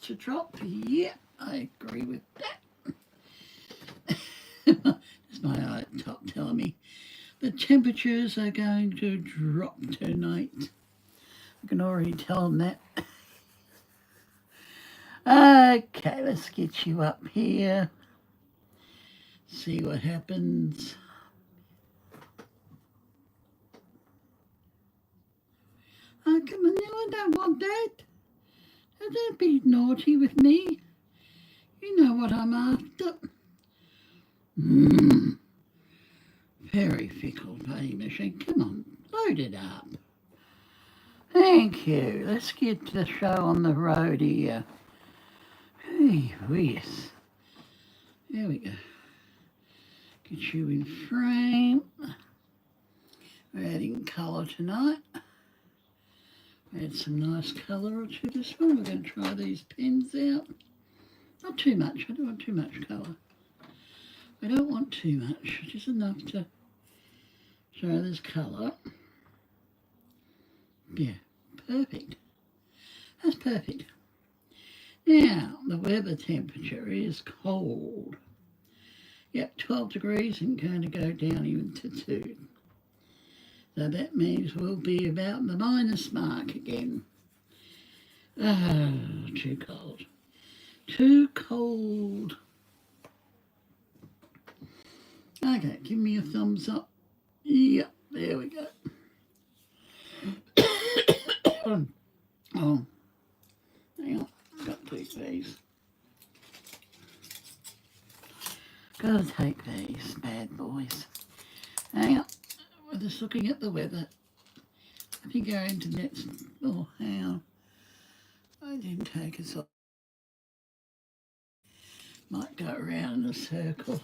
to drop. Yeah, I agree with that. It's my top telling me the temperatures are going to drop tonight. I can already tell them that. Okay, let's get you up here. See what happens. Oh, come on now, I don't want that. Don't be naughty with me. You know what I'm after. Very fickle pay machine. Come on, load it up. Thank you. Let's get the show on the road here. Yes. There we go. Get you in frame. We're adding colour tonight. Add some nice colour to this one. We're going to try these pens out. Not too much. I don't want too much colour. I don't want too much. Just enough to show this colour. Yeah, perfect. That's perfect. Now, the weather temperature is cold. Yep, 12 degrees and going to go down even to 2. So that means we'll be about the minus mark again. Oh, too cold. Too cold. Okay, give me a thumbs up. Yep, there we go. Oh, hang on, got to take these. Gotta take these bad boys. Hang on, we're just looking at the weather. I think our internet's, oh, hang on. I didn't take us off. Might go around in a circle.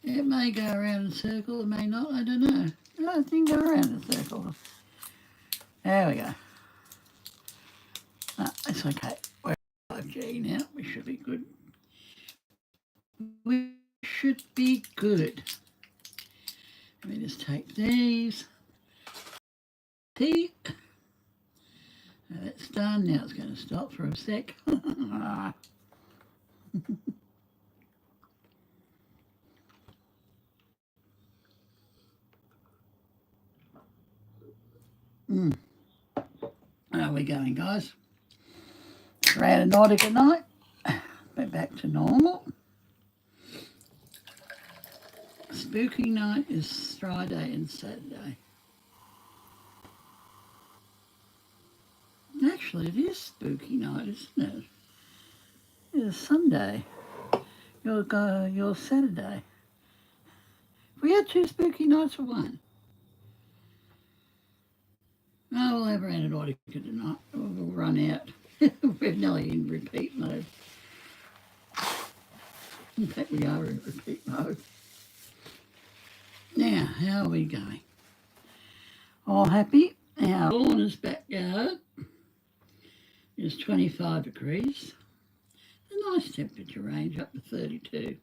It may go around in a circle, it may not, I don't know. I think go around in a circle. There we go. It's okay. We're 5G now. We should be good. We should be good. Let me just take these. See? That's done. Now it's going to stop for a sec. How are we going, guys? Randonautica night. We're back to normal. Spooky night is Friday and Saturday. Actually, it is spooky night, isn't it? It's Sunday. Your Saturday. We had 2 spooky nights for 1. Oh, we'll have Randonautica tonight. We'll run out. We're nearly in repeat mode. In fact, we are in repeat mode. Now, how are we going? All happy? Our Lorna's backyard is 25 degrees. A nice temperature range up to 32.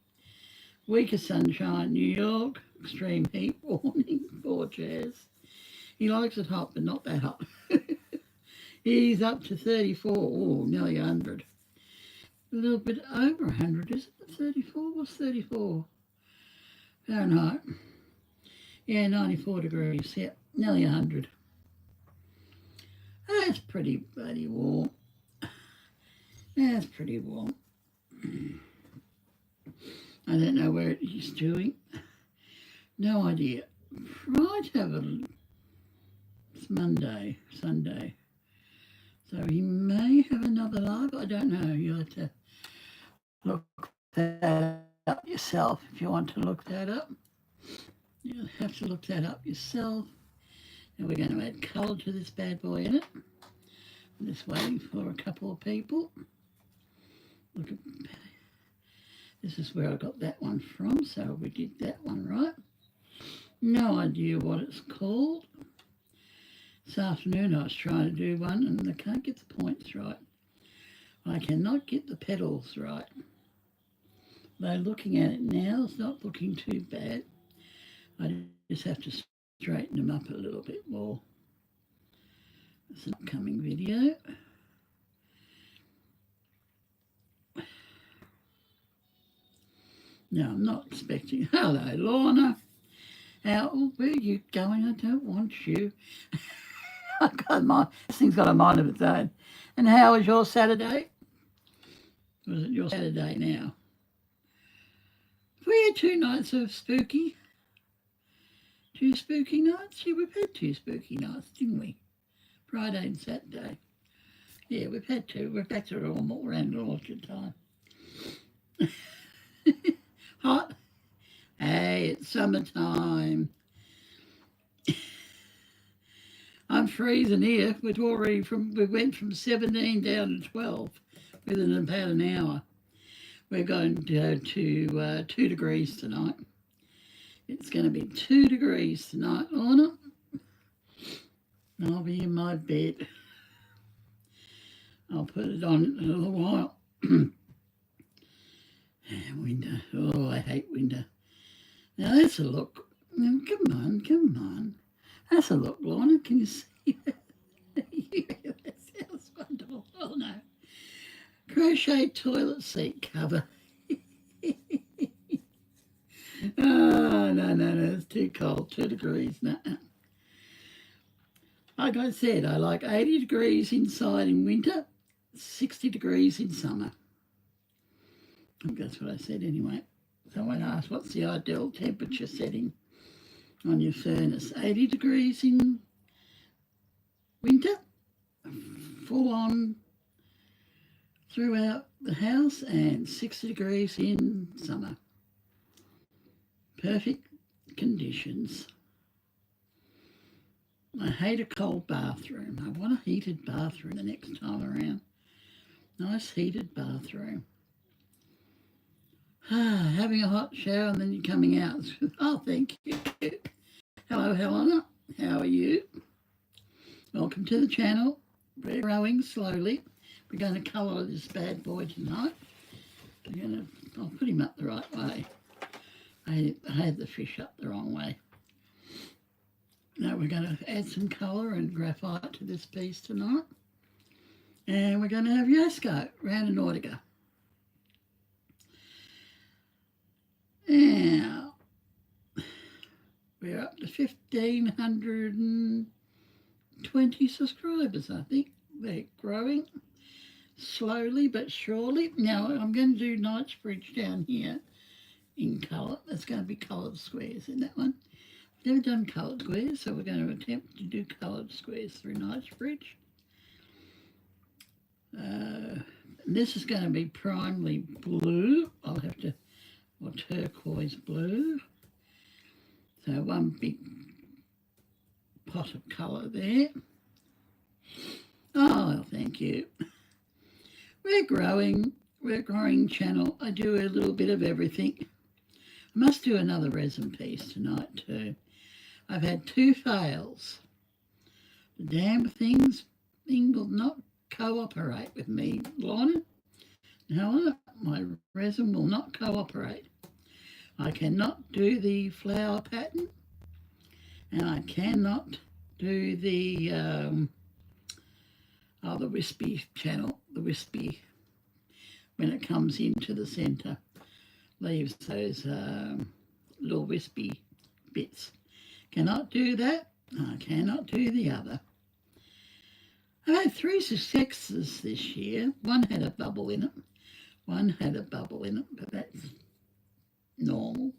Weaker sunshine, New York. Extreme heat warning. Poor Jazz. He likes it hot, but not that hot. He's up to 34. Oh, nearly 100. A little bit over 100, isn't it? 34? What's 34? Fahrenheit. Yeah, 94 degrees. Yeah, nearly 100. That's pretty bloody warm. That's pretty warm. I don't know where he's doing. No idea. Might have a... It's Monday, Sunday. So he may have another live. I don't know. You'll have to look that up yourself if you want to look that up. You'll have to look that up yourself. And we're going to add colour to this bad boy in it. I'm just waiting for a couple of people. Look at, this is where I got that one from, so we did that one right. No idea what it's called. This afternoon I was trying to do one and I can't get the points right. I cannot get the petals right. Though looking at it now, it's not looking too bad. I just have to straighten them up a little bit more. It's an upcoming video. Now, I'm not expecting... Hello, Lorna. Where are you going? I don't want you. I've got this thing's got a mind of its own. And how was your Saturday? Was it your Saturday now? We had 2 nights of spooky. 2 spooky nights? Yeah, we've had 2 spooky nights, didn't we? Friday and Saturday. Yeah, we've had 2. We're back to normal randonautica time. Hot? Hey, it's summertime. I'm freezing here. We went from 17 down to 12 within about an hour. We're going to go to 2 degrees tonight. It's going to be 2 degrees tonight, Lorna. I'll be in my bed. I'll put it on in a little while. Winter. Oh, I hate winter. Now, that's a look. Now, come on. That's a look, Lorna. Can you see that? That sounds wonderful. Oh, no. Crochet toilet seat cover. Oh, no. It's too cold. 2 degrees. No. Like I said, I like 80 degrees inside in winter, 60 degrees in summer. I think that's what I said anyway. Someone asked, what's the ideal temperature setting on your furnace? 80 degrees in winter, full on throughout the house, and 60 degrees in summer. Perfect conditions. I hate a cold bathroom. I want a heated bathroom the next time around. Nice heated bathroom. Having a hot shower and then you're coming out. Oh, thank you. Hello, Helena. How are you? Welcome to the channel. We're growing slowly. We're going to colour this bad boy tonight. I'll put him up the right way. I had the fish up the wrong way. Now we're going to add some colour and graphite to this piece tonight. And we're going to have Jasko RANDONAUTICA. Now, we're up to 1,520 subscribers, I think. They're growing slowly but surely. Now, I'm going to do Knightsbridge down here in colour. That's going to be coloured squares in that one. Never done coloured squares, so we're going to attempt to do coloured squares through Knightsbridge. This is going to be primarily blue. Or turquoise blue. So one big pot of colour there. Oh, thank you. We're growing channel. I do a little bit of everything. I must do another resin piece tonight too. I've had 2 fails. The damn thing will not cooperate with me, Lorna. No, my resin will not cooperate. I cannot do the flower pattern, and I cannot do the wispy channel, the wispy, when it comes into the centre, leaves those little wispy bits. Cannot do that. I cannot do the other. I've had 3 successes this year. One had a bubble in it. But that's normal.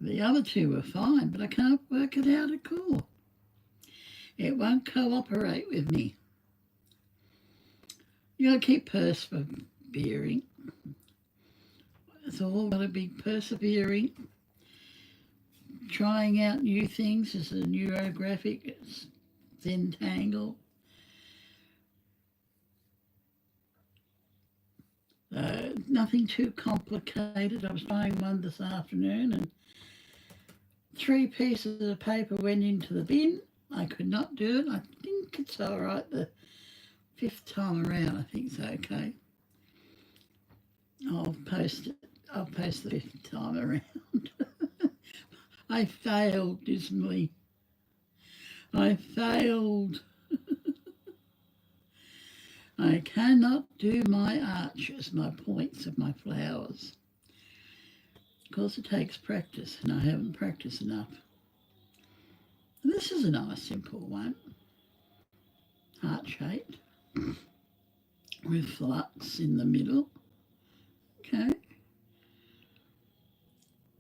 The other 2 were fine, but I can't work it out at all. It won't cooperate with me. You got to keep persevering. It's all got to be persevering. Trying out new things. It's a Neurographic Zentangle. Nothing too complicated. I was trying one this afternoon and 3 pieces of paper went into the bin. I could not do it. I think it's all right the 5th time around. I think it's okay. I'll post it. I'll post the 5th time around. I failed dismally. I failed. I cannot do my arches, my points of my flowers. Of course, it takes practice, and I haven't practiced enough. This is a nice simple one, heart-shaped, with flux in the middle. Okay.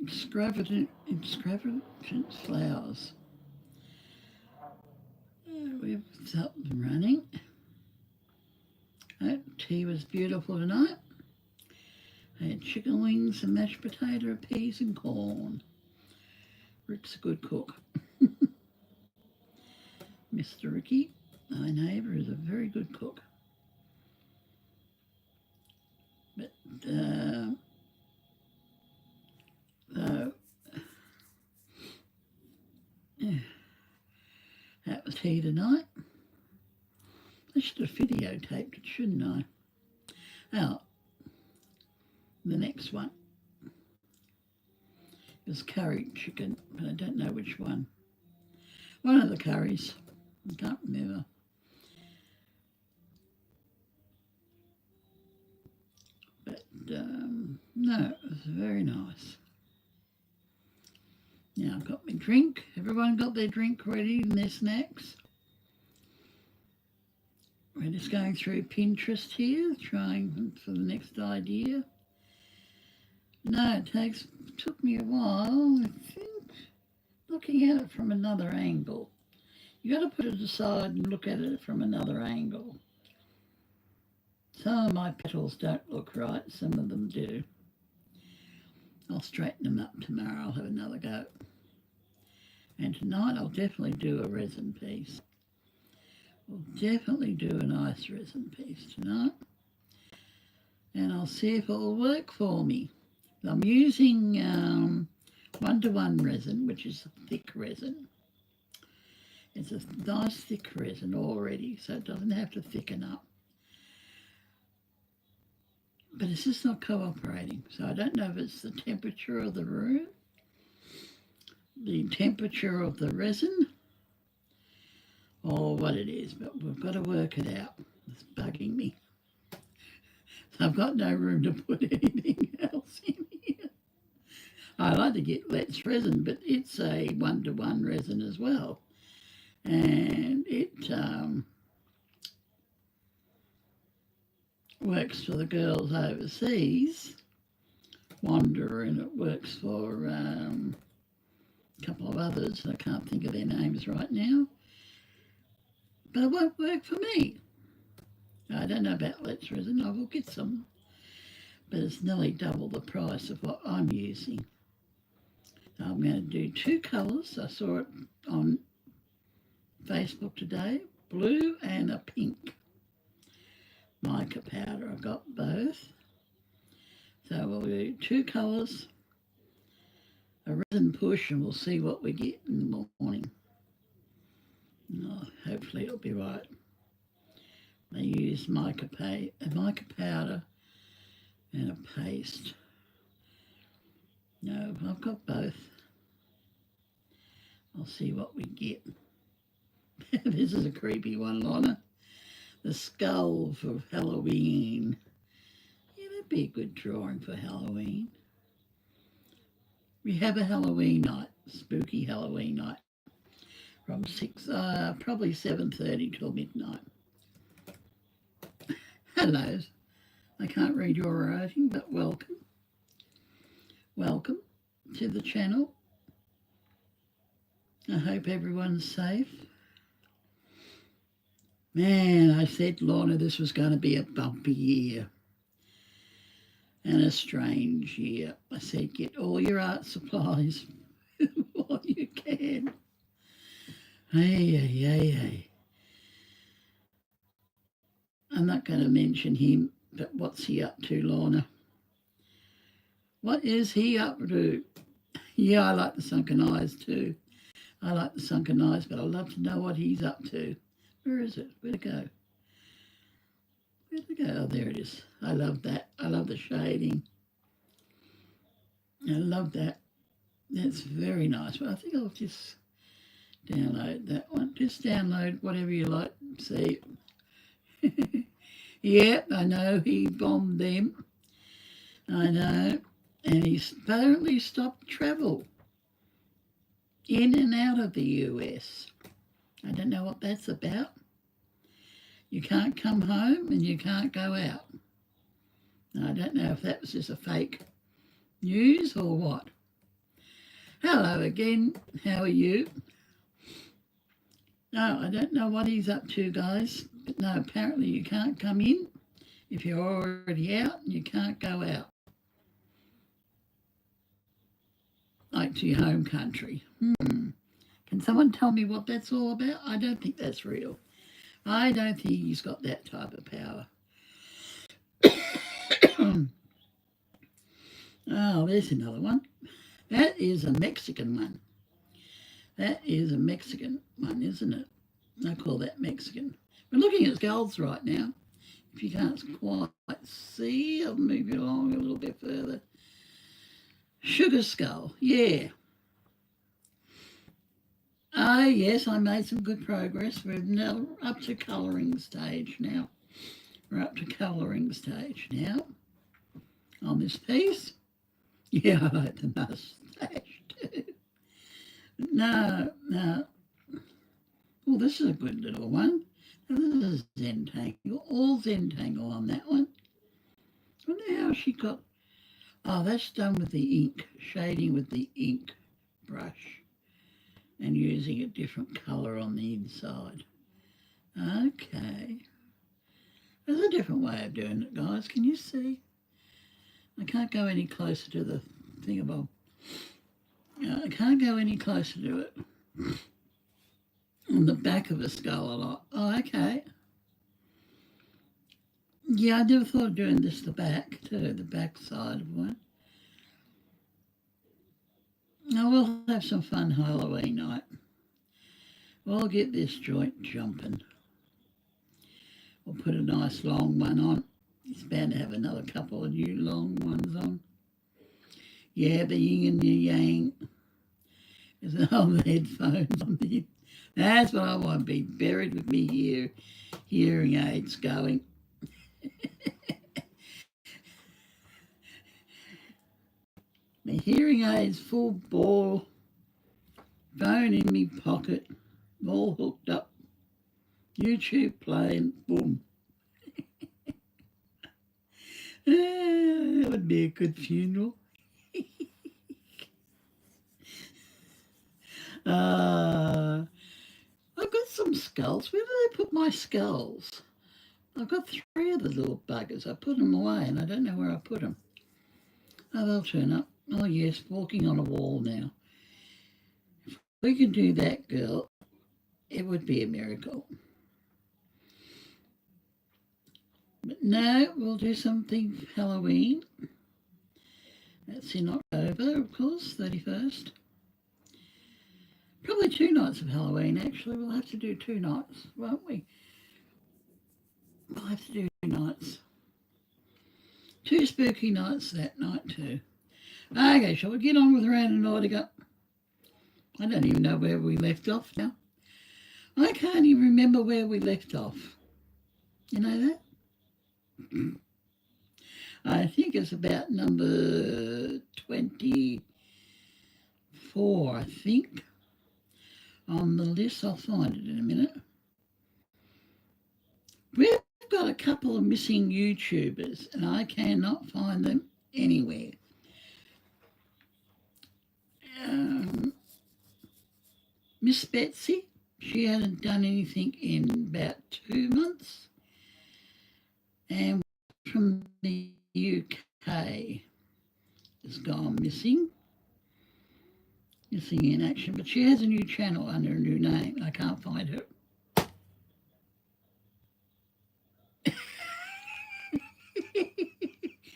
Extravagant flowers. We've up and running. Tea was beautiful tonight. I had chicken wings and mashed potato, peas and corn. Rick's a good cook. Mr. Ricky, my neighbour, is a very good cook. But, that was tea tonight. I should have videotaped it, shouldn't I? Oh, the next one is curry chicken, but I don't know which one. One of the curries, I can't remember. But no, it was very nice. Now I've got my drink. Everyone got their drink ready and their snacks. We're just going through Pinterest here, trying for the next idea. No, it took me a while, I think, looking at it from another angle. You got to put it aside and look at it from another angle. Some of my petals don't look right, some of them do. I'll straighten them up tomorrow, I'll have another go. And tonight I'll definitely do a resin piece. We'll definitely do a nice resin piece tonight. And I'll see if it'll work for me. I'm using 1:1 resin, which is a thick resin. It's a nice thick resin already, so it doesn't have to thicken up. But it's just not cooperating, so I don't know if it's the temperature of the room, the temperature of the resin, or what it is, but we've got to work it out. It's bugging me. So I've got no room to put anything else in here. I like to get Let's resin, but it's a 1:1 resin as well. And it works for the girls overseas, Wander, and it works for a couple of others. I can't think of their names right now. But it won't work for me. I don't know about Let's resin. I will get some, but it's nearly double the price of what I'm using. I'm going to do 2 colours. I saw it on Facebook today, blue and a pink mica powder. I've got both. So we'll do 2 colours, a resin push, and we'll see what we get in the morning. Oh, hopefully it'll be right. They use mica powder and a paste. No, I've got both. I'll see what we get. This is a creepy one, Lorna. The skull for Halloween. Yeah, that'd be a good drawing for Halloween. We have a Halloween night, spooky Halloween night, from probably 7:30 till midnight. Hello. I can't read your writing, but welcome. Welcome to the channel. I hope everyone's safe. Man, I said, Lorna, this was going to be a bumpy year and a strange year. I said, get all your art supplies while you can. Hey. I'm not going to mention him, but what's he up to, Lorna? What is he up to? Yeah, I like the sunken eyes too. I like the sunken eyes, but I'd love to know what he's up to. Where is it? Where'd it go? Where'd it go? Oh, there it is. I love that. I love the shading. I love that. That's very nice. But I think I'll just download that one. Just download whatever you like. See. Yep, I know he bombed them. I know. and he's apparently stopped travel in and out of the US. I don't know what that's about. You can't come home and you can't go out. I don't know if that was just a fake news or what. Hello again, how are you? No, I don't know what he's up to, guys. But no, apparently you can't come in if you're already out, and you can't go out. Like to your home country. Can someone tell me what that's all about? I don't think that's real. I don't think he's got that type of power. Oh, there's another one. That is a Mexican one. That is a Mexican one, isn't it? I call that Mexican. We're looking at skulls right now. If you can't quite see, I'll move you along a little bit further. Sugar skull, yeah. Ah, yes, I made some good progress. We're now up to colouring stage now. We're up to colouring stage now on this piece. Yeah, I like the moustache too. No. Well, this is a good little one. This is Zentangle. All Zentangle on that one. I wonder how she got... Oh, that's done with the ink, shading with the ink brush and using a different colour on the inside. Okay. There's a different way of doing it, guys. Can you see? I can't go any closer to the thingamabob. I can't go any closer to it. On the back of a skull a lot. Oh, okay. Yeah, I never thought of doing this the back too, the back side of one. Now we'll have some fun Halloween night. We'll get this joint jumping. We'll put a nice long one on. He's bound to have another couple of new long ones on. Yeah, the yin and the yang. There's an old headphones on there. That's what I want to be, buried with me hearing aids going. My hearing aids full ball, phone in me pocket, all hooked up, YouTube playing, boom. That would be a good funeral. I've got some skulls. Where do they put my skulls? I've got 3 of the little buggers. I put them away and I don't know where I put them. Oh, they'll turn up. Oh, yes, walking on a wall now. If we can do that, girl, it would be a miracle. But no, we'll do something for Halloween. That's in October, of course, 31st. Probably 2 nights of Halloween, actually. We'll have to do 2 nights, won't we? We'll have to do 2 nights. 2 spooky nights that night too. Okay, shall we get on with Randonautica? I don't even know where we left off now. I can't even remember where we left off. You know that? I think it's about number 24, I think, on the list. I'll find it in a minute. We've got a couple of missing YouTubers and I cannot find them anywhere. Miss Betsy, she hasn't done anything in about 2 months. And from the UK has gone missing in action, but she has a new channel under a new name. I can't find her.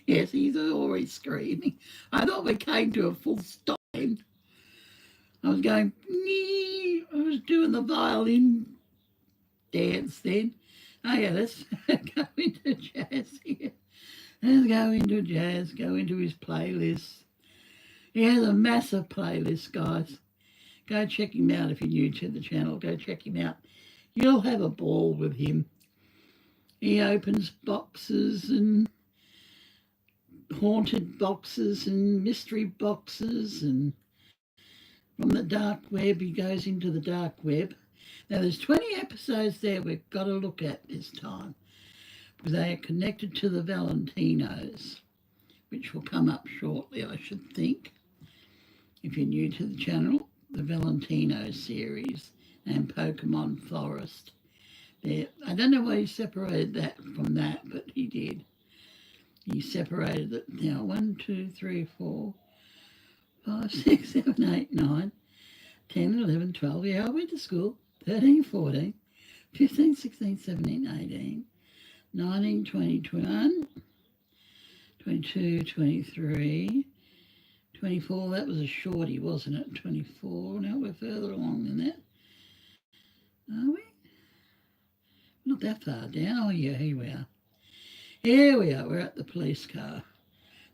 Yes, he's always screaming. I thought we came to a full stop. I was going, nee. I was doing the violin dance then. Oh yeah, let's go into jazz here. Let's go into jazz, go into his playlist. He has a massive playlist, guys. Go check him out if you're new to the channel. Go check him out. You'll have a ball with him. He opens boxes and haunted boxes and mystery boxes, and from the dark web, he goes into the dark web. Now, there's 20 episodes there we've got to look at this time, because they are connected to the Valentinos, which will come up shortly, I should think, if you're new to the channel. The Valentino series and Pokemon Forest. There, I don't know why he separated that from that, but he did. He separated it. Now, 1, 2, 3, 4, 5, 6, 7, 8, 9, 10, 11, 12. Yeah, I went to school. 13, 14, 15, 16, 17, 18, 19, 20, 21, 22, 23, 24. That was a shorty, wasn't it? 24. Now we're further along than that. Are we? Not that far down. Oh, yeah, here we are. Here we are. We're at the police car.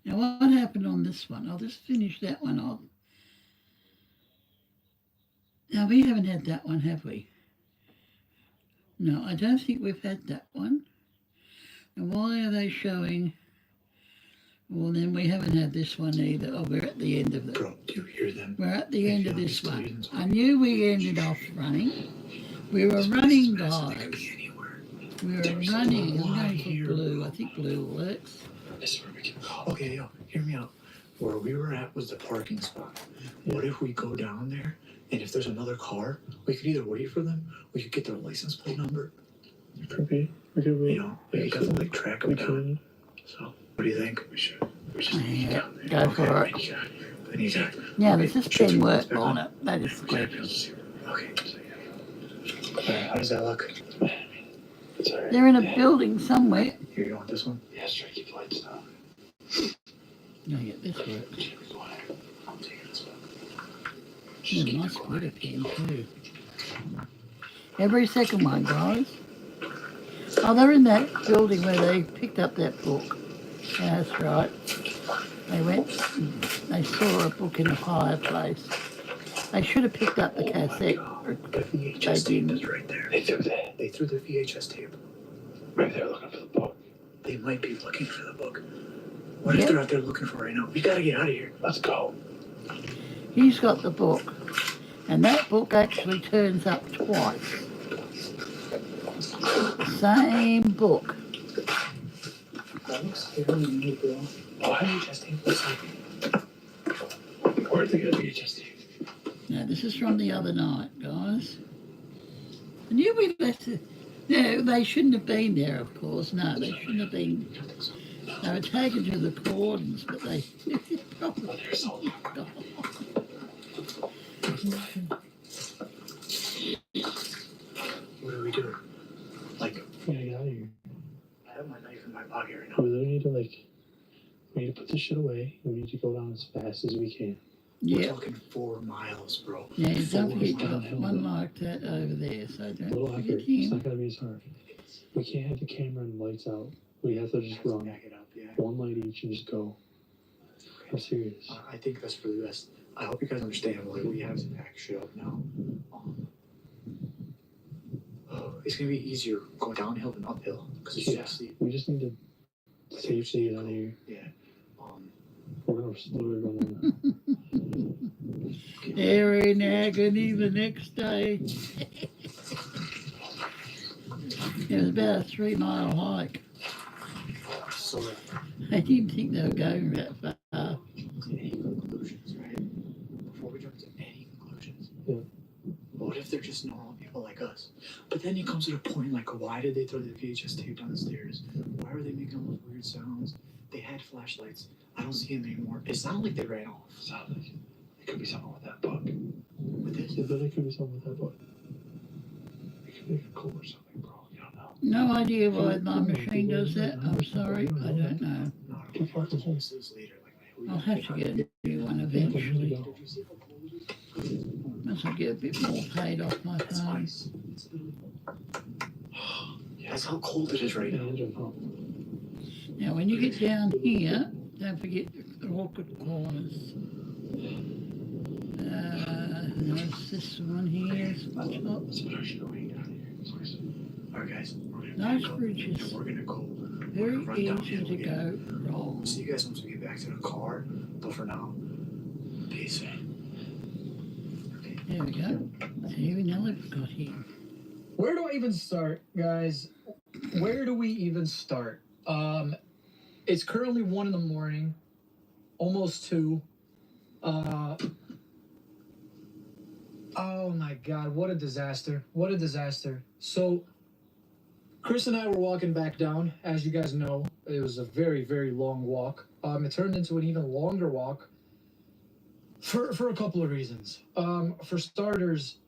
Now, what happened on this one? I'll just finish that one off. Now, we haven't had that one, have we? No, I don't think we've had that one. And why are they showing... Well, then we haven't had this one either. Oh, we're at the end of it. Bro, do you hear them? We're at the end of this one. I knew we ended off running. We were running, guys. We were running. I'm going for blue. I think blue works. This is where we can go. Okay, yo, hear me out. Where we were at was the parking spot. What if we go down there, and if there's another car, we could either wait for them, or we could get their license plate number. It could be. We could wait. You know, we could definitely track them down. So, what do you think? We should. We just need yeah, go for it. Yeah, there's just pen work on it. That is good. Okay. Alright, how does that look? It's alright. They're in a building somewhere. Here, you want this one? Yeah, strike keep lights down. No, yeah, this works. I'm taking this one. Yeah, nice glitter pen too. Every second one, guys. Oh, they're in that building where they picked up that book. Yeah, that's right. They went, they saw a book in a fireplace. They should have picked up the cassette. The VHS tape is right there. They threw that. They threw the VHS tape. Maybe they're looking for the book. They might be looking for the book. What if they're out there looking for it right now? We gotta get out of here. Let's go. He's got the book. And that book actually turns up twice. Same book. That looks fairly new, bro. What? VHS tape looks like... Where'd they get VHS tape? Now, this is from the other night, guys. I knew we left it. No, they shouldn't have been there, of course. No, they shouldn't have been. They were taken to the cordons, but they... Oh, they're so What do we do? Like, we gotta get out of here. I have my knife in my pocket right now. We literally need to, like, we need to put this shit away, and we need to go down as fast as we can. We're Yeah. talking 4 miles, bro. Yeah, don't forget, you've got miles. one like that over there, so A don't little forget effort. It's him. not gonna be as hard. We can't have the camera and lights out. We have to just run. Back it up, yeah. One light each and just go. I'm serious. I think that's for the best. I hope you guys understand. Like, we have to pack shit up now. It's gonna be easier going downhill than uphill because it's Yeah. so steep. We just need to safely get out of here. Yeah. We're gonna literally run out. They're in agony the next day. It was about a 3-mile hike. So, I didn't think they were going that far. any conclusions, right? Before we jump to any conclusions. Yeah. What if they're just normal people like us? But then it comes to the point like, why did they throw the VHS tape down the stairs? Why were they making all those weird sounds? They had flashlights. I don't see them anymore. It sounded like they ran off. It sounds like it could be something with that book. With this? It literally could be something with that book. It could be a code or something, bro. You don't know. No idea why my machine does that. I'm sorry, I don't know. No, we can talk about this later. Like, I'll have to get a new one eventually. Once I get a bit more paid off my That's phone. ice. That's how cold it is right now. Now, when you get down here, don't forget the awkward corners. There's this one here, spot top. Alright guys, we're gonna Nice back up, bridges. and we're gonna go we're Very gonna run down easy hill to again. go wrong. See you guys once we get back to the car. But for now, peace. Okay. There we go. See, we know we've got here. Where do I even start, guys? Where do we even start? It's currently 1 in the morning, almost 2. Oh my God, what a disaster. What a disaster. So, Chris and I were walking back down. As you guys know, it was a very, very long walk. It turned into an even longer walk for a couple of reasons. For starters,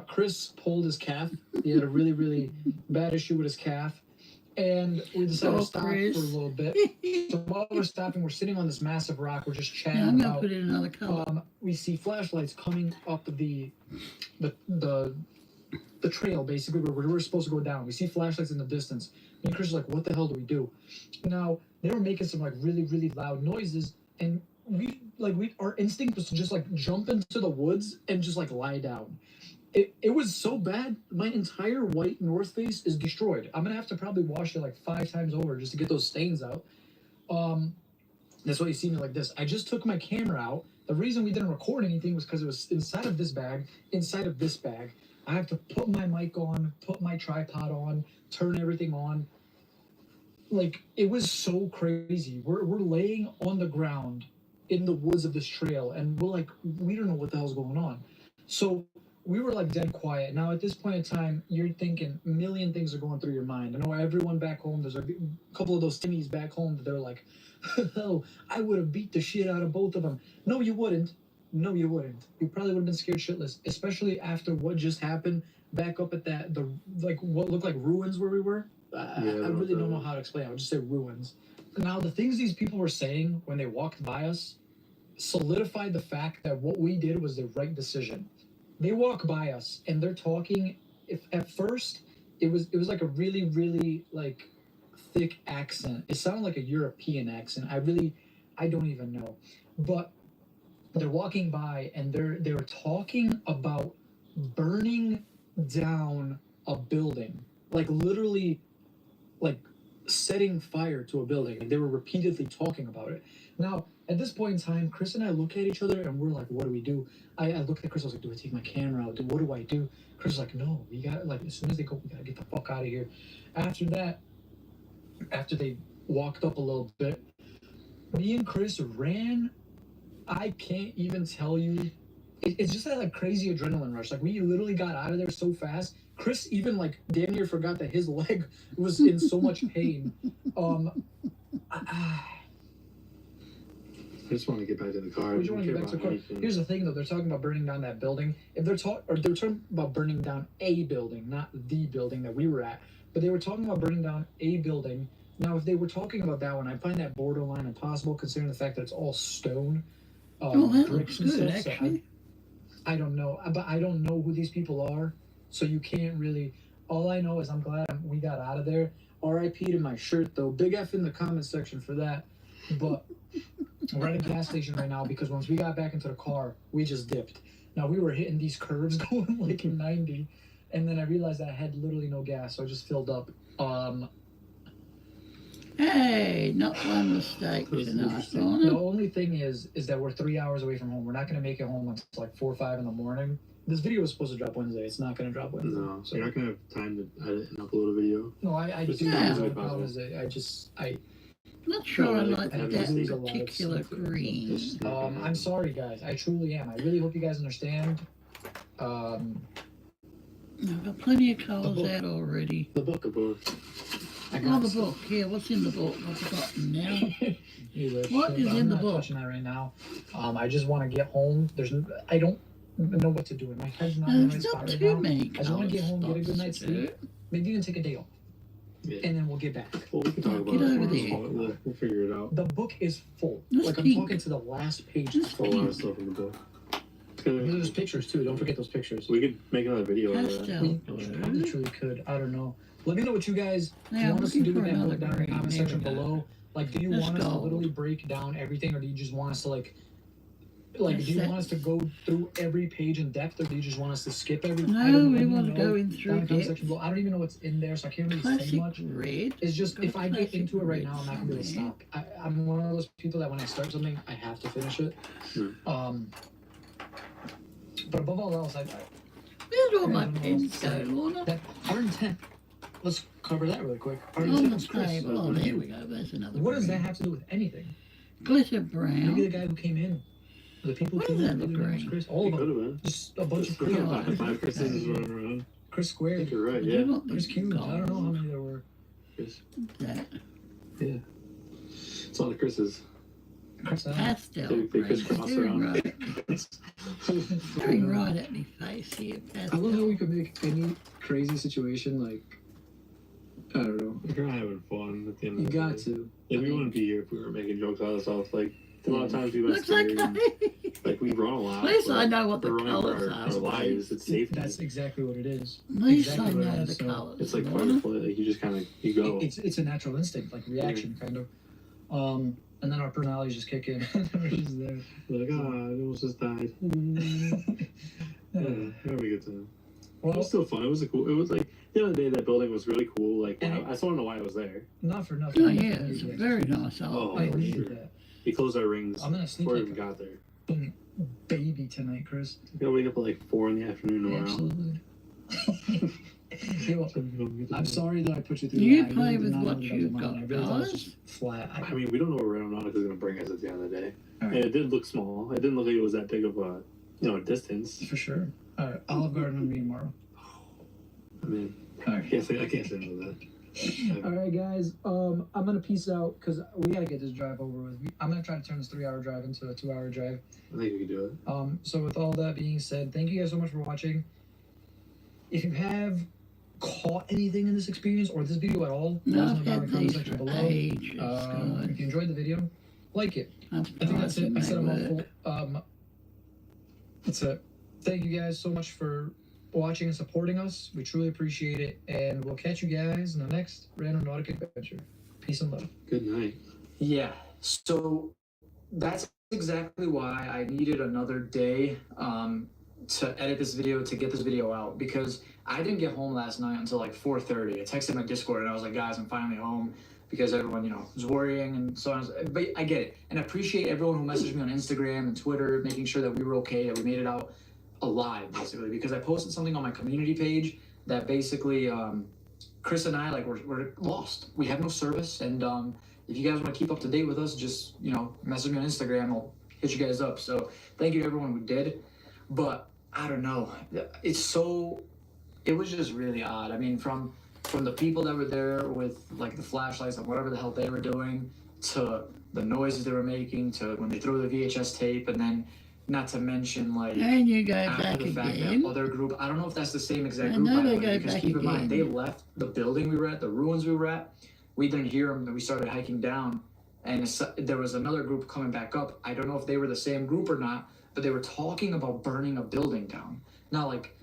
Chris pulled his calf. He had a really, really bad issue with his calf. And we decided to stop for a little bit. So while we're stopping, we're sitting on this massive rock. We're just chatting Yeah, I'm gonna about. put in another color. We see flashlights coming up the trail, basically where we're supposed to go down. We see flashlights in the distance. Me and Chris are like, "What the hell do we do?" Now they were making some like really, really loud noises, and our instinct was to just like jump into the woods and just like lie down. It was so bad, my entire white North Face is destroyed. I'm gonna have to probably wash it like 5 times over just to get those stains out. That's why you see me like this. I just took my camera out. The reason we didn't record anything was because it was inside of this bag. I have to put my mic on, put my tripod on, turn everything on. Like, it was so crazy. We're laying on the ground in the woods of this trail, and we're like, we don't know what the hell's going on. So we were like dead quiet. Now at this point in time, you're thinking a million things are going through your mind. I know everyone back home, there's a couple of those Timmies back home that they're like, oh, I would have beat the shit out of both of them. No, you wouldn't. No, you wouldn't. You probably would have been scared shitless, especially after what just happened back up at what looked like ruins where we were. I really don't know how to explain it. I would just say ruins. Now, the things these people were saying when they walked by us solidified the fact that what we did was the right decision. They walk by us and they're talking. If at first it was like a really, really like thick accent. It sounded like a European accent. I don't even know. But they're walking by and they were talking about burning down a building. Like literally like setting fire to a building. Like they were repeatedly talking about it. Now, at this point in time, Chris and I look at each other and we're like, what do we do? I looked at Chris, I was like, do I take my camera out? What do I do? Chris was like, no, we got like as soon as they go, we gotta get the fuck out of here. After that, after they walked up a little bit, me and Chris ran. I can't even tell you. It's just that like crazy adrenaline rush. Like we literally got out of there so fast. Chris even like damn near forgot that his leg was in so much pain. I just want to get back to the car. We just want to get back to the car. Here's the thing, though. They're talking about burning down that building. If they're talking about burning down a building, not the building that we were at. But they were talking about burning down a building. Now, if they were talking about that one, I find that borderline impossible, considering the fact that it's all stone, that bricks looks and good, stuff. actually. So I don't know, but I don't know who these people are, so you can't really. All I know is I'm glad we got out of there. R.I.P. to my shirt, though. Big F in the comment section for that. But we're at a gas station right now because once we got back into the car, we just dipped. Now we were hitting these curves going like 90, and then I realized that I had literally no gas, so I just filled up. Hey, not one mistake tonight, The only thing is that we're 3 hours away from home. We're not going to make it home until like 4 or 5 in the morning. This video was supposed to drop Wednesday. It's not going to drop Wednesday. No, so you're not going to have time to edit and upload a video. No, I Just do. yeah. The problem is that Not sure I No, like I that lose a lot of particular stuff. green. I'm sorry, guys. I truly am. I really hope you guys understand. I've got plenty of colours book. out already. The book. I Oh, the book. Yeah, what's in the book? I've forgotten now. What is I'm in the not book? touching that right now. I just want to get home. I don't know what to do. My head's not in the right There's spot not right too now. many I just want to get home, get a colours good night's to do. sleep. Maybe even take a day off. Yeah. And then we'll get back. Well, we can talk about Get it over tomorrow. there. We'll figure it out. The book is full. It's like I'm pink. talking to the last page. There's a lot of stuff in the book. It's gonna, There's pictures too. Don't forget those pictures. we could make another video out of that. Pastel. We probably truly could. I don't know. Let me know what you guys Yeah, I'm want us to do looking with for that book another down in the green. comment There we section go. below. Like, do you Let's want us to go. literally break down everything, or do you just want us to like Like, do you want us to go through every page in depth, or do you just want us to skip every? I No, don't we even want to know. go in Down through in the comment depth. section below. I don't even know what's in there, so I can't really say Classic much. red. It's just Got if I get classic into it right red now, I'm not gonna be able to somewhere. stop. I'm one of those people that when I start something, I have to finish it. But above all else, Where's all my pens go, Lorna? that 110. Let's cover that really quick. On the 110 Chris. table. Oh, there we go. There's another. What does green. that have to do with anything? Glitter Maybe brown. the guy who came in. The people What who is came in. that Maybe look their name's green? Chris. All It of could them. have been. Just a bunch of We Chris. got five Chris's running around. Chris I squared. think you're right, I do yeah. want Chris these cubed. I don't know how gold. many there were. Chris. That Yeah. It's a lot of Chris's. Chris, pastel They green. crisscross Staring around. right, staring right at me face here. I love Pastel. how we could make any crazy situation like, I don't know. You're having fun at the end You of the got day. to. Yeah, we wouldn't be here if we were making jokes out of stuff. Like, a lot of times we got Looks scared. okay. And, like, we run a lot. At least but I know what the we're running colours for are. our lives. It's safety. That's exactly what it is. At least exactly I what it know is, the so colours. It's like Lorna. fight or flight. Like, you just kind of, you go. It's a natural instinct, like reaction, kind of. And then our personalities just kick in. We're just there. We're like, oh, it almost just died. Yeah, very good time. It Well, was still fun. It was like, at the end of the day, that building was really cool. Like, And I still don't know why I was there. not for nothing. Oh, yeah, it's a very nice Oh, old I for building. needed sure. that. We closed our rings I'm gonna sleep before we like even got there. a baby tonight, Chris. We gotta wake up at like 4 in the afternoon tomorrow. Absolutely. Hey, well, I'm sorry that I put you through You that. I play really did with not know what that was you've mine. got, I really thought it was guys. just flat. I mean, we don't know where Randonautica is gonna bring us at the end of the day. All And right, it did look small. It didn't look like it was that big of a, distance. for sure. All right, Olive Garden with me tomorrow. I mean, All I right. can't say no to that. All right, guys. I'm gonna peace out because we gotta get this drive over with. I'm gonna try to turn this 3-hour drive into a 2-hour drive. I think we could do it. So with all that being said, thank you guys so much for watching. If you have caught anything in this experience or this video at all, let No, us know I've down in had the comment these section for below. ages, If guys. you enjoyed the video, like it. I'm I think that's it. I said surprised I'm they all work. full. That's it. Thank you guys so much for watching and supporting us. We truly appreciate it, and we'll catch you guys in the next Random Nautic adventure. Peace and love. Good night. Yeah, so that's exactly why I needed another day to edit this video, to get this video out, because I didn't get home last night until like 4:30. I texted my Discord and I was like, guys, I'm finally home, because everyone, was worrying and so on. But I get it, and I appreciate everyone who messaged me on Instagram and Twitter, making sure that we were okay, that we made it out alive, basically, because I posted something on my community page that basically Chris and I, like, we're lost. We have no service, and if you guys want to keep up to date with us, just message me on Instagram. I'll hit you guys up. So thank you to everyone who did. But I don't know. It was just really odd. I mean, from the people that were there with like the flashlights and whatever the hell they were doing, to the noises they were making, to when they threw the VHS tape, and then not to mention like And you go after back the fact again. that other group, I don't know if that's the same exact I group, know by the they way, go because back keep in mind, they again. left the building we were at, the ruins we were at. We didn't hear them, and we started hiking down, and there was another group coming back up. I don't know if they were the same group or not, but they were talking about burning a building down. Now, like,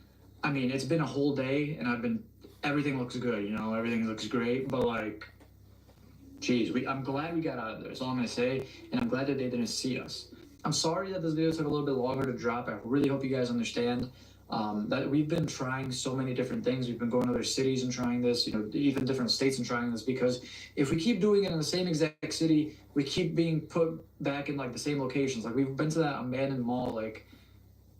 I mean, it's been a whole day, and everything looks good, everything looks great, but like, geez, I'm glad we got out of there, that's all I'm gonna say, and I'm glad that they didn't see us. I'm sorry that this video took a little bit longer to drop. I really hope you guys understand that we've been trying so many different things. We've been going to other cities and trying this, even different states and trying this, because if we keep doing it in the same exact city, we keep being put back in like the same locations. Like, we've been to that abandoned mall, like,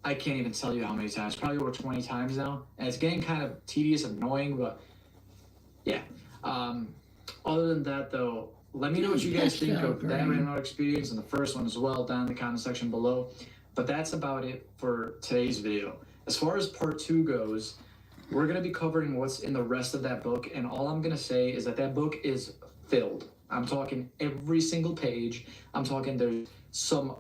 I can't even tell you how many times, probably over 20 times now, and it's getting kind of tedious and annoying, but yeah. Other than that, though, let me know what you guys think of that Random Art experience and the first one as well down in the comment section below. But that's about it for today's video. As far as part 2 goes, we're going to be covering what's in the rest of that book, and all I'm going to say is that book is filled. I'm talking every single page. I'm talking there's some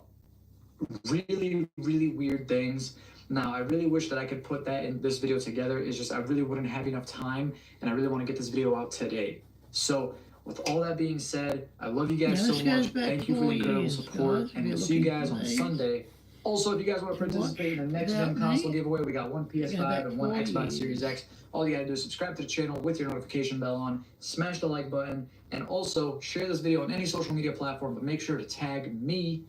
really, really weird things. Now, I really wish that I could put that in this video together. It's just I really wouldn't have enough time, and I really want to get this video out today. So, with all that being said, I love you guys so much. Thank you for the incredible support, and we'll see you guys on Sunday. Also, if you guys want to participate in the next gen console giveaway, we got one PS5 and one Xbox Series X. All you gotta do is subscribe to the channel with your notification bell on, smash the like button, and also share this video on any social media platform, but make sure to tag me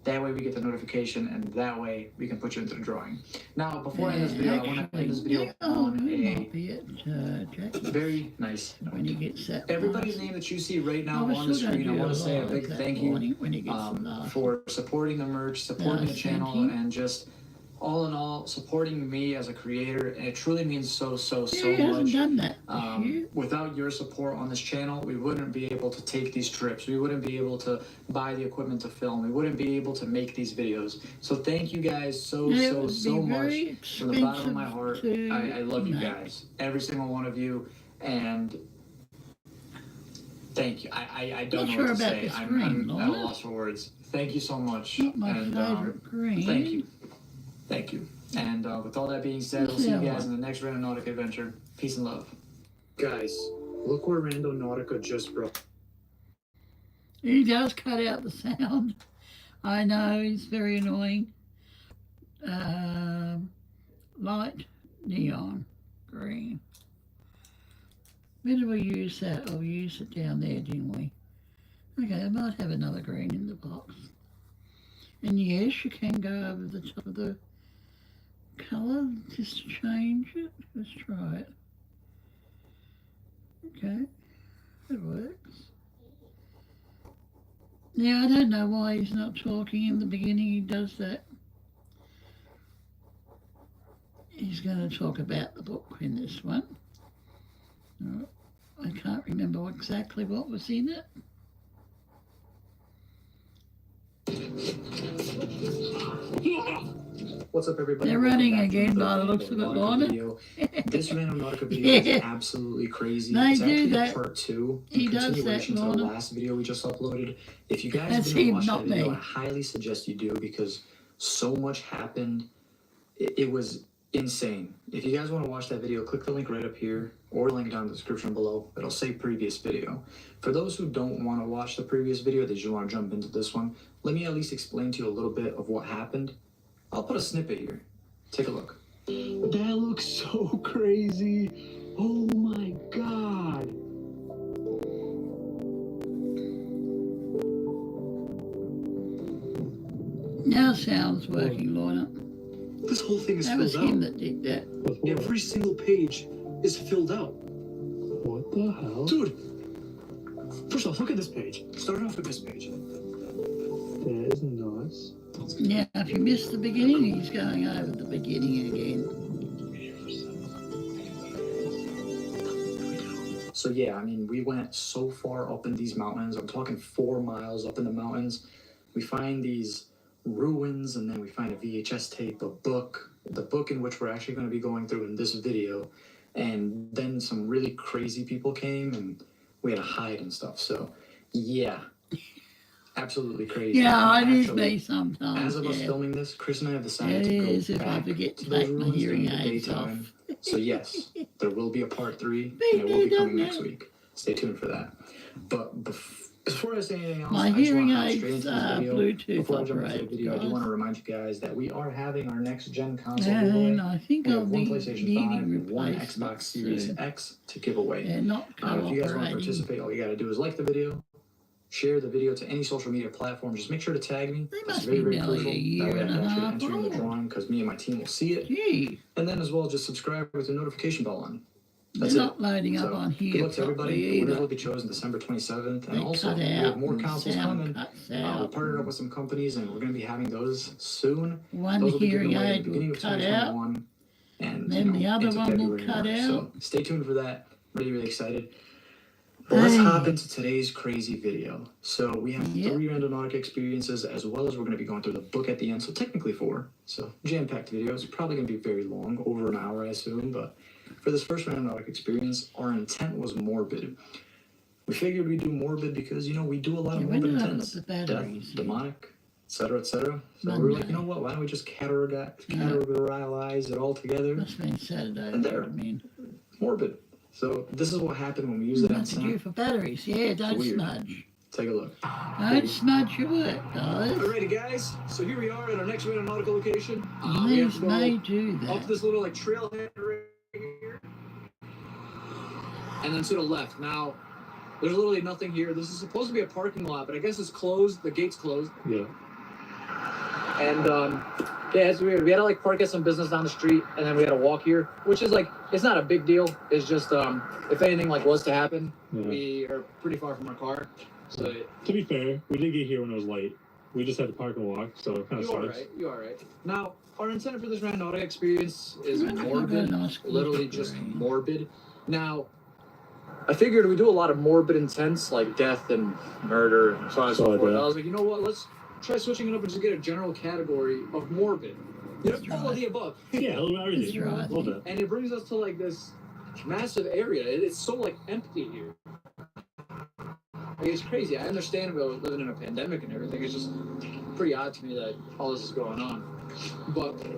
That way we get the notification, and that way we can put you into the drawing. Now, before I end this video, I want to end this video on a very nice note. When he gets that Everybody's name that you see right now on the screen, I want to say a big thank you for supporting the merch, supporting the channel, and just all in all, supporting me as a creator. And it truly means so much. Done that Without your support on this channel, we wouldn't be able to take these trips. We wouldn't be able to buy the equipment to film. We wouldn't be able to make these videos. So thank you guys so much from the bottom of my heart. I love you guys, every single one of you, and thank you. I don't know what to say. I'm at a loss for words. Thank you so much. And thank you. Thank you. And with all that being said, we'll see you guys in the next Randonautica adventure. Peace and love. Guys, look where Randonautica just brought. He does cut out the sound. I know, he's very annoying. Light neon green. Where did we use that? Oh, we used it down there, didn't we? Okay, I might have another green in the box. And yes, you can go over the top of the colour just to change it. Let's try it. Okay, it works. Now, I don't know why he's not talking in the beginning. He does that. He's going to talk about the book in this one. I can't remember exactly what was in it. What's up, everybody? They're running again by the looks of it, Lorna. This Randonautica video is absolutely crazy. They it's do actually that. Part 2, He in does that, continuation to the Lorna. last video we just uploaded. If you guys That's didn't him, watch that not video, me. I highly suggest you do, because so much happened. It was insane. If you guys want to watch that video, click the link right up here, or link down in the description below. It'll say previous video. For those who don't want to watch the previous video, they just want to jump into this one, let me at least explain to you a little bit of what happened. I'll put a snippet here. Take a look. That looks so crazy. Oh my god. Now sound's working, Lorna. This whole thing is That was filled him out. that did that. Every single page is filled out. What the hell? Dude, first off, look at this page. Start off with this page. That is nuts. Now, if you missed the beginning, he's going over the beginning again. So yeah, I mean, we went so far up in these mountains. I'm talking 4 miles up in the mountains. We find these ruins, and then we find a VHS tape, a book, the book in which we're actually going to be going through in this video. And then some really crazy people came, and we had to hide and stuff. So yeah, absolutely crazy. Yeah, it is Actually, me sometimes. as of us Yeah. filming this, Chris and I have decided It to is go if I back forget to to those take my ruins hearing during the aids daytime. off. So yes, there will be a part 3, and it will be coming next week. Stay tuned for that. But before I say anything else, My I just hearing want to hop aids straight into this are video. Bluetooth Before I jump into the operated, video, I do guys. want to remind you guys that we are having our next gen console And giveaway. I think We I'll have one be PlayStation 5 needing and one replacement Xbox Series soon. X to give away. They're not If you guys want to cooperating. participate, all you got to do is like the video, share the video to any social media platform. Just make sure to tag me. They That's must very, be very nearly crucial. a year That way I and a can actually half enter in the old. drawing, because me and my team will see it. Gee, And then as well, just subscribe with the notification bell on. they're That's it. not loading up So, on good here luck to everybody. properly The winners either. will be chosen December 27th. They And also, cut we out have more and consoles sound coming. cuts We out. partnered up with some companies, and we're going to be having those soon. One Those will be hearing given away at aid the beginning will of cut out. 2021. And Then the other into one will February cut and March. out. So stay tuned for that. Really, really excited. But let's Hey. hop into today's crazy video. So we have Yep. 3 Randonautica experiences, as well as we're going to be going through the book at the end. So technically 4. So jam-packed video. It's probably going to be very long, over an hour, I assume. But for this first Randonautica experience, our intent was morbid. We figured we'd do morbid because, we do a lot of Yeah, when morbid did I intents. put the batteries Death, in? demonic, etc., etc. So we were like, Monday. you know what? Why don't we just categorize it all together? Must have been Saturday. And there. I mean, Morbid. So this is what happened when we use that that's due intent. for batteries. Yeah, don't weird. smudge. Take a look. Don't smudge your work, guys. Alrighty, guys. So here we are at our next Randonautica location. We have These to may go do up that. to this little trailhead right here, and then to the left. Now, there's literally nothing here. This is supposed to be a parking lot, but I guess it's closed. The gate's closed. Yeah. And yeah, it's weird. We had to like park at some business down the street, and then we had to walk here, which is like it's not a big deal. It's just if anything like was to happen, we are pretty far from our car. So to be fair, we did get here when it was light. We just had to park and walk, so it kind of sucks. You are right. Now, our incentive for this Randonautica experience is morbid, literally just morbid. Now, I figured we do a lot of morbid intents like death and murder and so on and so forth. I was like, you know what? Let's try switching it up and just get a general category of morbid. You know, all of the above. Yeah, a little everything. Right. Love that. And it brings us to like this massive area. It's so like empty here. Like, it's crazy. I understand about living in a pandemic and everything. It's just pretty odd to me that all this is going on. But I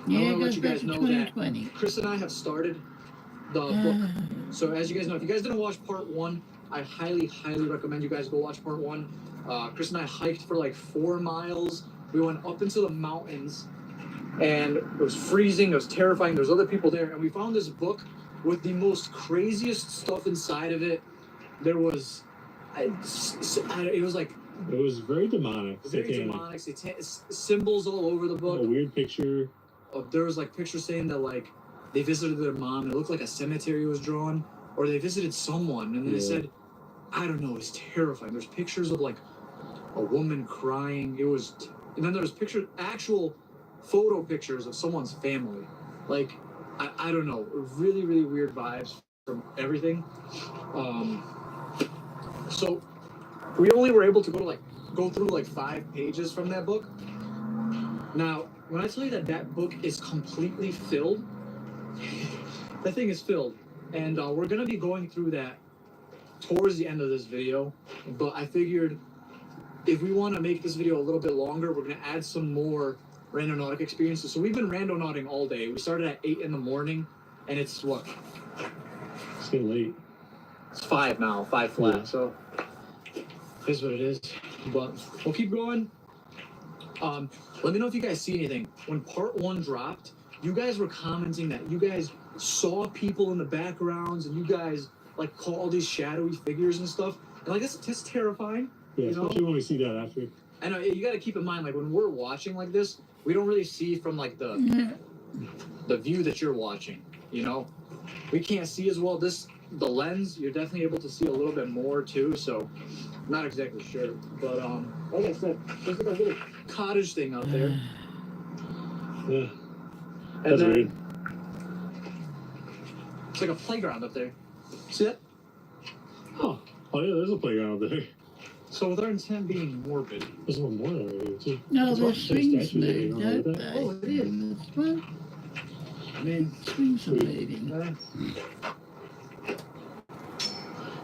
Yeah, want to let you guys to know that 2020. Chris and I have started the book. So as you guys know, if you guys didn't watch part 1, I highly, highly recommend you guys go watch part 1. Chris and I hiked for like 4 miles. We went up into the mountains, and it was freezing. It was terrifying. There was other people there, and we found this book with the most craziest stuff inside of it. There was, it was like. It was very demonic. Satanic symbols all over the book. A weird picture. There was like pictures saying that like they visited their mom. And it looked like a cemetery was drawn, or they visited someone, and then they said, I don't know. It's terrifying. There's pictures of like a woman crying. It was, and then there was actual photo pictures of someone's family. Like I don't know. Really, really weird vibes from everything. So. We only were able to go through like 5 pages from that book. Now, when I tell you that book is completely filled, that thing is filled, and we're gonna be going through that towards the end of this video. But I figured if we want to make this video a little bit longer, we're gonna add some more randonautic experiences. So we've been randonauting all day. We started at 8 in the morning, and it's what? It's getting late. It's 5 now, 5 flat. Yeah. So. Is what it is, but we'll keep going. Let me know if you guys see anything. When part 1 dropped, you guys were commenting that you guys saw people in the backgrounds, and you guys like call all these shadowy figures and stuff. And like that's terrifying. Yeah, you know? especially when we see that after. I know you got to keep in mind, like when we're watching like this, we don't really see from like the view that you're watching. You know, we can't see as well. The lens, you're definitely able to see a little bit more too. So. Not exactly sure, but like I said, there's like a little cottage thing out there. Yeah, and that's then, weird. It's like a playground up there. See that? Oh yeah, there's a playground out there. So with our intent being morbid, there's one more over here too. No, the there's swings moved, don't they? Oh, it is. In this one. I mean, Swings are moving.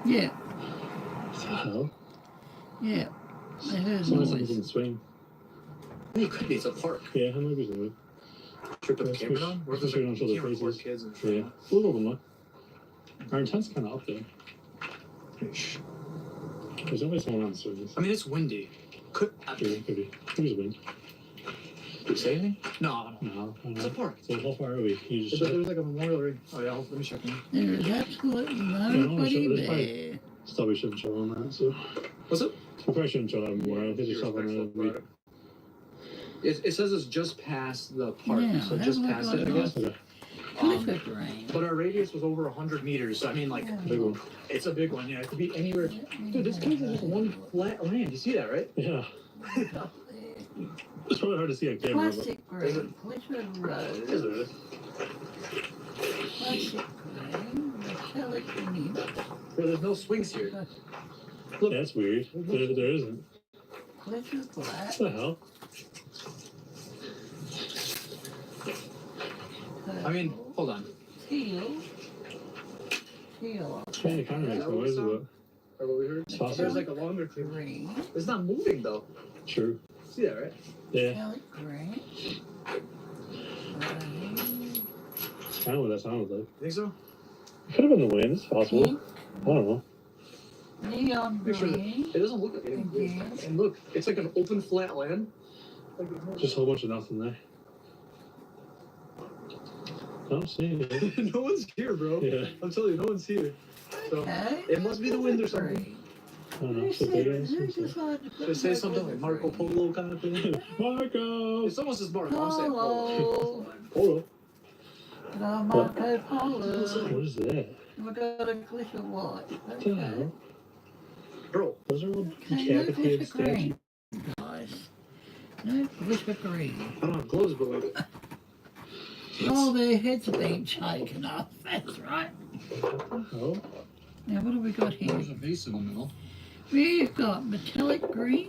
Yeah. What the hell? Yeah. I heard Someone's noise. in the swing. it could be. It's a park. Yeah, how might be something. Should we put the camera on? Or if there's Especially on like, show you their can't record faces. kids and Yeah, we'll go look. Our intent's kind of up there. Shh. There's always someone on the surface. I mean, it's windy. Could Maybe. Maybe it's wind. Did you say anything? No. No, I don't It's a know. park. So how far are we? Can you just check? There's like a memorial ring. Oh yeah, let me check in. There is absolutely Yeah, nobody there's there. Still, we shouldn't show on that, so. What's up? We probably shouldn't show that more. I think there's stuff on the. It says it's just past the park, Yeah, so that just looked past like it, I guess. Okay. Clifford rain. But our radius was over 100 meters, so I mean, like, Big one. it's a big one, yeah. It could be anywhere. Dude, this place is just one flat land. You see that, right? Yeah. It's probably hard to see on camera. Plastic green, Clifford Road. Is it? Plastic green, metallic green. Bro, there's no swings here. But that's weird. There isn't. Clifford Black. What the hell? I mean, hold on. Teal. Teal. Yeah, it kind of makes noise, but Or what we heard? it's possible. There's like a longer clip. Green. It's not moving, though. True. See that, right? Yeah. Metallic green. Green. It's kind of what that sounded like. You think so? It could have been the wind. It's possible. Pink. I don't know. Neon Make sure that green. it doesn't look like it. Again. And look, it's like an open flat land. Like, Just a whole bunch of nothing there. I don't see it. no one's here, bro. Yeah. I'm telling you, no one's here. So Okay. it must be the wind or something. Green. don't know. Who So said- big ass. who decided to put Should I say that something like Marco green? Polo kind of thing? Marco! If someone says Marco, I'm saying Polo. Polo. No, Marco Polo. What is that? We got a glitter white. What the Okay. hell? Bro, Those are all Okay, no decapitated glitter statues. green, guys. No glitter green. I don't have gloves, but like, Oh, their heads are being shaken off. That's right. Oh, Now, what have we got here? there's a vase in the middle. We've got metallic green,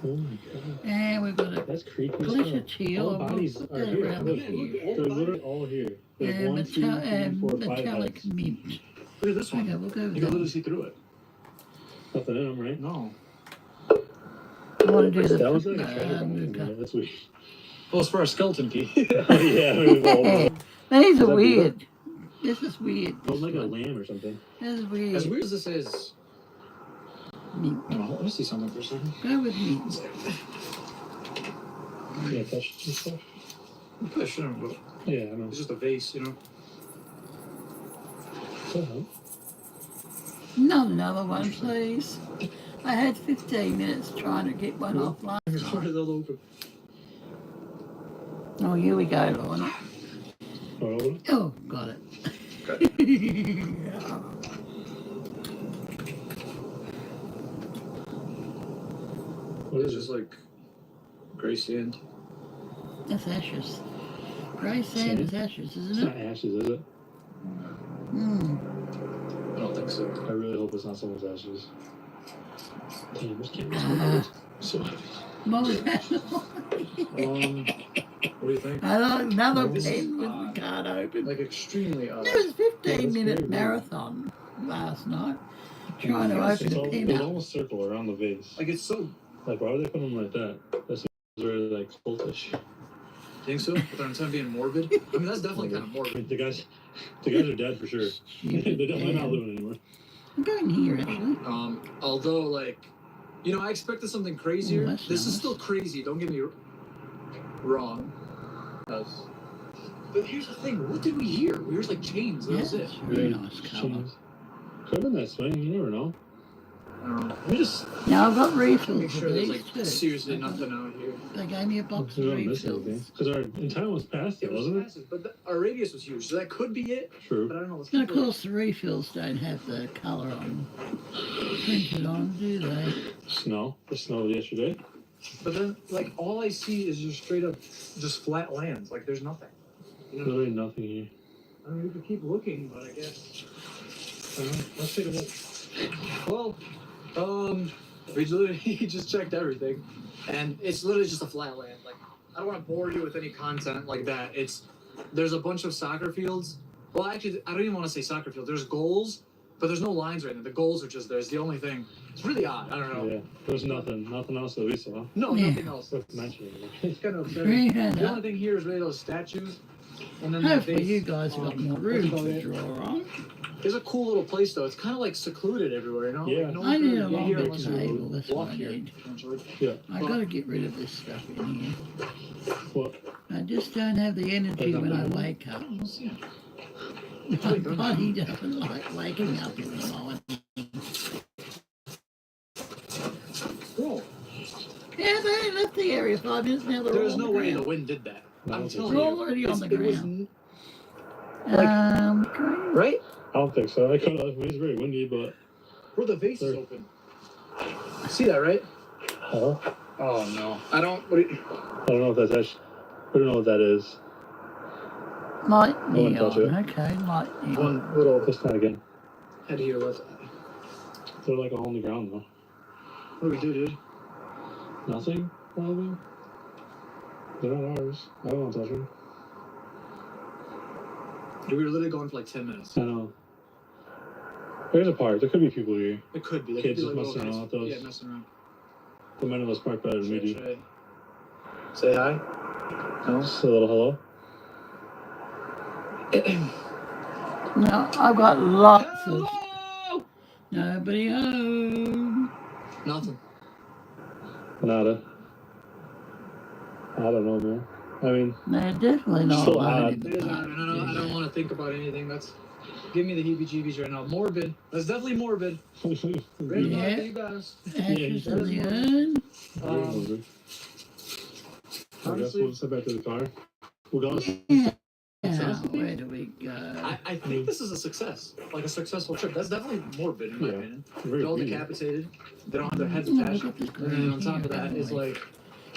oh my god. and we've got a That's creepy. glitter Stuff. teal. All and we'll bodies put are that here. around Look, here. they're literally all here. There's And, 1, 2, 3, 4, 5 metallic heads. mint. Look at this one. Okay, we'll go with You can literally that. see through it. Nothing in them, right? No. I want to do the That was like a treasure box. we've got- That's weird. Well, it's for our skeleton key. Oh, yeah, it was all These are that weird. This is weird. Sounds This like a one. lamb or something. This is As weird. weird as this is, Mint. let me see something for a second. Go with mint. Yeah, touch some stuff. You probably shouldn't, but Yeah, I know. it's just a vase, you know? What the hell? Not another one, please. I had 15 minutes trying to get one off last It's night. hard to open. Oh, here we go, Lorna. Oh, Oh, got it. what It's is just it? like gray sand. That's ashes. Grey sand is ashes, It's isn't not it? ashes, is it? Hmm. I don't think so. I really hope it's not someone's ashes. Damn, this camera's Uh, so heavy. Mom, What do you think? I like another This is pen with odd. the card open. Like extremely odd. It was a Yeah, that's 15-minute very weird. marathon last night trying to Yes, open It's, a all, pen it's up. almost circle around the vase. Like it's so. Like, why would they put them like that? That seems really, like, cultish. Think so? With our intent being morbid? I mean, that's definitely kind of I morbid. mean, the guys are dead for sure. They're definitely not living anymore. I'm going here, actually. Although, like, you know, I expected something crazier. Ooh, that's This is nice. still crazy. Don't get me wrong. But here's the thing. What did we hear? We heard like chains. That Yeah, was it. it's a really nice colour. Jeez. Could have been that swing, you never know. I don't know. Let me just Now I've got make refills sure of there's these like too. seriously nothing out here. They gave me a box We of don't miss anything. refills. Because our in time was past it, wasn't it? massive, but our radius was huge, so that could be it. True. But I don't know. Let's And keep of course the refills don't have the colour on printed on, do they? Snow. The snow yesterday. But then, like, all I see is just straight up, just flat lands. Like, there's nothing. You know, Literally nothing here. I mean, we could keep looking, but I guess. I don't know. Let's take a look. Well, we literally just checked everything, and it's literally just a flat land. Like, I don't want to bore you with any content like that. There's a bunch of soccer fields. Well, actually, I don't even want to say soccer field. There's goals, but there's no lines right now. The goals are just there. It's the only thing. It's really odd. I don't know. Yeah. There's nothing else that we saw. No, Yeah. nothing else. Worth mentioning. It's kind of Three upsetting. hand The up. only thing here is really those statues. And then that Hopefully base, you guys have got more what's room it called? to draw on. It's a cool little place though. It's kind of like secluded everywhere, you know? Yeah. Like, no I one need can a get here longer unless you table, that's what walk I here. need. Essentially. Yeah. I got to get rid of this stuff in here. What? I just don't have the energy when I wake up. We'll see. My body doesn't like waking up in the morning. Whoa. Yeah, they left the area 5 minutes now. They're There's all no on the way the ground. wind did that. No, I'm it's telling They're you. already on the It was ground. Green. right? I don't think so. I could have. It's very windy, but. Where the vase is There. open. See that, right? Huh? Oh no. I don't. What do you, I don't know if that's actually. I don't know what that is. Light wouldn't neon. touch it. Okay, light neon. one little Just not again. head here. What They're like a hole in the ground though. do we do, dude? Nothing, probably. They're not ours. I don't want to touch them. We were literally going for like 10 minutes. I know. There's a park. There could be people here. It could be. There Kids could be just messing little around kids. with those. Yeah, messing around. The men of this park better than we do. Should I say hi? No. Just a little hello. No, I've got lots of Hello! nobody home. Nothing. Nada. I don't know, man. I mean, They're definitely not So alone odd. in the It is, park. I don't want to think about anything. That's give me the heebie-jeebies right now. Morbid. That's definitely morbid. Randomautica, you got us. Ashes that in is the morbid. urn. I guess we'll step back to the car. We'll go. Yeah. Success? Where do we go? I think this is a success, like a successful trip. That's definitely morbid in my opinion. Very They're all weird. decapitated. They don't have their heads Oh, attached. look at this And then on green top of here, that is boy. like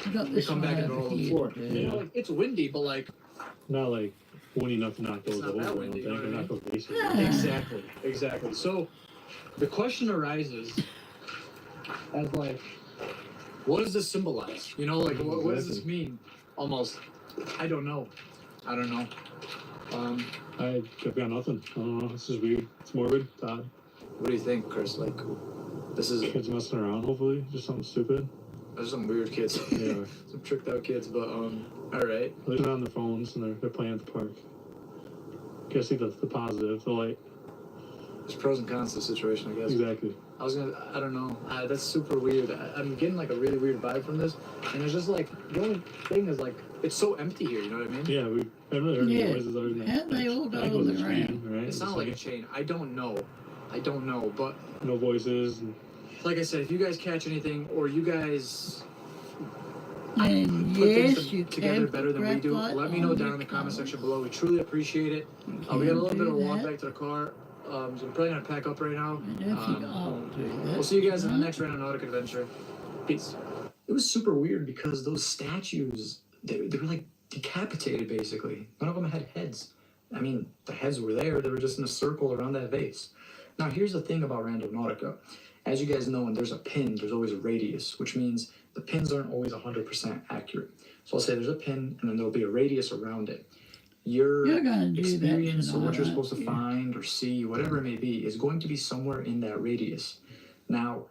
We got they this come one back and over roll on the here floor. to You do. know, like, it's windy, but like Not like windy enough to knock those It's not over. that I don't windy, think. you know Or what I knock those bases. Ah. exactly. So the question arises as like, what does this symbolize? You know, like what does this mean? Almost, I don't know. I've got nothing. I don't know. This is weird. It's morbid. Odd. What do you think, Chris? Like, this is Kids messing around, hopefully. Just something stupid. there's some weird kids, Yeah. some tricked out kids, but all right. They're on their phones and they're playing at the park. Gotta see the positive, the light. There's pros and cons to the situation, I guess. Exactly. I don't know. That's super weird. I'm getting like a really weird vibe from this, and it's just like the only thing is like it's so empty here. You know what I mean? Yeah, we haven't really heard Yeah. any noises other than How'd they all go I think it on was the a train, ground? right? It sounded like a chain. I don't know, but no voices. And like I said, if you guys catch anything or you guys And put yes, things you together can better than we do, graphite let me know on down your in the comment colour. section below. We truly appreciate it. You We got a can little bit of a do walk that. back to the car, so I'm probably gonna pack up right now. I don't think I'll do that. We'll see you guys in the next Randonautica adventure. Peace. It was super weird because those statues, they were like decapitated basically. None of them had heads. I mean, the heads were there, they were just in a circle around that vase. Now, here's the thing about Randonautica. As you guys know, when there's a pin, there's always a radius, which means the pins aren't always 100% accurate. So I'll say there's a pin, and then there'll be a radius around it. Your You're gonna do that experience or what you're tonight, supposed to aren't you? find or see, whatever it may be, is going to be somewhere in that radius. Now,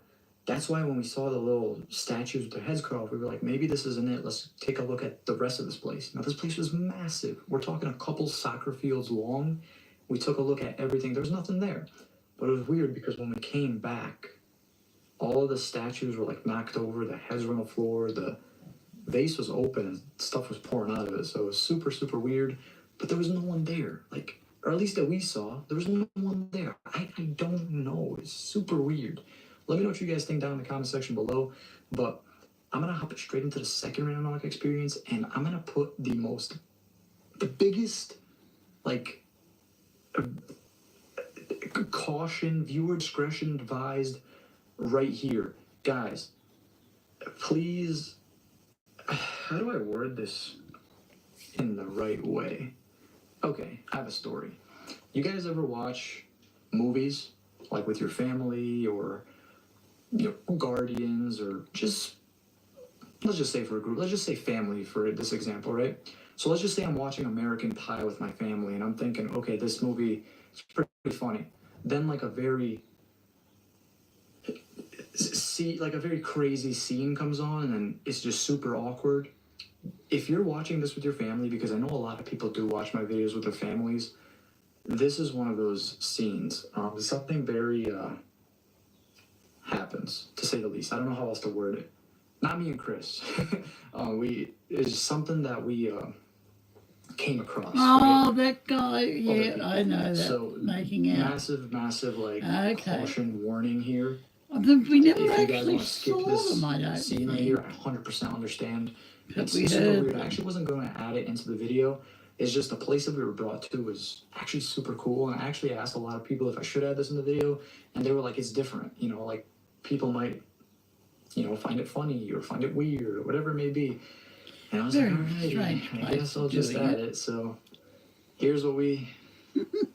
that's why when we saw the little statues with their heads cut off, we were like, maybe this isn't it. Let's take a look at the rest of this place. Now, this place was massive. We're talking a couple soccer fields long. We took a look at everything. There was nothing there. But it was weird because when we came back, all of the statues were like knocked over. The heads were on the floor. The vase was open and stuff was pouring out of it. So it was super, super weird. But there was no one there. Like, or at least that we saw, there was no one there. I don't know. It's super weird. Let me know what you guys think down in the comment section below. But I'm going to hop straight into the second Randonautica experience, and I'm going to put the biggest, like, caution, viewer discretion advised right here. Guys, please, how do I word this in the right way? Okay, I have a story. You guys ever watch movies, like with your family or Guardians, or just, let's just say for a group, let's just say family for this example, right? So let's just say I'm watching American Pie with my family and I'm thinking, okay, this movie is pretty funny. Then like a very crazy scene comes on and then it's just super awkward. If you're watching this with your family, because I know a lot of people do watch my videos with their families, this is one of those scenes. Something very happens, to say the least. I don't know how else to word it. Not me and Chris. It's something that we came across. Oh, right? that guy. Yeah, people. I know that. So Making out. massive like Okay. caution warning here. I think we never If you guys actually want to skip saw this them, I don't scene right think. here, I 100% understand. But It's we super heard weird. I them. actually wasn't going to add it into the video. It's just the place that we were brought to was actually super cool. And I actually asked a lot of people if I should add this in the video. And they were like, it's different. You know, like people might, find it funny or find it weird or whatever it may be. And I was Very like, all right, strange I place guess I'll of just doing add it. So here's what we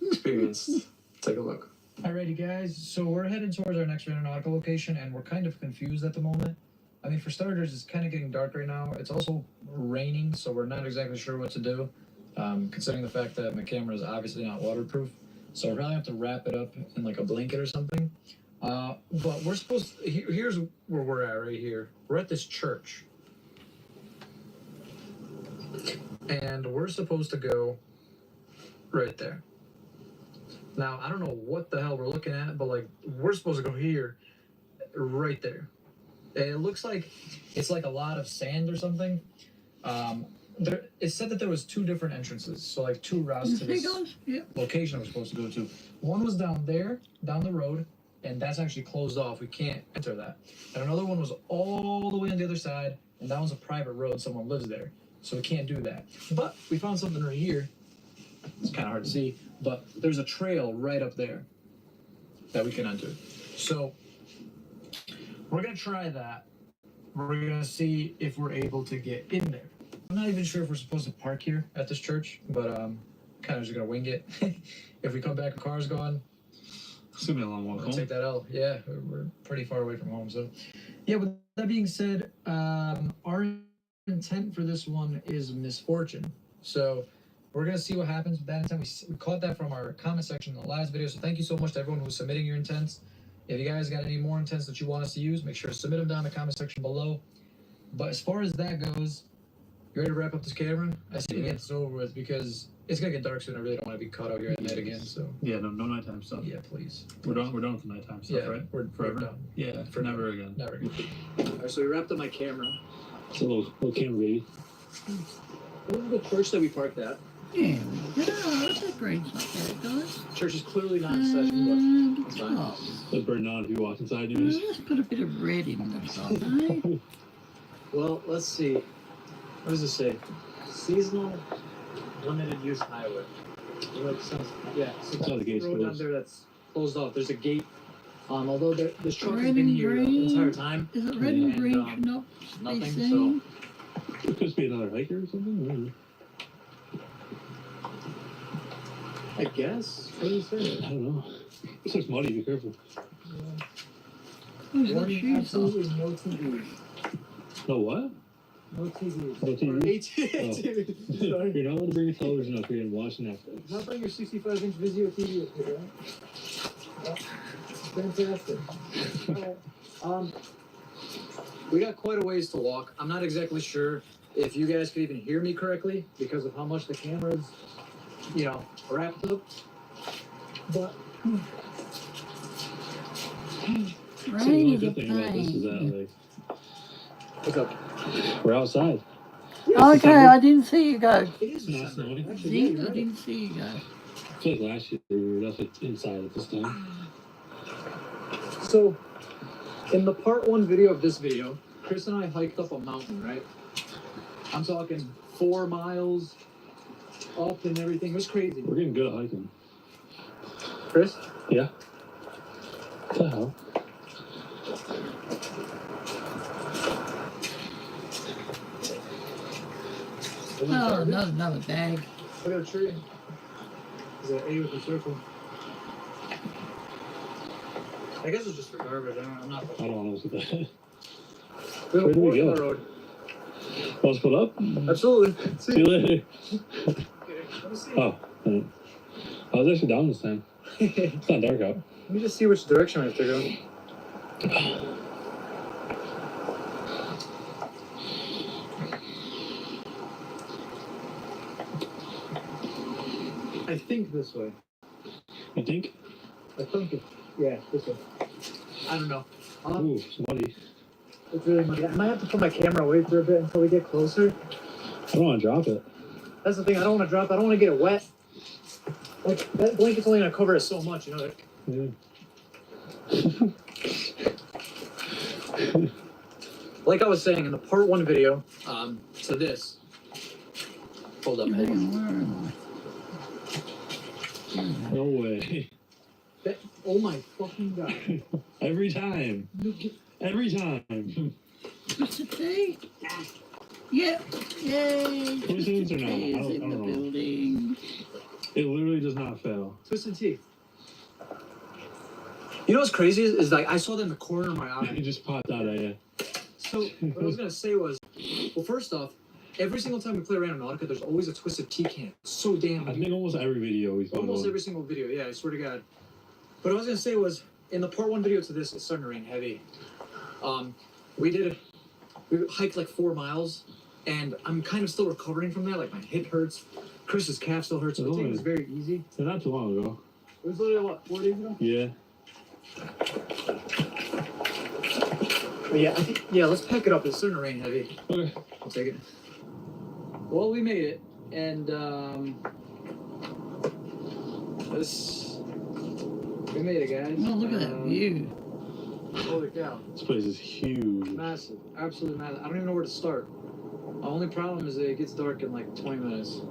experienced. Take a look. Alrighty, guys. So we're headed towards our next Randonautica location, and we're kind of confused at the moment. I mean, for starters, it's kind of getting dark right now. It's also raining, so we're not exactly sure what to do, considering the fact that my camera is obviously not waterproof. So I probably have to wrap it up in like a blanket or something. But we're supposed to, here's where we're at right here. We're at this church. And we're supposed to go right there. Now, I don't know what the hell we're looking at, but like, we're supposed to go here, right there. It looks like it's like a lot of sand or something. it said that there was 2 different entrances, so like 2 routes to this location we're supposed to go to. One was down there, down the road, and that's actually closed off. We can't enter that. And another one was all the way on the other side, and that one's a private road. Someone lives there, so we can't do that. But we found something right here. It's kind of hard to see, but there's a trail right up there that we can enter. So we're gonna try that. We're gonna see if we're able to get in there. I'm not even sure if we're supposed to park here at this church, but kind of just gonna wing it. If we come back, a car's gone. It's gonna be a long walk We'll home. take that L. Yeah, we're pretty far away from home. So, yeah. With that being said, our intent for this one is misfortune. So we're gonna see what happens with that intent. We caught that from our comment section in the last video. So thank you so much to everyone who's submitting your intents. If you guys got any more intents that you want us to use, make sure to submit them down in the comment section below. But as far as that goes, you ready to wrap up this camera? I say get this over with because it's gonna get dark soon. I really don't want to be caught out here at night again. So Yeah, no nighttime stuff. yeah, please. We're done with the nighttime stuff, Yeah, right? we're Forever. done. Yeah, for never again. Never again. All right, so we wrapped up my camera. It's a little camera baby. This is the church that we parked at. Yeah, that's a great spot there, guys. Church is clearly not in session, but it's fine. Top. Let's burn on if you walk inside, you know. Let's put a bit of red in the top, eh? Well, let's see. What does it say? Seasonal limited use highway. Yeah, so Oh, the gate's road down closed. there that's closed off. There's a gate. Although this truck has Red been and here the green? entire time. Is it red and And, green should not be nothing, seen? It could be another hiker or something. I guess. What do you say? I don't know. This looks muddy. Be careful. Oh, he's got Warning, shoes on. absolutely no TVs. No what? No TVs. No TV? ATV. Sorry. You're not allowed to bring a television up here and watch Netflix. Not bring your 65-inch Vizio TV up here, right? Fantastic. Alright. We got quite a ways to walk. I'm not exactly sure if you guys could even hear me correctly because of how much the camera's, wrapped up. But Rain is a Good thing about this is pain. that like, what's up? we're outside. Okay, I didn't see you go. It is Not December. snowing. Actually, See, yeah, I you're right. didn't see you go. I feel like last year we were definitely inside at this time. So, in the part 1 video of this video, Chris and I hiked up a mountain, right? I'm talking 4 miles up and everything. It was crazy. We're getting good at hiking. Chris? Yeah. What the hell? Oh, another bag. I got a tree. There's an A with a circle. I guess it's just for garbage. I'm not. I don't know what's with that. We have Where a do we fork in go? the road. Want to split up? Absolutely. See you later. Let me see. Oh. Alright. I was actually down this time. It's not dark out. Let me just see which direction I have to go. I think this way. You think? I think it. Yeah, this way. I don't know. Ooh, it's muddy. It's really muddy. I might have to put my camera away for a bit until we get closer. I don't want to drop it. That's the thing. I don't want to drop. I don't want to get it wet. Like that blanket's only gonna cover it so much, you know. Yeah. Like I was saying in the part 1 video, to this. Hold up, Hang man. on, where am I? No way. Oh my fucking god. Every time. Every time. Mr. T? Yep. Yay. Coincidence or Mr. not? T is I in don't the know. building. It literally does not fail. Twisted tea. You know what's crazy is like I saw that in the corner of my It eye. just popped out at you. So what I was gonna say was, well, first off, every single time we play Randonautica, there's always a Twisted Tea can. It's so damn. I think almost every video we've done Almost one. every single video. Yeah, I swear to God. But what I was gonna say was, in the part 1 video to this, it's starting to rain heavy. We hiked like 4 miles, and I'm kind of still recovering from that. Like my hip hurts, Chris's calf still hurts. So the thing was very easy. So not too long ago. It was literally what, 4 days ago? Yeah. But yeah, I think let's pack it up. It's starting to rain heavy. Okay. I'll take it. Well, we made it, and we made it, guys. Oh, look at that view. Holy cow! This place is huge. Massive, absolutely massive. I don't even know where to start. The only problem is that it gets dark in like 20 minutes.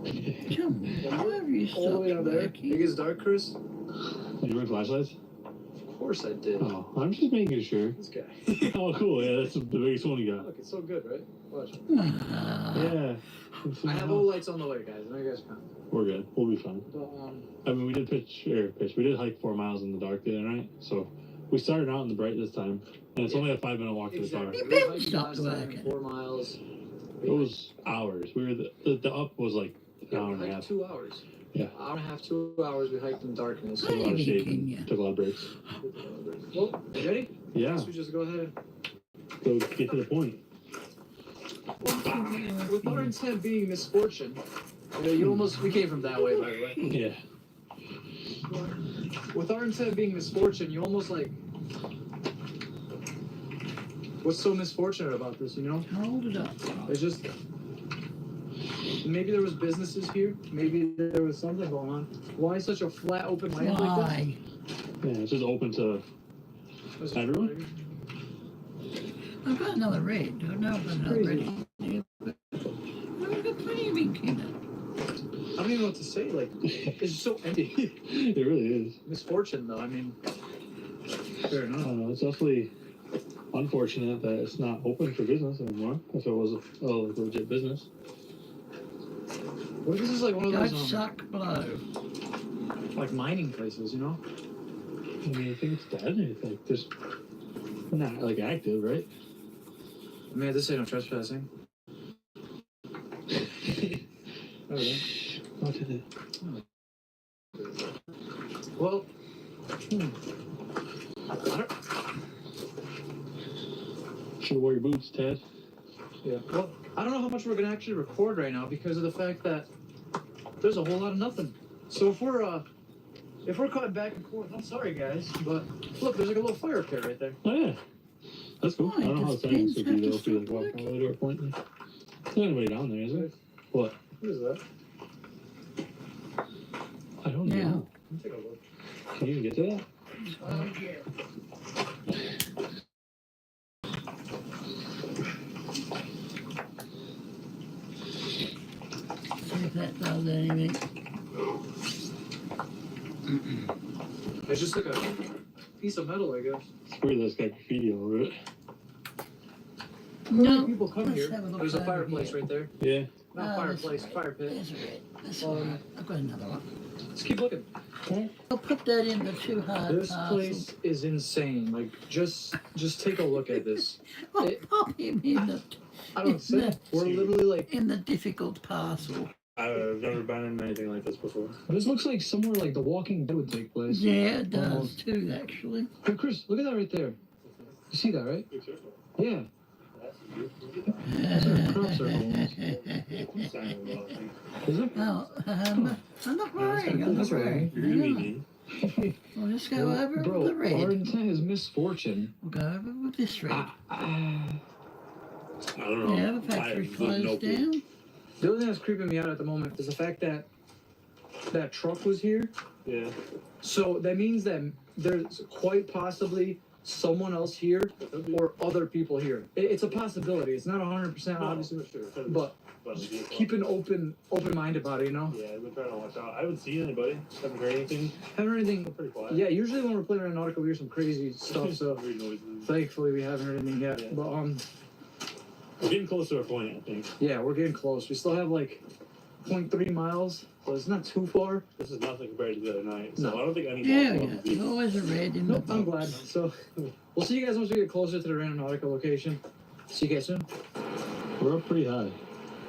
Come on, why have you All the way down stopped there. working? It gets dark, Chris. Did you bring flashlights? Of course I did. Oh, I'm just making sure. This guy. Oh, cool. Yeah, that's the biggest one you got. Look, it's so good, right? Watch. Ah, Yeah. I have all lights on the way, guys. I know you guys come. We're good. We'll be fine. But, I mean, we did we did hike 4 miles in the dark the other night, so we started out in the bright this time, and it's only a 5-minute walk to the car. exactly. You We better hiked stop last time, working. 4 miles. It was hours. We were the up was like an hour and a half. 2 hours. Yeah. Hour and a half, 2 hours. We hiked in darkness. Hey. Took a lot of shade. Kenya. Took a lot of breaks. Well, you ready? Yeah. Guess we just go ahead. So get to the point. With our intent being misfortune, we came from that way, by the way. Yeah. With our intent being misfortune, you almost like. What's so misfortunate about this, you know? hold it up. It's just. Maybe there was businesses here. Maybe there was something going on. Why such a flat, open land like Why? Yeah, it's just open to this? everyone. I've got another red. I know I've got another red. Yeah, but I've got plenty of ink in it. I don't even know what to say. Like, it's just so empty. It really is. Misfortune, though. I mean, fair I enough. don't know. It's definitely unfortunate that it's not open for business anymore. If it was a legit business. What if this is like one of Don't those suck blow. like mining places, you know? I mean, I think it's dead. It's like just not like active, right? I mean, this ain't no trespassing. Okay. What did it? Well, I don't. Should wear your boots, Ted. Yeah. Well, I don't know how much we're gonna actually record right now because of the fact that there's a whole lot of nothing. So if we're cutting back and forth, I'm sorry guys, but look, there's like a little fire pit right there. Oh yeah, that's cool. Why? I don't know how Does settings pins would be have though. to If you like stop walk all the way to our point. There's anybody down there, is there? What? What is that? I don't Yeah. know. Let me take a look. Can you even get to that? See if that does anything. It's just like a piece of metal, I guess. It's weird that's got graffiti all over it. No. People come let's here. have a look There's a over fireplace here. right there. Yeah. Not fireplace, fire pit. There's a red. That's all right. I've got another one. Let's keep looking. I'll put that in the too hard This place is insane. Like, just take a look at this. I'll it- pop him in the I don't say. We're literally like. in the difficult parcel. I've never been in anything like this before. This looks like somewhere like The Walking Dead would take place. Yeah, it does Almost. too, actually. Hey, Chris, look at that right there. You see that, right? Yeah. That's a crop circle almost. Is it? Oh, I'm not worrying. I'm not That's right. worrying. You're gonna be Yeah. We'll just go over Bro, with the red. our intent is misfortune. We'll go over with this red. I don't know. Yeah, the factory closed down. The only thing that's creeping me out at the moment is the fact that that truck was here. Yeah. So that means that there's quite possibly someone else here or other people here. It's a possibility. It's not 100% obviously, but keep an open mind about it, you know? Yeah, I've been trying to watch out. I haven't seen anybody. Haven't heard anything. Haven't heard anything. Pretty quiet. Yeah, usually when we're playing Randonautica, we hear some crazy stuff, so Weird noises. thankfully we haven't heard anything yet. Yeah. But We're getting close to our point, I think. yeah, we're getting close. We still have like 0.3 miles, so it's not too far. This is nothing compared to the other night. So No. I don't think any Yeah, more yeah. will There's be. always a red in Nope, the I'm box. glad. So we'll see you guys once we get closer to the Randonautica location. See you guys soon. We're up pretty high.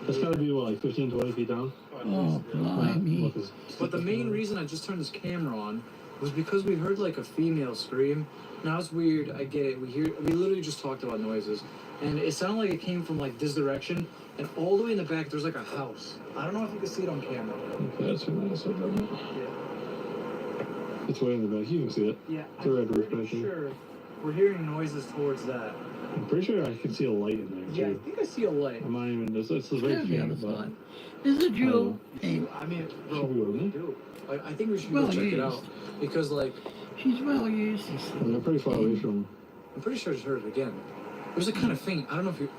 That's gotta be what, like 15, 20 feet down? Oh, blimey. Look, it's- But the main reason I just turned this camera on was because we heard like a female scream. Now it's weird, I get it. We literally just talked about noises. And it sounded like it came from like this direction. And all the way in the back, there's like a house. I don't know if you can see it on camera. Okay, that's what I said, right? Yeah. It's way in the back. You can see it. Yeah, The red I'm roof pretty back there. sure we're hearing noises towards that. I'm pretty sure I can see a light in there Yeah, I too. think I see a light. I'm not even. It's very There's the other faint, but side. There's a jewel. Hey, I mean, bro, Should we go in there? dude, I think we should Well go check it used. out because, like, she's well used. This they're pretty far away from. I'm pretty sure I just heard it again. It was like kind of faint. I don't know if you.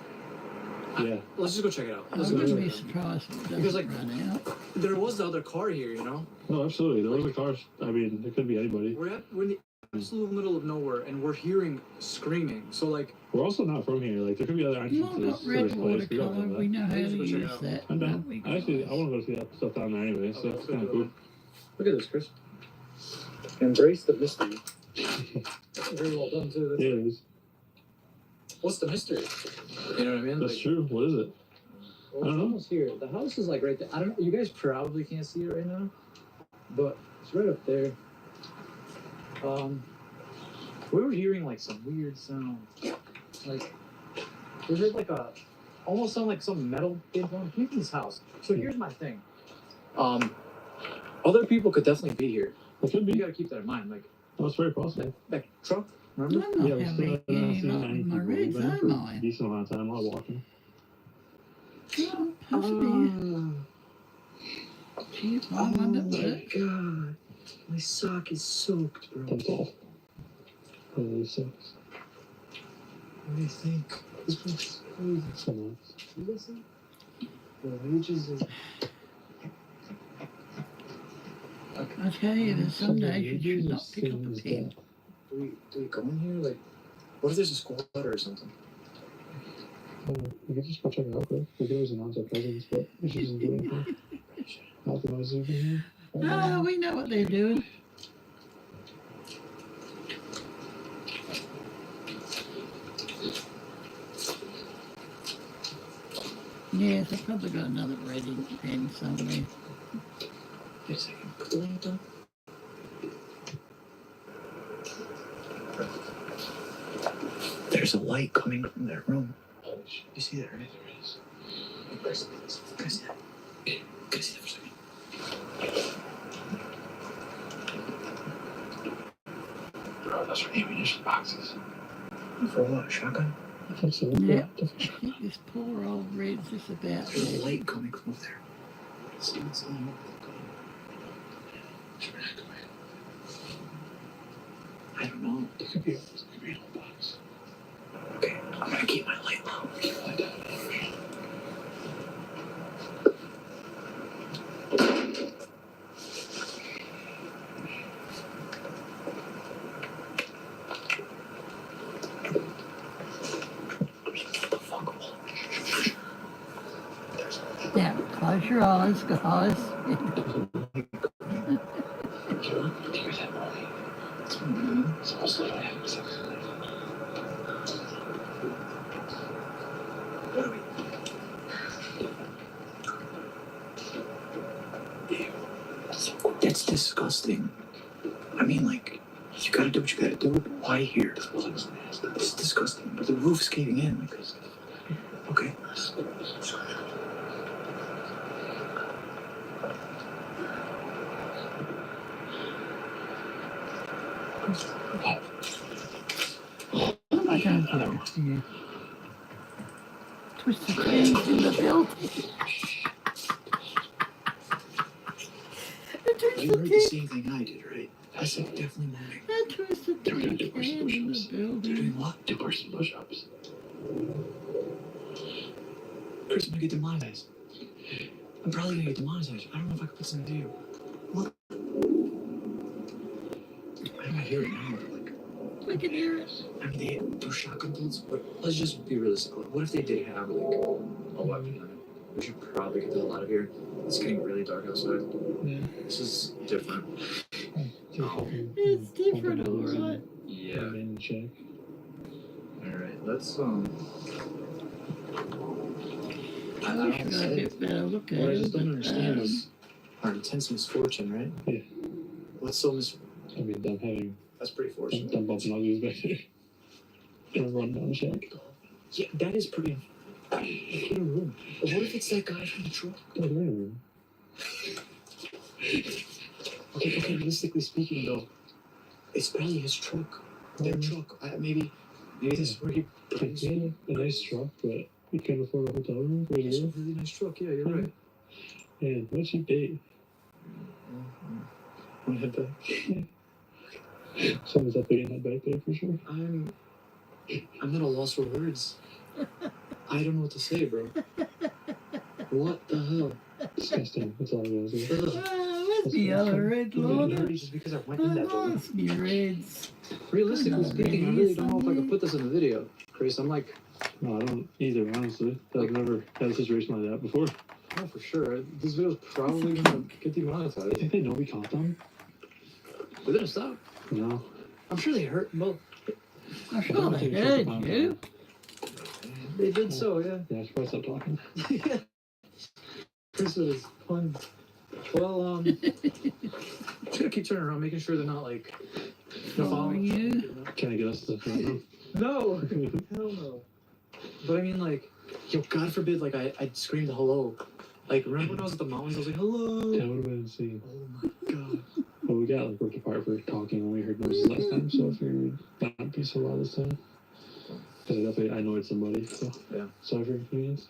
Yeah. Let's just go check it out. I Let's go check wouldn't be it out. surprised if it doesn't Because, like, run out. There was the other car here, you know. No, absolutely. There was a car. I mean, it could be anybody. We're in the absolute middle of nowhere, and we're hearing screaming. So, like, We're also not from here. Like, there could be other Well, entrances got to red this place. We don't watercolor. know We that. know how to Let's go check it use out. that. I'm down. don't we, Actually, guys? I want to go see that stuff down there anyway, so let's it's go kind of do cool. it. Look at this, Chris. Embrace the mystery. Very well done too. Yeah, it is. What's the mystery? You know what I mean? That's Like, true. What is it? well, I don't it's know. almost here. The house is like right there. I don't know. You guys probably can't see it right now, but it's right up there. We were hearing like some weird sounds. Like we heard like a almost sound like some metal being thrown in this house. So here's my thing. Other people could definitely be here. It could You be. gotta keep that in mind. Like That's very possible. that truck. Remember? I'm not Yeah, we still having haven't any seen luck many with my people. We've rigs, been am for a I? decent amount of time while walking. Well, possibly. Geez, Oh I'm under my work. god. My sock is soaked, bro. That's all. Really sucks. What do you think? This place crazy. So nice. You listen? The wages is. I tell you, there's some days you should not pick up a pen. Do we go in here? Like, what if there's a squatter or something? We could just go check it out, quick. We could always announce our presence, but we should just do anything. Not the noise you can hear. Oh, we know what they're doing. Yes, I've probably got another red ink pen somewhere. Wait a second. Put the light down. There's a light coming from that room. You see that, right? There is. Can I see that? Can I see that for a second? Bro, those are ammunition boxes. For what? Shotgun? I think so. Yeah. I think this poor old red's just about There's a there. light coming from up there. See what's on I don't know. It could be an old box. Okay, I'm gonna keep my light low. Keep it like that. Now, close your eyes, guys. What are we? That's disgusting. I mean, like, you gotta do what you gotta do. Why here? It's disgusting. But the roof's caving in. Okay. What am I going to do here? Twisted things in the building. You heard the same thing I did, right? I said definitely moving. I twisted things in the They're building. doing what? Do some push-ups. Chris, I'm gonna get demonetized. I'm probably gonna get demonetized. I don't know if I can put something to you. What? I don't hear it now. Like, I can hear it. I mean, they those shotgun bullets, but let's just be realistic. Like, what if they did have, like, a weapon on it? We should probably get the hell out of here. It's getting really dark outside. Yeah. This is different. It's different, all right. Yeah. Main check. Alright, let's, I wish I got a bit better look at What I it. just don't but, understand is our intense misfortune, right? Yeah. What's so I mean, them having That's pretty fortunate. them bumping all these back there. Gonna run down the shack. Yeah, that is pretty. Look in a room. But what if it's that guy from the truck? Oh, they're in a room. Okay, realistically speaking, though, it's probably his truck. Their truck. Maybe Maybe this is where he brings Yeah, a nice truck, but you can't afford a hotel room for a It's a year. really nice truck. Yeah, you're right. Man, what a cheap date. Want to head back? Someone's definitely getting that back there for sure. I'm at a loss for words. I don't know what to say, bro. What the hell? Disgusting. That's all I was saying. Ugh. Must be other red Dirty Lorna. just because I went in that building. Must be reds. Realistically speaking, I really don't know if I could put this in the video, Chris. I'm like, No, I don't either, honestly. I've never had a situation like that before. oh, for sure. This video's probably gonna get I demonetized. think they know we caught them. They didn't stop. No. I'm sure they hurt. Well, I sure they heard you. they did so, yeah. Yeah, I should probably stop talking. Yeah. Chris is fun. Well, just gotta keep turning around, making sure they're not like. No, How are following. you? Can I get us to the No, hell no. But I mean, like, yo, God forbid, like, I screamed hello. Like, remember when I was at the mountains? I was like, hello. That would have been insane. Oh my God. Well, we got like ripped apart for talking when we heard noises last time, so I figured it would not be so loud this time. Because I annoyed somebody, so. Yeah. Sorry for inconvenience.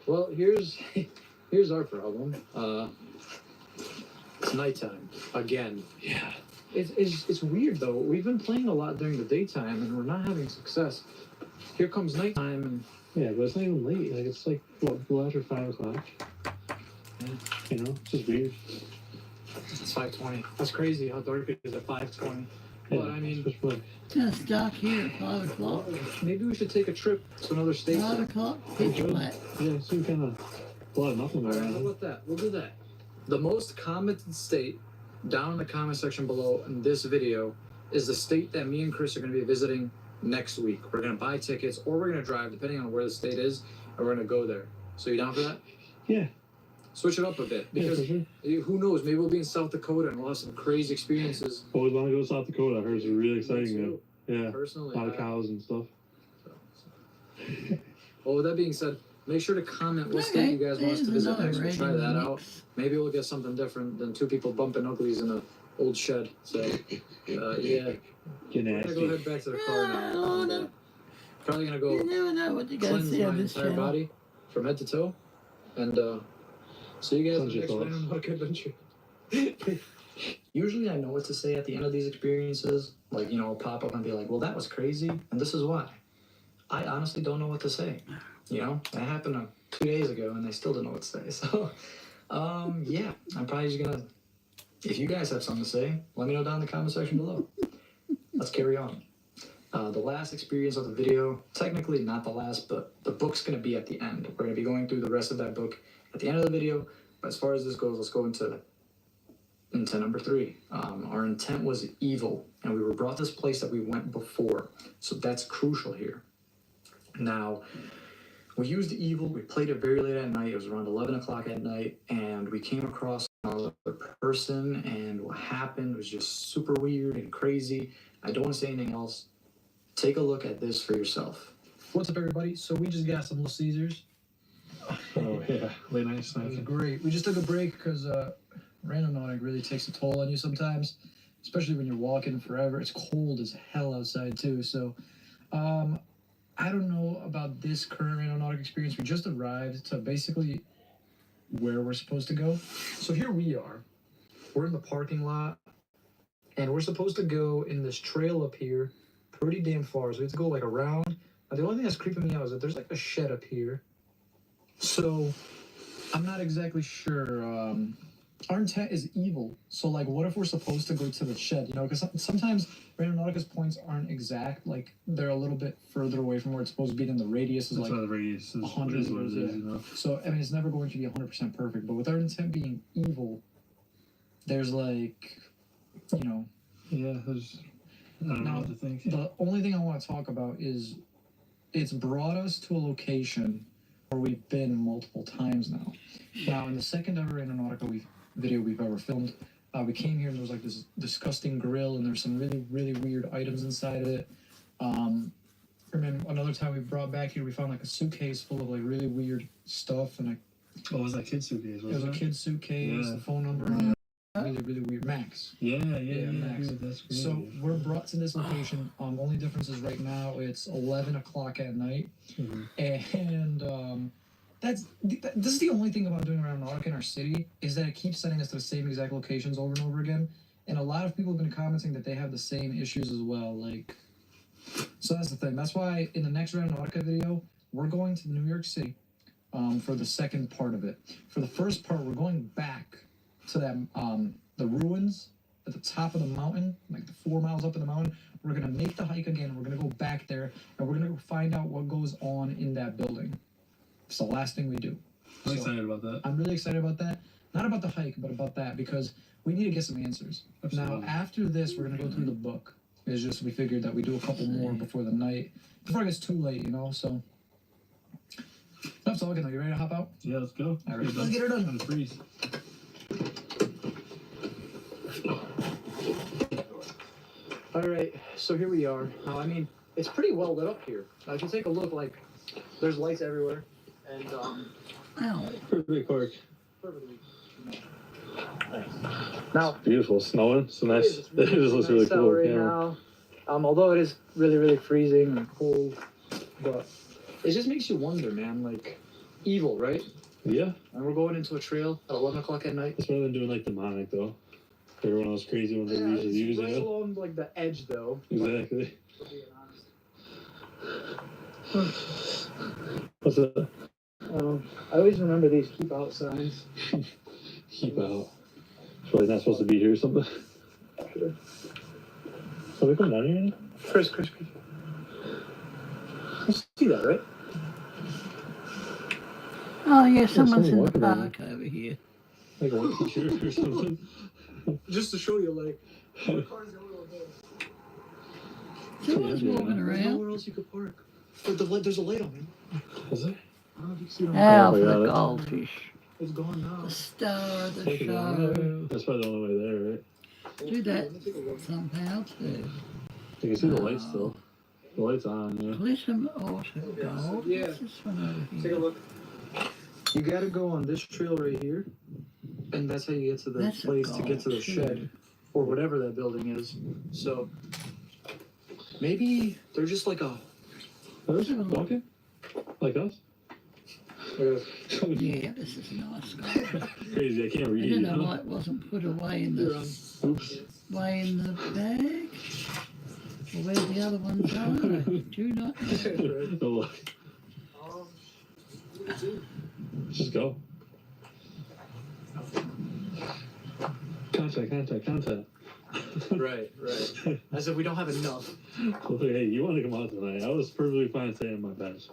Well, here's our problem. It's nighttime again. Yeah. It's weird though. We've been playing a lot during the daytime, and we're not having success. Here comes nighttime, and Yeah, but it's not even late. Like, it's like, what, well after 5 o'clock? Yeah. You know, it's just weird. it's 5:20. That's crazy how dark it is at 5:20. Yeah, But I mean, it's just like, Gonna stop here at 5 o'clock. maybe we should take a trip to another state. 5 o'clock, pitch black. yeah, it seemed kind of a lot of nothing All going right, how on. about that? We'll do that. The most commented state down in the comment section below in this video is the state that me and Chris are going to be visiting next week. We're going to buy tickets or we're going to drive, depending on where the state is, and we're going to go there. So you down for that? Yeah. Switch it up a bit Yeah, because for sure. who knows? Maybe we'll be in South Dakota and we'll have some crazy experiences. Always want to go to South Dakota. I heard it's really exciting, man. too. Yeah. Personally, A lot of cows and stuff. Well, with that being said, make sure to comment what state you guys want us to there's visit another next. We'll red try in that the out. mix. Maybe we'll get something different than two people bumping uglies in a old shed. So, yeah. Get We're gonna go nasty. head back to the car now. Oh, no. Probably gonna You go never know what you're gonna cleanse see my on this entire channel. body from head to toe, and see you guys in Cleanse the your next thoughts. Random Adventure. Usually, I know what to say at the end of these experiences. Like, you know, I'll pop up and be like, "Well, that was crazy," and this is why. I honestly don't know what to say. You know, that happened 2 days ago, and I still don't know what to say. So, yeah, I'm probably just gonna. If you guys have something to say, let me know down in the comment section below. Let's carry on. The last experience of the video, technically not the last, but the book's going to be at the end. We're going to be going through the rest of that book at the end of the video. But as far as this goes, let's go into number 3. Our intent was evil, and we were brought to this place that we went before. So that's crucial here. Now, we used evil. We played it very late at night. It was around 11 o'clock at night, and we came across another person, and what happened was just super weird and crazy. I don't want to say anything else. Take a look at this for yourself. What's up, everybody? So we just got some Little Caesars. Oh, yeah. Late night It was snacking. great. We just took a break because randonautic really takes a toll on you sometimes, especially when you're walking forever. It's cold as hell outside too. So, I don't know about this current randonautic experience. We just arrived to basically where we're supposed to go. So here we are. We're in the parking lot, and we're supposed to go in this trail up here, pretty damn far. So we have to go like around. Now, the only thing that's creeping me out is that there's like a shed up here. So I'm not exactly sure. Our intent is evil. So like, what if we're supposed to go to the shed? You know, because sometimes Randonautica's points aren't exact. Like they're a little bit further away from where it's supposed to be. Than the radius is That's like why the radius is 100 is what it is, yeah. you know? So I mean, it's never going to be 100% perfect. But with our intent being evil, there's like, you know. Yeah, there's... I don't know what to think. The only thing I want to talk about is it's brought us to a location where we've been multiple times now. Now, in the second ever Randonautica video we've ever filmed, we came here and there was like this disgusting grill and there's some really, really weird items inside of it. And then another time we brought back here, we found like a suitcase full of like really weird stuff, and What was that kid's suitcase? it was a kid's suitcase, Yeah. the phone number. really, really weird. Max. Yeah, Max. dude, that's great. So we're brought to this location. Only difference is right now it's 11 o'clock at night, and this is the only thing about doing Randonautica in our city is that it keeps sending us to the same exact locations over and over again. And a lot of people have been commenting that they have the same issues as well. Like, so that's the thing. That's why in the next Randonautica video, we're going to New York City for the second part of it. For the first part, we're going back to that the ruins at the top of the mountain, like the 4 miles up in the mountain. We're gonna make the hike again. We're gonna go back there, and we're gonna find out what goes on in that building. It's the last thing we do. I'm excited about that. I'm really excited about that. Not about the hike, but about that, because we need to get some answers. Absolutely. Now, after this, we're gonna go through the book. It's just we figured that we do a couple more before the night, before it gets too late, you know. So that's all. You ready to hop out? Yeah, let's go. All right, let's get her done. I'm freeze. All right, so here we are. I mean, it's pretty well lit up here. Now, if you take a look, like, there's lights everywhere, and Ow. Perfect cork. perfectly. Now, Beautiful. Snowing. So nice. It just looks really cool. right Yeah. now. Although it is really, really freezing and cold, but it just makes you wonder, man. Like, evil, right? Yeah. And we're going into a trail at 11 o'clock at night. That's better than doing like demonic though. They're one of those crazy ones that we usually use. Right Yeah. along like the edge, though. Exactly. For being honest. What's that? I always remember these keep out signs. Keep out. Probably not supposed to be here or something. Sure. So we come down here any? Chris. You see that, right? Oh, yeah, someone's in the walking on park over here. Like a white t-shirt or something. Just to show you, like, Someone's walking there's around. nowhere else you could park. But there's a light on, man. Is it? I don't know if you can see it on Oh, Oh, for my the God. goldfish. It's gone now. The star of the Take it show. out. That's probably the only way there, right? Do that somehow too. You can see the lights still. The light's on, yeah. Glitter Auto Gold. Yeah. What's this one over Take a here? look. You gotta go on this trail right here, and that's how you get to the That's a place to get to the gold, shed, too. or whatever that building is. So maybe they're just like a. Are they walking? Like us? Yeah, this is nice gold. Crazy, I can't I read don't it. know why it wasn't put away in the Oops. bag. Well, where the other ones are, I do not know. Oh, look. Let's just go. Contact. Right. As if we don't have enough. Well, hey, you want to come out tonight? I was perfectly fine staying on my bench.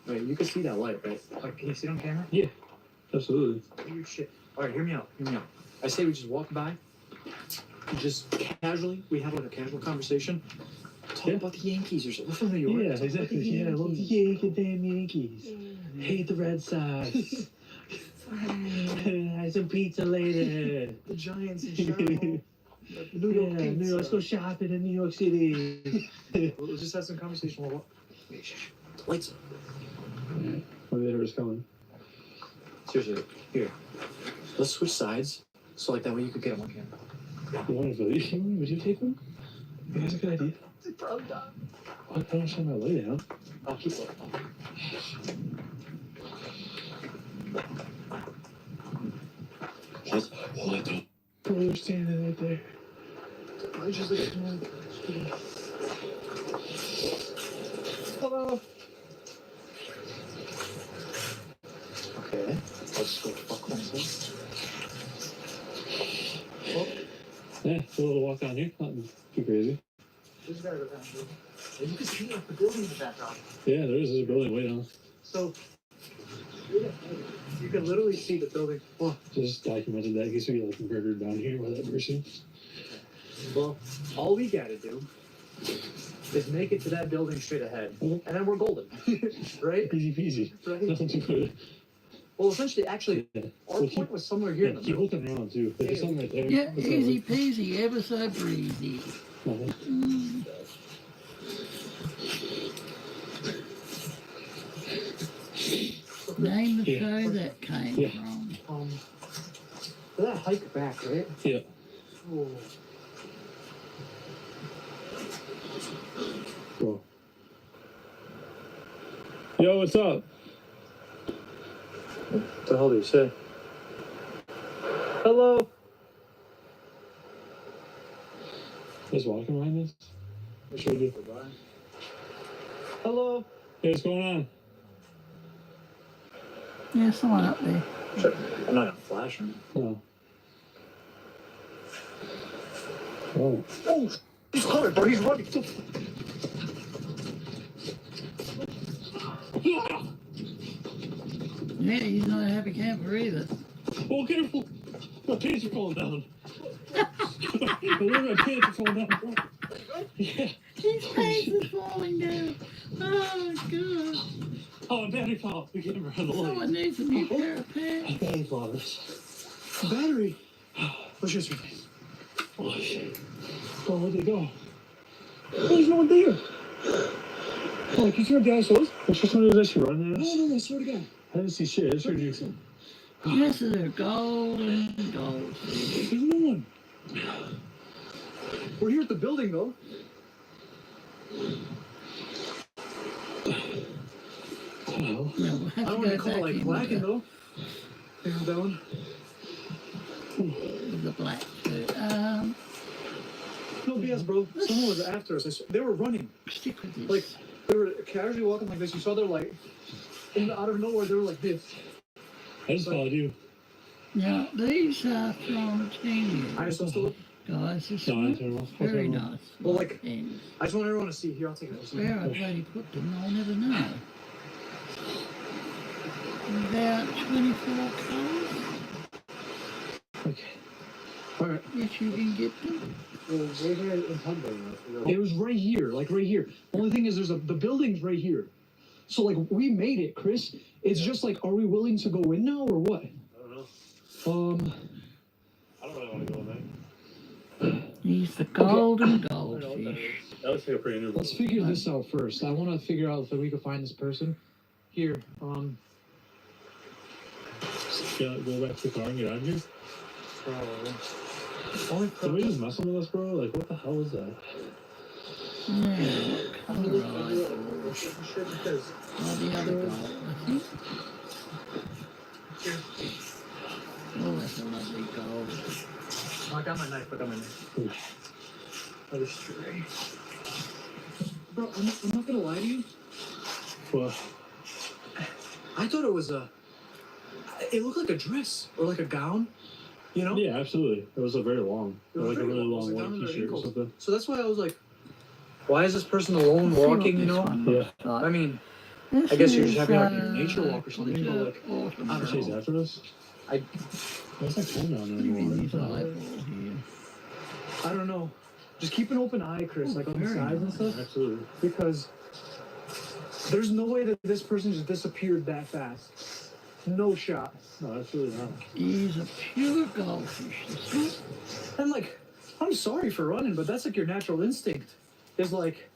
Wait, you can see that light, right? Like, can you see it on camera? Absolutely. Weird shit. All right, hear me out. I say we just walk by, just casually. We have like a casual conversation. Talk about the Yankees or something. We're from New York. Yeah, Talk about exactly. the Yeah, I love the damn Yankees. Hate the Red Sox. Have some pizza later. The Giants and Chicago. New York pizza. New York, let's go shopping in New York City. We'll just have some conversation. We'll walk. Wait, shh. The lights up. What they heard us coming. Seriously, here. Let's switch sides, so like that way you could get them on camera. Would you take them? Yeah, that's a good idea. They probably not. I don't shine my light out. I'll keep looking. What the? Oh, they're standing right there. I just like, hello. Okay, let's go fuck myself. Yeah, a little walk down here. Nothing too crazy. This guy goes down here. And you can see like the building in the background. Yeah, there is a building way down. So you can literally see the building. Well, Just documented that in case we get like murdered down here by that person. all we gotta do is make it to that building straight ahead, and then we're golden, right? Easy peasy. Right. Nothing too good. Well, essentially, actually, Yeah. our point was somewhere here in the Keep middle. looking around too. There's something right there. Yeah, What's easy that peasy, ever so breezy. one? Nothing. Name the show that came Yeah. from. that hike back, right? Yeah. Oh. Cool. Yo, what's up? What the hell did you say? Hello. Just walking behind us? What should we do? Hello. Hey, what's going on? Yeah, someone up there. Sure. I'm not gonna flash him. No. Oh. Oh, he's coming, bro. He's running. Yeah, he's not a happy camper either. Oh, careful! My pants are falling down. My pants are falling down, bro. Yeah. His face is falling down. Oh, God. Oh, my battery fell off the camera on the Someone light. needs a new pair of pants. Battery fell off. Battery. What's your face? Oh, shit. Oh, where'd they go? Oh, there's no one there. Oh, can you see what the ice was? It's just one of those that you run there. No, I swear to God. I didn't see shit. I just heard you. This is a golden goldfish. There's no one. We're here at the building, though. Oh, No, we'll I have don't to want to go call it back like in blackened, with though. There's that one. the black too. No BS, bro. Someone was after us. They were running. Stick with this. Like, they were casually walking like this. You saw their light. And out of nowhere, they were like this. I just followed you. Now, these are from Kenya. I just supposed to look. Guys, this No, I is turned off. very nice. Well, like- And I just want everyone to see. Here, I'll take it. where I bloody put them, I'll never know. About 24 colours. Okay. Alright. If you can get them. It was right here, like right here. Only thing is, the building's right here. So like we made it, Chris. It's just like, are we willing to go in now or what? I don't know. I don't really want to go in there. He's the golden goldfish. That looks like a pretty new Let's figure this out first. I want to figure out if we can find this person. Here, Go back to the car and get out of here. Only Somebody just messing with us, bro? Like, what the hell is that? Yeah, what colour are they? because Oh, the other gold, I think. Oh, that's a lovely gold. I got my knife. That is true. Bro, I'm not gonna lie to you. What? I thought it was it looked like a dress or like a gown, you know? Yeah, absolutely. It was a very long, It was like a very really long. It was long like down white to their t-shirt or ankles. something. So that's why I was like, why is this person alone Let's see what walking, you this know? one Yeah. looks like. I mean, This I guess you're just is, having like your nature walk or something, called but like, autumn I don't She's gold. after us? I What's that phone down What do you mean these anymore? eyeball here? I don't know. Just keep an open eye, Chris, like on the Very sides and nice. stuff, Absolutely. because there's no way that this person just disappeared that fast. No shot. No, absolutely not. He's a pure goldfish. This one. And like, I'm sorry for running, but that's like your natural instinct. Is like,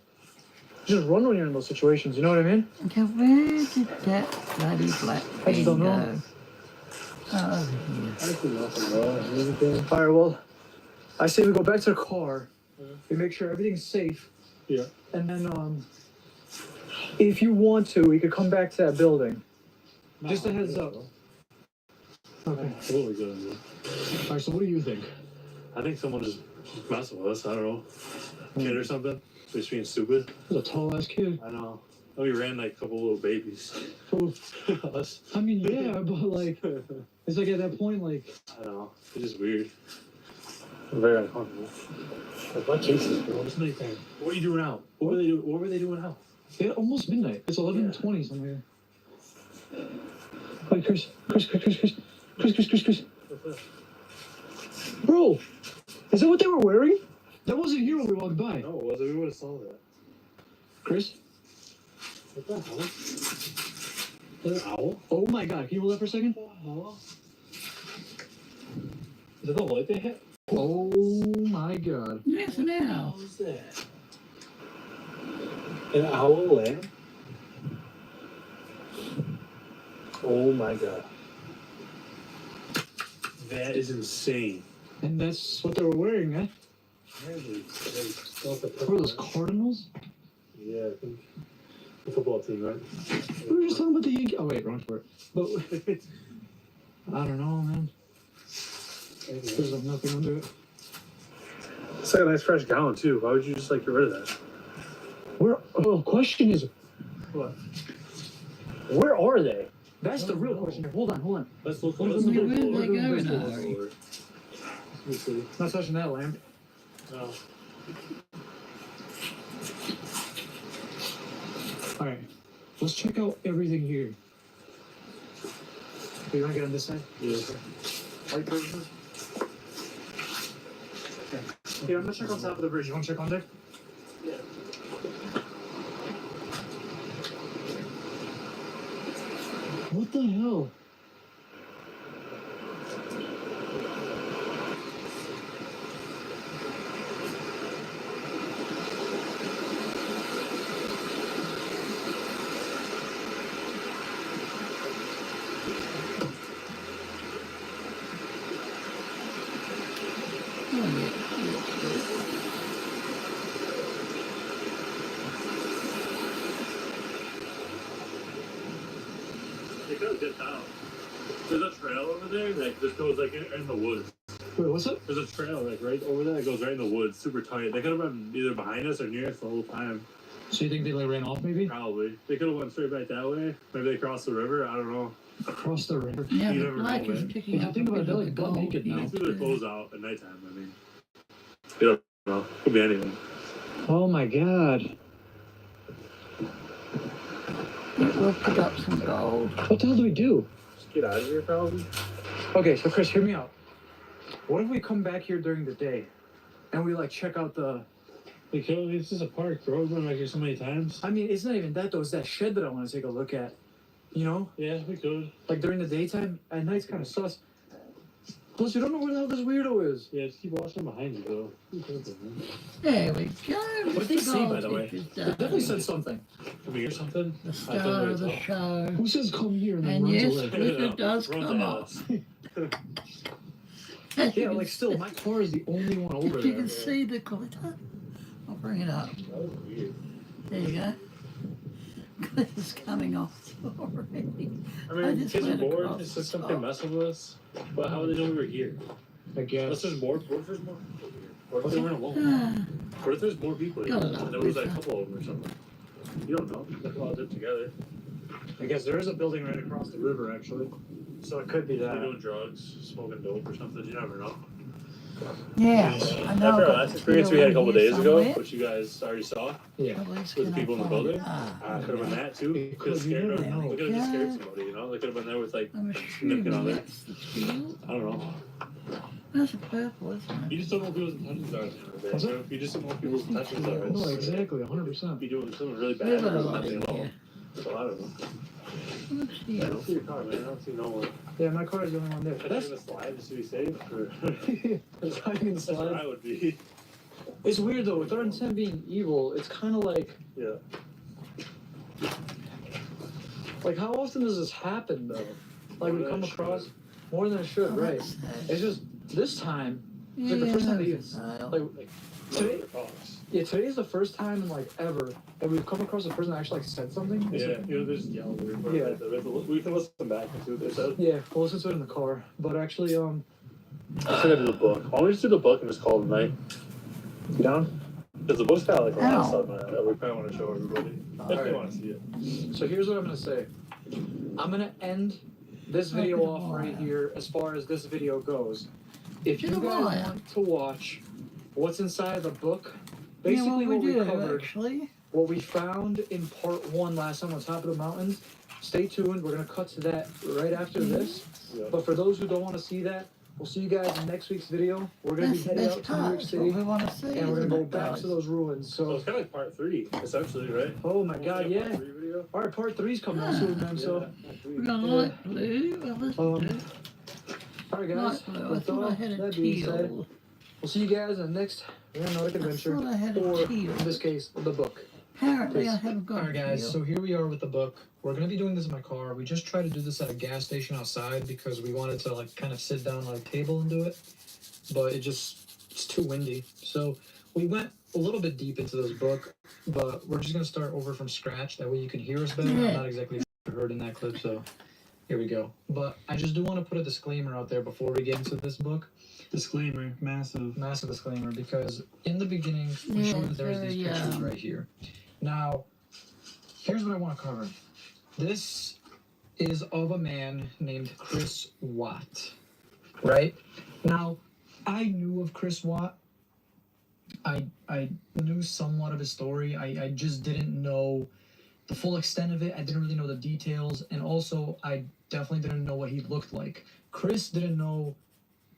just run when you're in those situations. You know what I mean? Okay, where did that bloody black I just don't thing know. go? Oh, here. I see nothing, bro. Anything? All right. Well, I say we go back to the car. We make sure everything's safe, Yeah. and then if you want to, we could come back to that building. Just a heads up. Okay. Totally good. Dude. all right. So what do you think? I think someone just messing with us. I don't know. Kid or something. Just being stupid. There's a tall ass kid. I know. Oh, we ran like a couple little babies. Oh, Us. I mean, yeah, but like, I it's like at that point, like, don't know. It's just weird. Very uncomfortable. Like, what cases, bro? It's nighttime. What are you doing out? What were they doing out? it's almost midnight. It's 11:20 somewhere. Wait, Chris. Bro, is that what they were wearing? That wasn't here when we walked by. No, was it? We would have saw that. Chris? What the hell? Is that an owl? Oh my god, can you hold that for a second? Is that the light they hit? Oh my god. Yes, now. What is that? An owl lamp? Oh my god. That is insane. And that's what they were wearing, eh? Were those Cardinals? Yeah, I think the football team, right? We were just talking about the Yankees. Oh wait, wrong sport. But I don't know, man. There's like nothing under it. It's like a nice fresh gown too. Why would you just like get rid of that? Where? Oh, question is, What? where are they? That's the real question. Hold on. Let's look. Where Let's did look. they go Let's now? look over. Let me see. Not touching that lamp. No. All right, let's check out everything here. You want to get on this side? Yeah. Light version. Okay. Here, I'm gonna check on top of the bridge. You want to check on there? Yeah. What the hell? They could have dipped out. There's a trail over there that just goes like in the woods. Wait, what's up? There's a trail like right over there that goes right in the woods, super tight. They could have been either behind us or near us the whole time. So you think they like ran off maybe? Probably. They could have went straight back that way. Maybe they crossed the river. I don't know. Across the river. Yeah, You the never know, black is man. picking If you up think a about it, bit they're of like the butt gold naked now. They here, threw their too. clothes out at nighttime. I mean, you don't know. Could be anything. Oh my god. We'll pick up some gold. What the hell do we do? Just get out of here, probably. Okay, so Chris, hear me out. What if we come back here during the day and we like check out the... We could. This is a park, bro. We've been back here so many times. I mean, it's not even that though. It's that shed that I want to take a look at. You know? Yeah, we could. Like during the daytime. At night's kind of sus. Plus, you don't know where the hell this weirdo is. Yeah, just keep watching behind you, though. Who cares, man? There we go. What did they Mr. say, by the way? Goldfish is They done. definitely said something. Can we hear something? The I star thought we of the were talking. show. Who says come here and then And runs yes, away? Clifford does Run come to off. us. As you Yeah, can like still, my car is the only one over If you there. can see the glitter, I'll bring it up. That was weird. There you go. Glitter's coming off already. I mean, just kids are went bored. across It's the just something top. messing with us. But how would they know we were here? I guess. Unless there's more. What if there's more people here? What if they weren't alone? Ah, What if there's more people here? Got a lot And there was like a of couple of them or something. You don't know. They could all dip together. I guess there is a building right across the river, actually. So it could be They're that. doing drugs, smoking dope or something. You never know. yeah, I know. After our but last experience we had a couple here days ago, somewhere, which you guys already saw, Yeah. nobody's with the gonna people in the find building, it. Ah, could have been that too. It Could have could, you scared never them. know. We could have just scared Yeah. somebody, you know? They could have been there with like, I'm Nipping on assuming there. that's the field. I don't know. That's a purple, isn't it? You just don't know what people's intentions are at the end of the day. What's So you just don't know what people's intentions are. No, It's- exactly, 100%. Be doing something really We've bad got a or lot nothing in at all. here. So I don't know. What's I here? don't see your car, man. I don't see no one. Yeah, my car is the only one there. Should I That's take a slide just to be safe? Or... it's hiding in the That's where I slide. would be. It's weird though, with our intent being evil, it's kind of Yeah. like how often does this happen though? Like we More than come it across should. more than it should, Oh, right? that's sad. It's just this time, Yeah, like the first time that you, that's a sale. like today, yeah, today's the first time in like ever that we've come across a person that actually like said something. It's Yeah, like- you know, there's yellow. Yeah. We can listen back and see what they said. yeah, we'll listen to it in the car. But actually, I think I do the book. Why don't we just do the book and just call it a night? you down? Because the book's got like a lot of Ow. stuff in it that we probably want to show everybody. If they Alright. want to see it. So here's what I'm gonna say. I'm gonna end this video off right here as far as this video goes. If you Get a guys wire. want to watch what's inside the book, Yeah, basically what we do, covered, actually. what we found in part 1 last time on top of the mountains, stay tuned. We're gonna cut to that right after this. Yeah. But for those who don't want to see that, we'll see you guys in next week's video. We're gonna That's be the heading best out to New part. York That's what City, we want to see. and we're gonna isn't go it, back guys? to those ruins. So So, it's kind of like part 3, essentially, right? oh my God, Part yeah. 3 video? All right, part 3's coming out soon, man. So, We're going to light blue. Well, let's Um, do all right, guys. light blue. I With thought I all had a that being said, teal. we'll see you guys in the next Randonautic I adventure, thought I had a or teal. in this case, the book. Apparently, I haven't got Alright, guys, so here we are with the book. We're gonna be doing this in my car. We just tried to do this at a gas station outside because we wanted to like kind of sit down on a table and do it, but it's too windy. So we went a little bit deep into this book, but we're just gonna start over from scratch. That way you can hear us better. I'm not exactly heard in that clip, so here we go. But I just do want to put a disclaimer out there before we get into this book. Disclaimer, massive. Massive disclaimer, because in the beginning we Yeah, showed that there's very, these pictures right here. Now, here's what I want to cover. This is of a man named Chris Watt, right? Now, I knew of Chris Watt. I knew somewhat of his story. I just didn't know the full extent of it. I didn't really know the details, and also I definitely didn't know what he looked like. Chris didn't know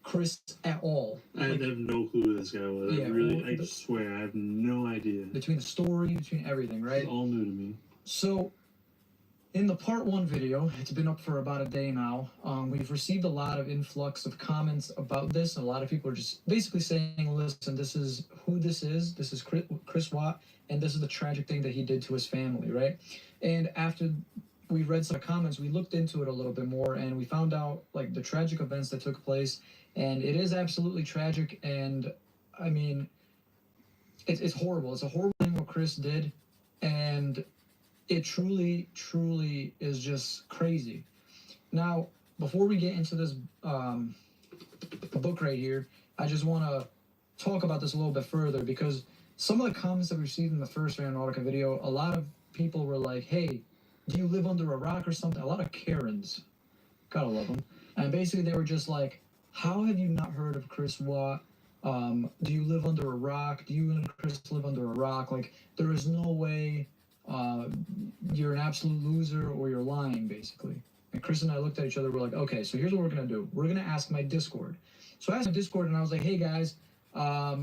Chris at all. I have no clue who this guy was. Yeah, I swear, I have no idea. Between the story, between everything, right? It's all new to me. So, in the part 1 video, it's been up for about a day now, we've received a lot of influx of comments about this, and a lot of people are just basically saying, listen, this is who this is Chris Watt, and this is the tragic thing that he did to his family, right? And after we read some comments, we looked into it a little bit more, and we found out, like, the tragic events that took place, and it is absolutely tragic, and, I mean, it's horrible. It's a horrible thing what Chris did, and it truly, truly is just crazy. Now, before we get into this book right here, I just want to talk about this a little bit further, because some of the comments that we received in the first Randonautica video, a lot of people were like, hey, do you live under a rock or something? A lot of Karens. Gotta love them. And basically they were just like, how have you not heard of Chris Watt? Do you live under a rock? Do you and Chris live under a rock? Like, there is no way you're an absolute loser or you're lying, basically. And Chris and I looked at each other, we're like, okay, so here's what we're gonna do. We're gonna ask my Discord. So I asked my Discord and I was like, hey guys, I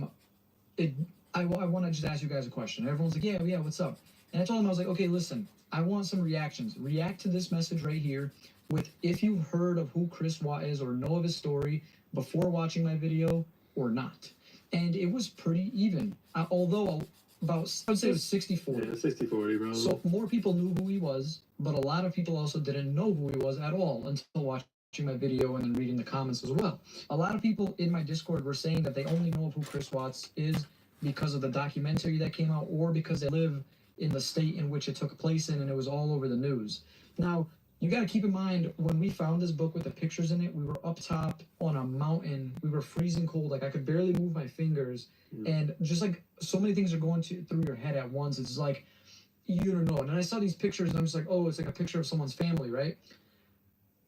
want to just ask you guys a question. And everyone's like, yeah, what's up? And I told them, I was like, okay, listen, I want some reactions. React to this message right here with if you've heard of who Chris Watt is or know of his story before watching my video or not. And it was pretty even. Although about, I would say it was 60-40. Yeah, 60-40, bro. So more people knew who he was, but a lot of people also didn't know who he was at all until watching my video and then reading the comments as well. A lot of people in my Discord were saying that they only know of who Chris Watts is because of the documentary that came out or because they live in the state in which it took place in and it was all over the news. Now, you got to keep in mind, when we found this book with the pictures in it, we were up top on a mountain. We were freezing cold. Like, I could barely move my fingers. And just, like, so many things are going through your head at once. It's like, you don't know. And then I saw these pictures, and I'm just like, oh, it's like a picture of someone's family, right?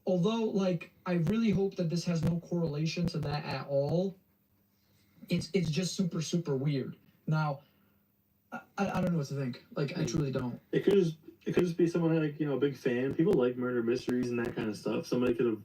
Although, like, I really hope that this has no correlation to that at all. It's just super, super weird. Now, I don't know what to think. Like, I truly don't. It could just be someone like, a big fan. People like murder mysteries and that kind of stuff. Somebody could have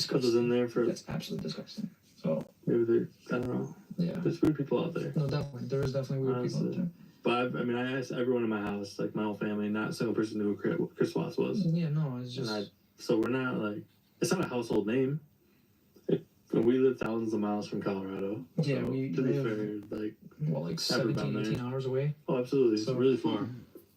put those in there for. That's absolutely disgusting. So maybe they're, I don't know. Yeah. There's weird people out there. No, definitely. There is definitely weird people out there. But I asked everyone in my house, like my whole family, not a single person knew who Chris Watts was. Yeah, no, it's just. So we're not like, it's not a household name. We live thousands of miles from Colorado. Yeah, so, we to be live, fair, like 17, 18 hours away. Oh, absolutely. So, it's really far.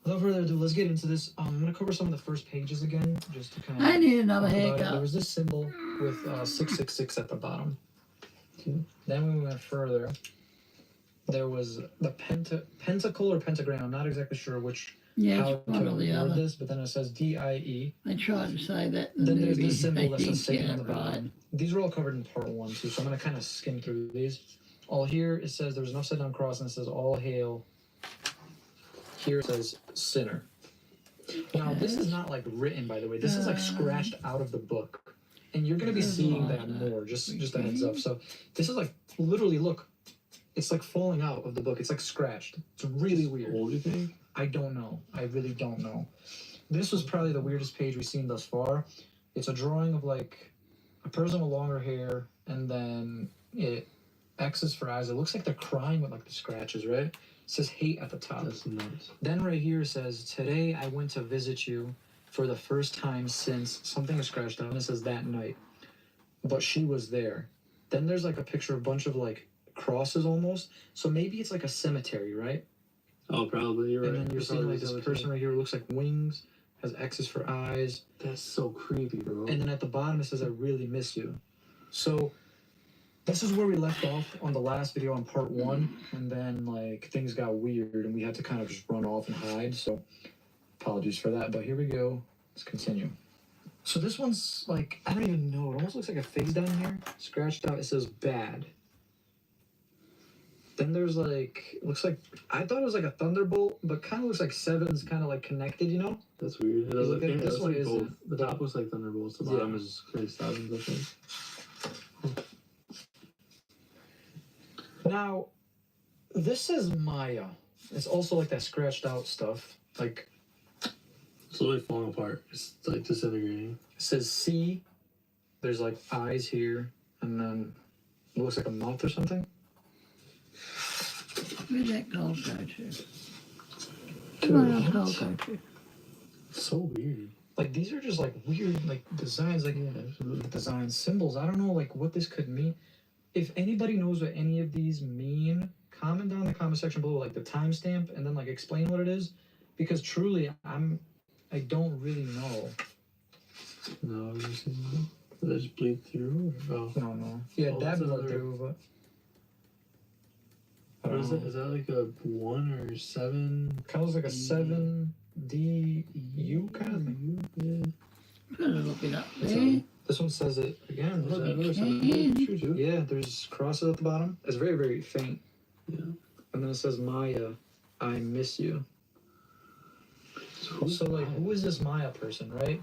Without further ado, let's get into this. I'm going to cover some of the first pages again, just to kind of... I need another haircut. There was this symbol with 666 at the bottom. Then when we went further, there was the pentacle or pentagram. I'm not exactly sure which how to word this, but then it says DIE. I tried to say that. Then there's this symbol that says Satan on the bottom. These are all covered in part 1 too, so I'm going to kind of skim through these. All here, it says there was an upside down cross, and it says all hail. Here it says sinner. Now, this is not like written, by the way. This is like scratched out of the book. And you're going to be seeing that more, just a heads up. So this is like, literally, look, it's like falling out of the book. It's like scratched. It's really weird. What do you think? I don't know. I really don't know. This was probably the weirdest page we've seen thus far. It's a drawing of like a person with longer hair, and then it X's for eyes. It looks like they're crying with like the scratches, right? It says hate at the top. That's nuts. Then right here it says, today I went to visit you for the first time since something is scratched out, and it says that night. But she was there. Then there's like a picture of a bunch of like crosses almost. So maybe it's like a cemetery, right? Oh, probably. You're right. And then you're seeing like this person right here who looks like wings, has X's for eyes. That's so creepy, bro. And then at the bottom it says, "I really miss you." So this is where we left off on the last video on part 1, and then like things got weird and we had to kind of just run off and hide. So apologies for that, but here we go. Let's continue. So this one's like, I don't even know. It almost looks like a face down here, scratched out. It says bad. Then there's like, it looks like, I thought it was like a thunderbolt, but kind of looks like 7's kind of like connected, you know? That's weird. It Look at this one like is both. The top looks like thunderbolts. The bottom is Chris Sevens, I think. Now, this says Maya. It's also like that scratched out stuff. Like, it's literally falling apart. It's like disintegrating. it says C. There's like eyes here, and then it looks like a mouth or something. Where'd that gold go to? Where'd that gold go to? So weird. Like, these are just like weird, like designs, like design symbols. I don't know, like what this could mean. If anybody knows what any of these mean, comment down in the comment section below, like the timestamp, and then like explain what it is, because truly, I don't really know. No, did they just bleed through? Or, oh. No. Yeah, Oh, that that's blood another- through, but. What is it? Is that like a 1 or 7? Kind of looks like a 7DU kind of thing. Yeah. Better look it up there. This one says it again. Look, There's another a- 7. True, too. Yeah, there's crosses at the bottom. It's very, very faint. Yeah. And then it says Maya, I miss you. So, So like, who is this Maya person, right?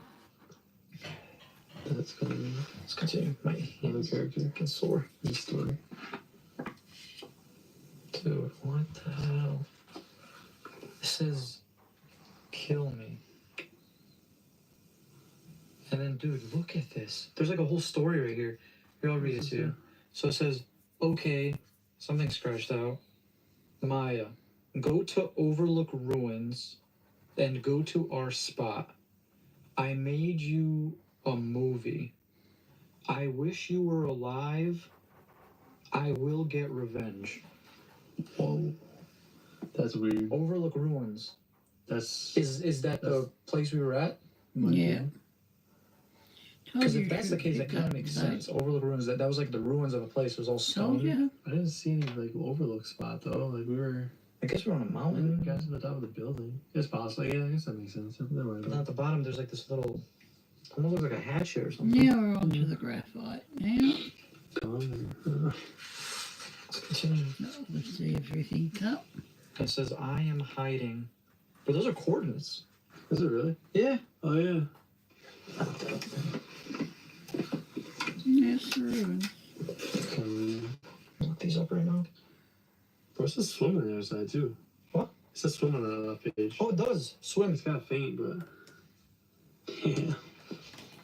that's gonna be Let's continue. My another hands character can sore. in the story. Dude, what the hell? It says, kill me. And then, dude, look at this. There's like a whole story right here. Here, I'll read it to you. So it says, okay, something scratched out. Maya, go to Overlook Ruins and go to our spot. I made you a movie. I wish you were alive. I will get revenge. Whoa. That's weird. Overlook Ruins. That's Is that the place we were at? Yeah. Because if that's the case, that kind of makes sense. Overlook Ruins. That was like the ruins of a place. It was all Told stone. you. I didn't see any like overlook spot though. Like we were. I guess we're on a I think mountain. we got to the top of the building. It's possible. Yeah, I guess that makes sense. Never mind. But then at the bottom, there's like this little, almost looks like a hatchet or something. Now we're on to the graphite. Now, Let's continue. let's see everything up. It says, I am hiding. But those are coordinates. Is it really? Yeah. Oh yeah. Yes, ruins. Look these up right now. Bro, it says swim on the other side too. What? It says swim on the page. Oh, it does. Swim. It's kind of faint, but yeah.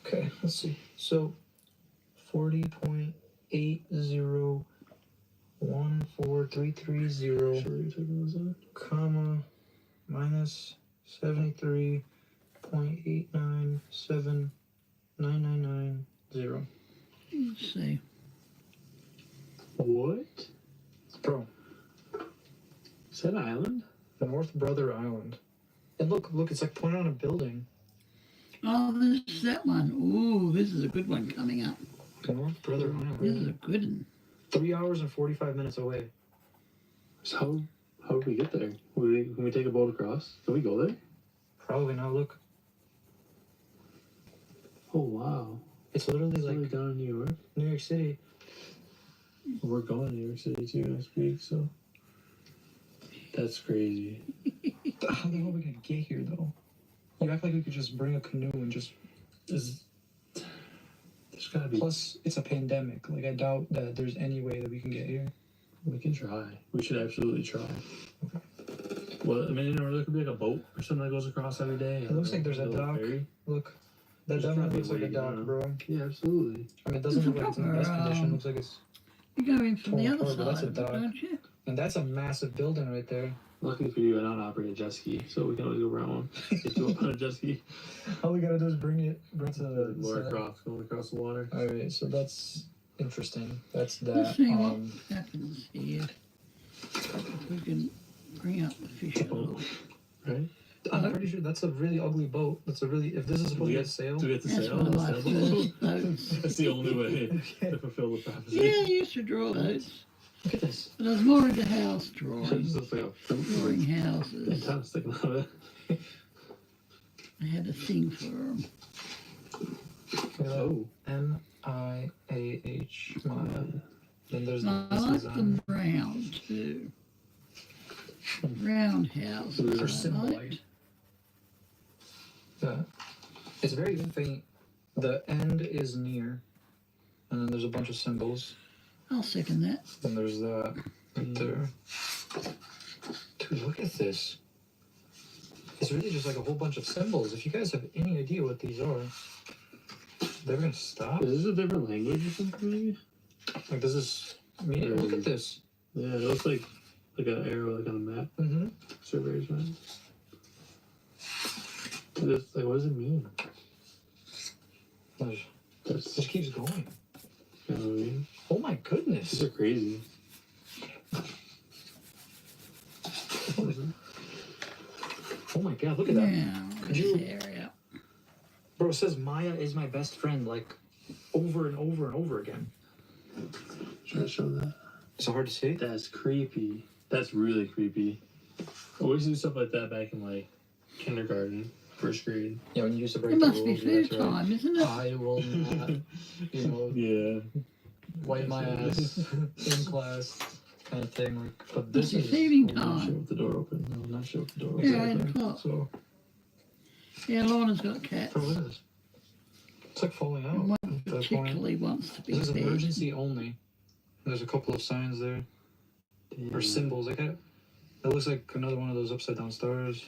Okay, let's see. So, 40.8014330, Sure, you're taking those out. comma, minus 73.8979990. Let's see. What? Bro, Is that an island? the North Brother Island. And look, it's like pointing on a building. Oh, this is that one. Ooh, this is a good one coming up. The North Brother This is Island. a good one. 3 hours and 45 minutes away. So how do we get there? Can we take a boat across? Can we go there? Probably not. Look, Oh wow. it's literally It's like like down in New York. New York City. We're going to New York City too next week, so that's crazy. How the hell are we gonna get here, though? You act like we could just bring a canoe and just... There's gotta be. Plus, it's a pandemic. Like, I doubt that there's any way that we can get here. We can try. We should absolutely try. Well, I mean, you know, there could be like a boat or something that goes across every day. It looks like there's a little dock. ferry. Look, that There's definitely probably looks like a way dock, down. bro. Yeah, absolutely. I mean, it doesn't look like it's in the best Proper, condition. Looks like it's... You go in from the Torn other apart, but that's side a of it, dock. don't you? And that's a massive building right there. Luckily for you, I don't operate a jet ski, so we can always go around one. Get you up on a jet ski. All we gotta do is bring to the... More across, going across the water. Alright, so that's interesting. That's Let's that. see what happens here. If we can bring up the fish a little. Right? I'm pretty sure that's a really ugly boat. That's a really, if this is supposed to be a sail. Do we have to That's sail one of on my the sailboat? first boats. That's the only way to fulfill the prophecy. Yeah, I used to draw those. Look at this. But I was more into house It drawing, just looks like a fruit drawing houses. fantastic out of it. I had a thing for them. Oh. M-I-A-H, Maya. Then there's I this like design. them round too. Round houses. For I symbol liked. light. Yeah. It's very faint. The end is near. And then there's a bunch of symbols. I'll second that. Then there's that right there. Dude, look at this. It's really just like a whole bunch of symbols. If you guys have any idea what these are, they're gonna stop. Is this a different language or something maybe? Like this is. I mean, look at this. Yeah, it looks like an arrow like on a map. Mm-hmm. Surveyor's map. It's like, what does it mean? It That's just keeps going. you know what I mean? Oh my goodness. These are crazy. Oh my god, look at that. Now, Could this you- area. Bro, it says Maya is my best friend, like over and over and over again. Try to show that. Is it hard to see? That's creepy. That's really creepy. I always do stuff like that back in like kindergarten, first grade. Yeah, when you used to break It the must be rules, you're food like, time, isn't it? I will not, you know, Yeah. wipe my ass in class kind of thing. Like, but this It's is. feeding I'm not sure time. if the door open. No, I'm not sure if the door Yeah, open. 8 o'clock. So, Yeah, Lorna's got cats. bro, what is this? It's like falling out. And one That's falling. particularly wants to be This is fed. emergency only. There's a couple of signs there. Damn. Or symbols. Like that looks like another one of those upside down stars.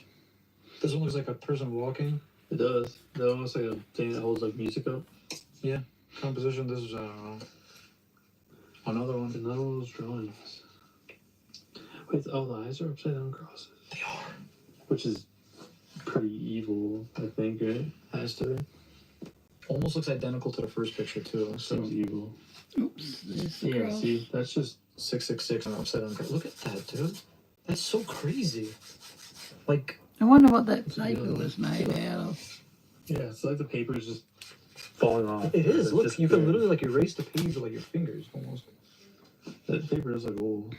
This one looks like a person walking. It does. That almost like a thing that holds like music up. Composition. This is I don't know. Another one. Another one of those drawings. Wait, oh, the eyes are upside down crosses. They are. Which is pretty evil, I think, right? Has to be. Almost looks identical to the first picture too. So Seems evil. Oops, there's the Yeah, cross. see, that's just 666 and upside down. Look at that, dude. That's so crazy. Like, I wonder what that It's a paper good- was made out of. yeah. It's like the paper is just falling off. it is. It's Look, just you can bare. literally like erase the page with like your fingers almost. That paper is like old.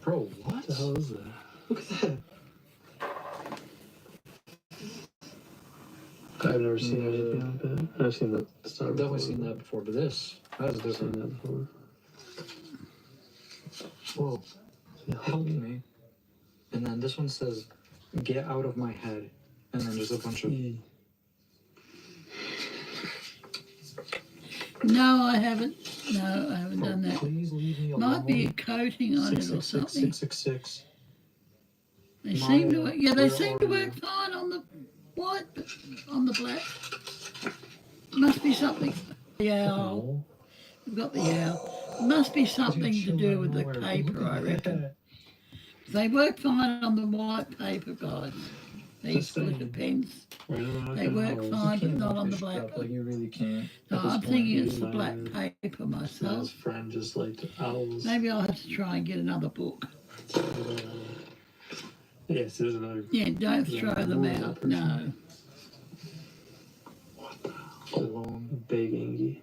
Bro, what? What the hell is that? Look at that. I've never seen anything like that. I've seen the star. I've definitely before, seen that before, but this is I've seen different. that before. Whoa. Help me. And then this one says, "Get out of my head." And then there's a bunch of. No, I haven't. No, I haven't done that. Please leave me alone. Might be a coating on it or 666 something. 666. They seem to. Maya, Yeah, they where seem to are work you? fine on the white, but on the black. Must be something. The owl. We've got the owl. Must be something to do with the paper, I reckon. They work fine on the white paper, guys. These glitter pens. They work fine, but not on the black. Like you really can't. No, at this I'm point. thinking it's the black paper His myself. friend just liked owls. Maybe I'll have to try and get another book. Yes, there's another. Yeah, don't Yeah, throw them move that out. person. No. Alone. Big Angie.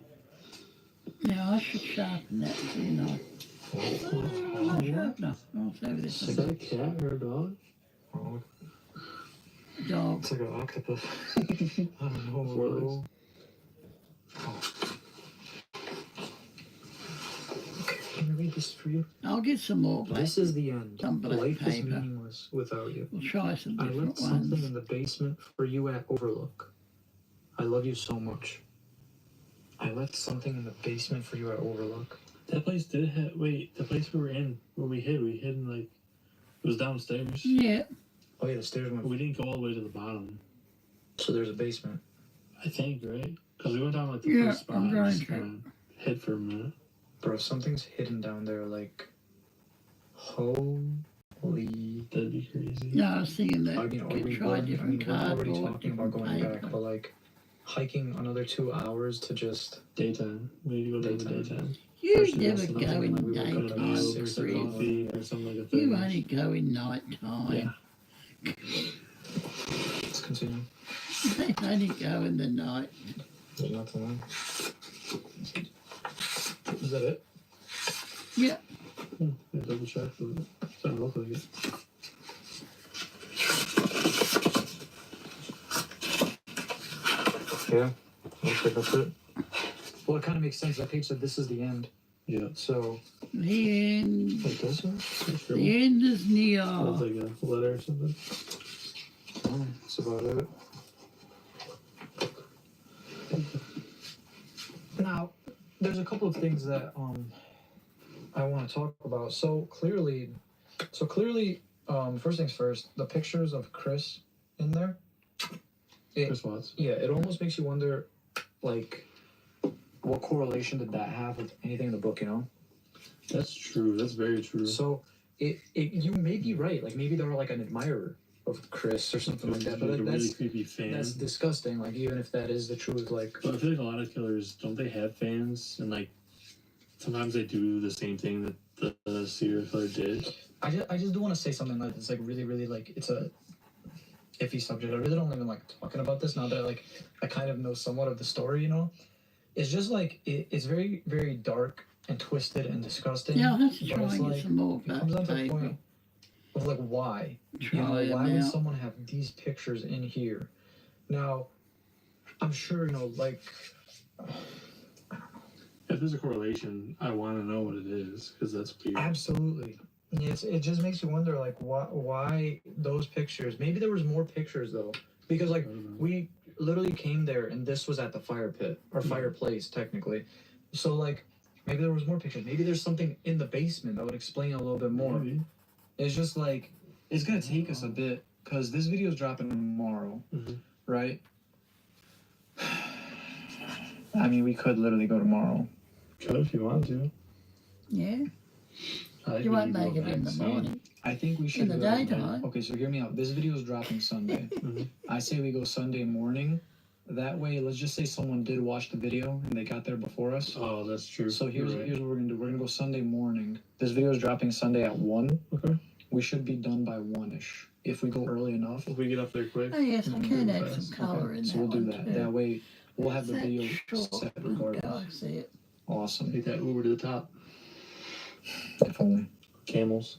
Now I should sharpen that, shouldn't I? Oh, sharpener. Oh, it's over Is there. that a cat or a dog? Oh, Dog. it's like an octopus. I don't know. Four legs. bro. Oh. Okay, can I read this for you? I'll get some more black. This is the end. Some black Life is paper. meaningless without you. We'll try some I different left something ones. in the basement for you at Overlook. I love you so much. I left something in the basement for you at Overlook. That place did have. Wait, the place we were in, where we hid in like. It was downstairs. Yeah. Oh yeah, the stairs went. We didn't go all the way to the bottom. So there's a basement. I think, right? Because we went down like the Yeah, first spot. I'm and going just to. kinda hid for a minute. Bro, something's hidden down there, like. Holy. That'd be crazy. No, I was thinking that. I mean, are we Try going? I different mean, we're already cardboard, talking about different going paper. back, but like hiking another 2 hours to just. Daytime. We need to go during the Daytime. daytime. You Especially never also go thinking, in like, we woke up at daytime, meal Six or Chris. coffee or something like that. You only go in night time. Yeah. Let's continue. They only go in the night. There's nothing there. Is that it? Yeah. Yeah, double check. But it doesn't look like it. Yeah. Okay, that's it. Well, it kind of makes sense. That page said this is the end. Yeah. So. The end. Wait, does it? The end is near. Sounds like a letter or something. Oh, that's about it. Now, there's a couple of things that I want to talk about. So clearly, first things first, the pictures of Chris in there. Chris Watts. Yeah, it almost makes you wonder, like, what correlation did that have with anything in the book? You know. That's true. That's very true. So you may be right. Like maybe they were like an admirer of Chris or something like that. But like like, a that's really creepy fan. that's disgusting. Like even if that is the truth, like. But I feel like a lot of killers, don't they have fans? And like sometimes they do the same thing that the serial killer did. I just do want to say something like it's like really like it's a iffy subject. I really don't even like talking about this now that I kind of know somewhat of the story. You know, it's just like it's very very dark and twisted and disgusting. Yeah, I'll have to but try it's and get like, some more it comes down to the paper. point of like why. Try You know, why them would out. someone have these pictures in here? Now, I'm sure, you know, like, If there's a correlation, I want to know what it is because that's weird. absolutely. It just makes you wonder, like, why those pictures? Maybe there was more pictures, though. Because, like, we literally came there, and this was at the fire pit, or fireplace, technically. So, like, maybe there was more pictures. Maybe there's something in the basement that would explain it a little bit more. Maybe. It's just, like, it's going to take us a bit, because this video is dropping tomorrow, right? I mean, we could literally go tomorrow. Could if you want to. Yeah. I You won't think we make go it in back the soon. morning. I think we should In the go- daytime. Okay, so hear me out. This video is dropping Sunday. I say we go Sunday morning. That way, let's just say someone did watch the video and they got there before us. Oh, that's true. So here's You're right. here's what we're gonna do. We're gonna go Sunday morning. This video is dropping Sunday at 1. Okay. We should be done by 1-ish. If we go early enough. If we get up there quick. Oh yes, I can add fast. some colour in So that we'll do one that. too. That way, we'll have the Is that video short? set Oh, regardless. God, I see it. Awesome. Take that Uber to the top. If only. Camels.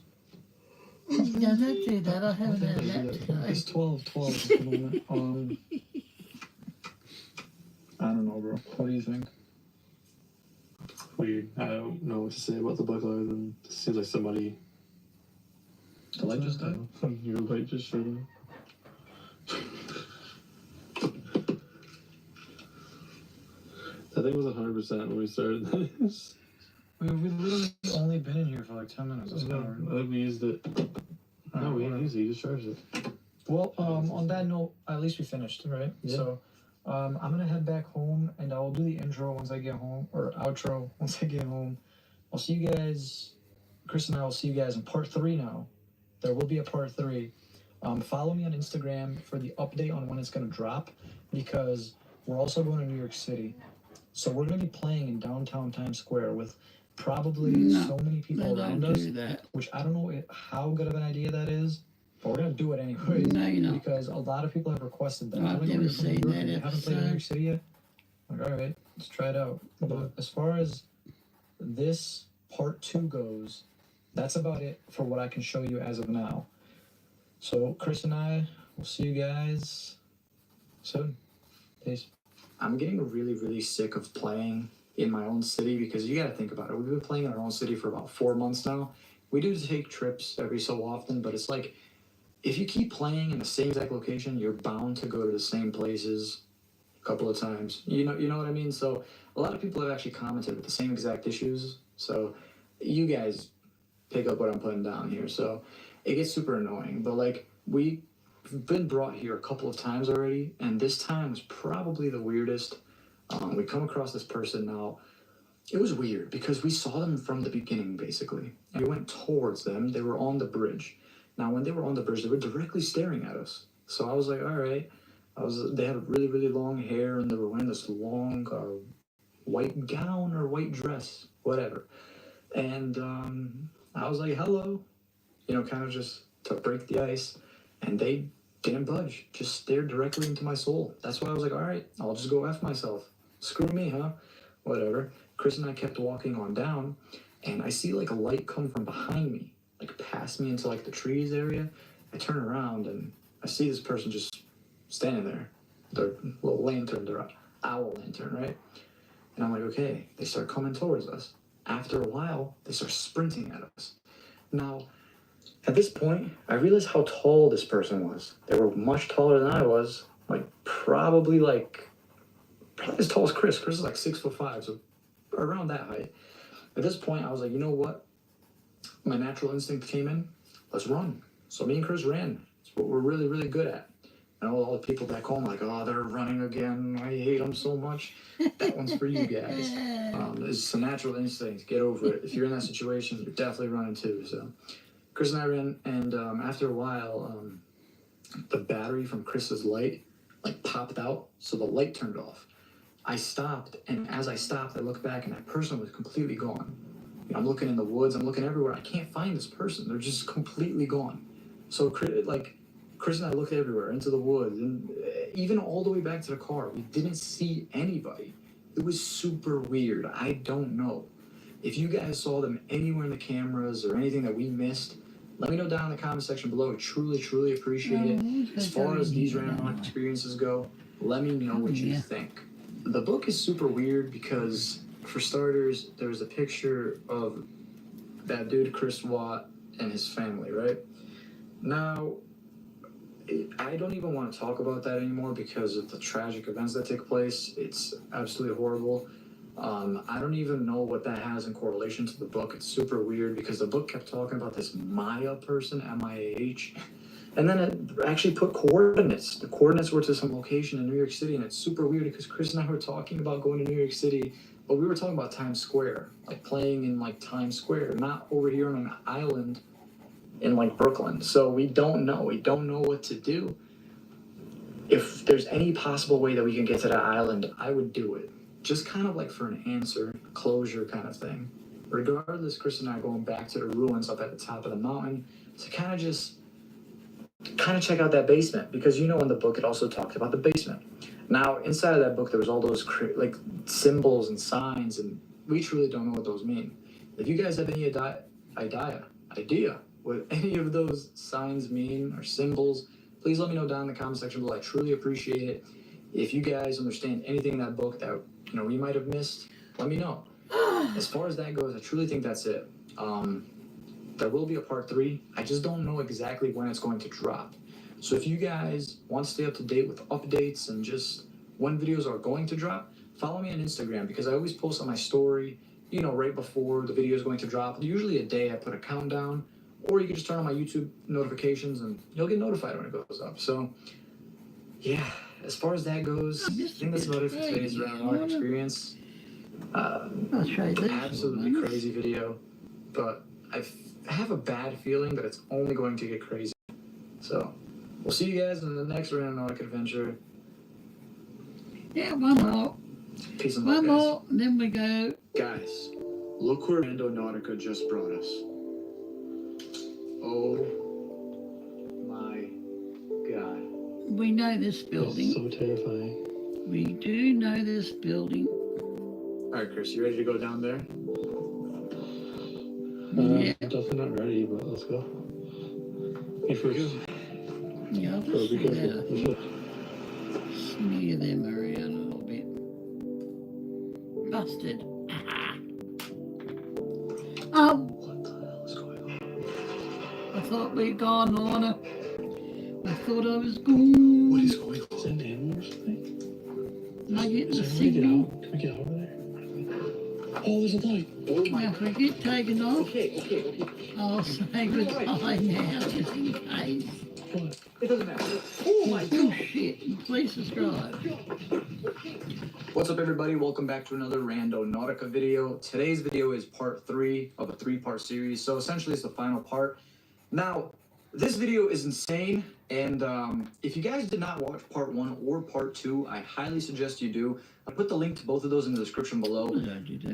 No, don't do that. I haven't had that today. It's 12 at the moment. I don't know, bro. What do you think? Weird. I don't know what to say about the book other than it seems like somebody. The light just died? Your light just shut off. I think it was 100% when we started this. We've literally only been in here for like 10 minutes. That's No, not I think we used it. No, we didn't use it. You just charged it. Well, on that note, at least we finished, right? Yeah. So, I'm gonna head back home, and I'll do the intro once I get home, or outro once I get home. I'll see you guys. Chris and I will see you guys in part 3 now. There will be a part 3. Follow me on Instagram for the update on when it's gonna drop, because we're also going to New York City. So we're gonna be playing in downtown Times Square with probably so many people No, around don't us, do that. which I don't know how good of an idea that is, but we're gonna do it anyway. No, you're not. Because a lot of people have requested that. I've Like, never "We're from seen New York, that and you haven't played in New York episode." City yet." I'm like, all right, let's try it out. But as far as this part 2 goes, that's about it for what I can show you as of now. So Chris and I will see you guys soon. Peace. I'm getting really, really sick of playing in my own city because you got to think about it. We've been playing in our own city for about 4 months now. We do take trips every so often, but it's like if you keep playing in the same exact location, you're bound to go to the same places a couple of times. You know what I mean? So a lot of people have actually commented with the same exact issues. So you guys pick up what I'm putting down here. So it gets super annoying. But like we've been brought here a couple of times already, and this time was probably the weirdest. We come across this person now. It was weird because we saw them from the beginning, basically. And we went towards them. They were on the bridge. Now, when they were on the bridge, they were directly staring at us. So I was like, all right. They had really, really long hair, and they were wearing this long white gown or white dress, whatever. And I was like, hello, you know, kind of just to break the ice. And they didn't budge, just stared directly into my soul. That's why I was like, all right, I'll just go F myself. Screw me, huh? Whatever. Chris and I kept walking on down, and I see like a light come from behind me, like past me into like the trees area. I turn around and I see this person just standing there. Their little lantern, their owl lantern, right? And I'm like, okay. They start coming towards us. After a while, they start sprinting at us. Now, at this point, I realized how tall this person was. They were much taller than I was, like probably as tall as Chris. Chris is like 6'5", so around that height. At this point, I was like, you know what? My natural instinct came in. Let's run. So me and Chris ran. It's what we're really, really good at. I know all the people back home are like, oh, they're running again. I hate them so much. That one's for you guys. It's a natural instinct. Get over it. If you're in that situation, you're definitely running too. So Chris and I ran, and after a while, the battery from Chris's light like popped out, so the light turned off. I stopped, and as I stopped, I looked back, and that person was completely gone. You know, I'm looking in the woods, I'm looking everywhere. I can't find this person. They're just completely gone. So Chris and I looked everywhere, into the woods, and even all the way back to the car. We didn't see anybody. It was super weird. I don't know. If you guys saw them anywhere in the cameras or anything that we missed, let me know down in the comment section below. I truly, truly appreciate it. As far as these random experiences go, let me know what you think. The book is super weird because, for starters, there's a picture of that dude Chris Watt and his family, right? Now, I don't even want to talk about that anymore because of the tragic events that take place. It's absolutely horrible. I don't even know what that has in correlation to the book. It's super weird because the book kept talking about this Maya person, M-I-A-H, and then it actually put coordinates. The coordinates were to some location in New York City, and it's super weird because Chris and I were talking about going to New York City, but we were talking about Times Square, like playing in like Times Square, not over here on an island in like Brooklyn. So we don't know what to do. If there's any possible way that we can get to that island, I would do it. Just kind of like for an answer, closure kind of thing. Regardless, Chris and I are going back to the ruins up at the top of the mountain to kind of check out that basement, because you know in the book it also talked about the basement. Now inside of that book there was all those like symbols and signs, and we truly don't know what those mean. If you guys have any idea what any of those signs mean or symbols, please let me know down in the comment section below. I truly appreciate it. If you guys understand anything in that book that we might have missed, let me know. As far as that goes, I truly think that's it. There will be a part 3. I just don't know exactly when it's going to drop. So if you guys want to stay up to date with updates and just when videos are going to drop, follow me on Instagram, because I always post on my story, right before the video is going to drop. Usually a day I put a countdown, or you can just turn on my YouTube notifications and you'll get notified when it goes up. So yeah, as far as that goes, I think that's about it for today's Randonautica experience. Absolutely crazy video, but I have a bad feeling that it's only going to get crazy. So we'll see you guys in the next Randonautica adventure. Yeah, one more. Peace and love, One more, and then we go. Guys, look where Randonautica just brought us. Oh my God. We know this building. That's so terrifying. We do know this building. Alright, Chris, you ready to go down there? Yeah. I'm definitely not ready, but let's go. Hey, first. Yeah, I'll Bro, just be careful. smear them around a little bit. Busted. Oh, What the hell is going on? I thought we'd gone, Lorna. I thought I was gone. What is going Is that an animal or something? Am I getting Is a there a way to get signal? out? Can we get over there? Oh, there's a light. Oh my Now, if we get taken off, Okay. I'll say goodbye now, just in case. What? It doesn't matter. Oh my Oh shit, please subscribe. What's up, everybody? Welcome back to another Randonautica video. Today's video is part 3 of a 3-part series, so essentially it's the final part. Now, this video is insane, and if you guys did not watch part 1 or part 2, I highly suggest you do. I'll put the link to both of those in the description below.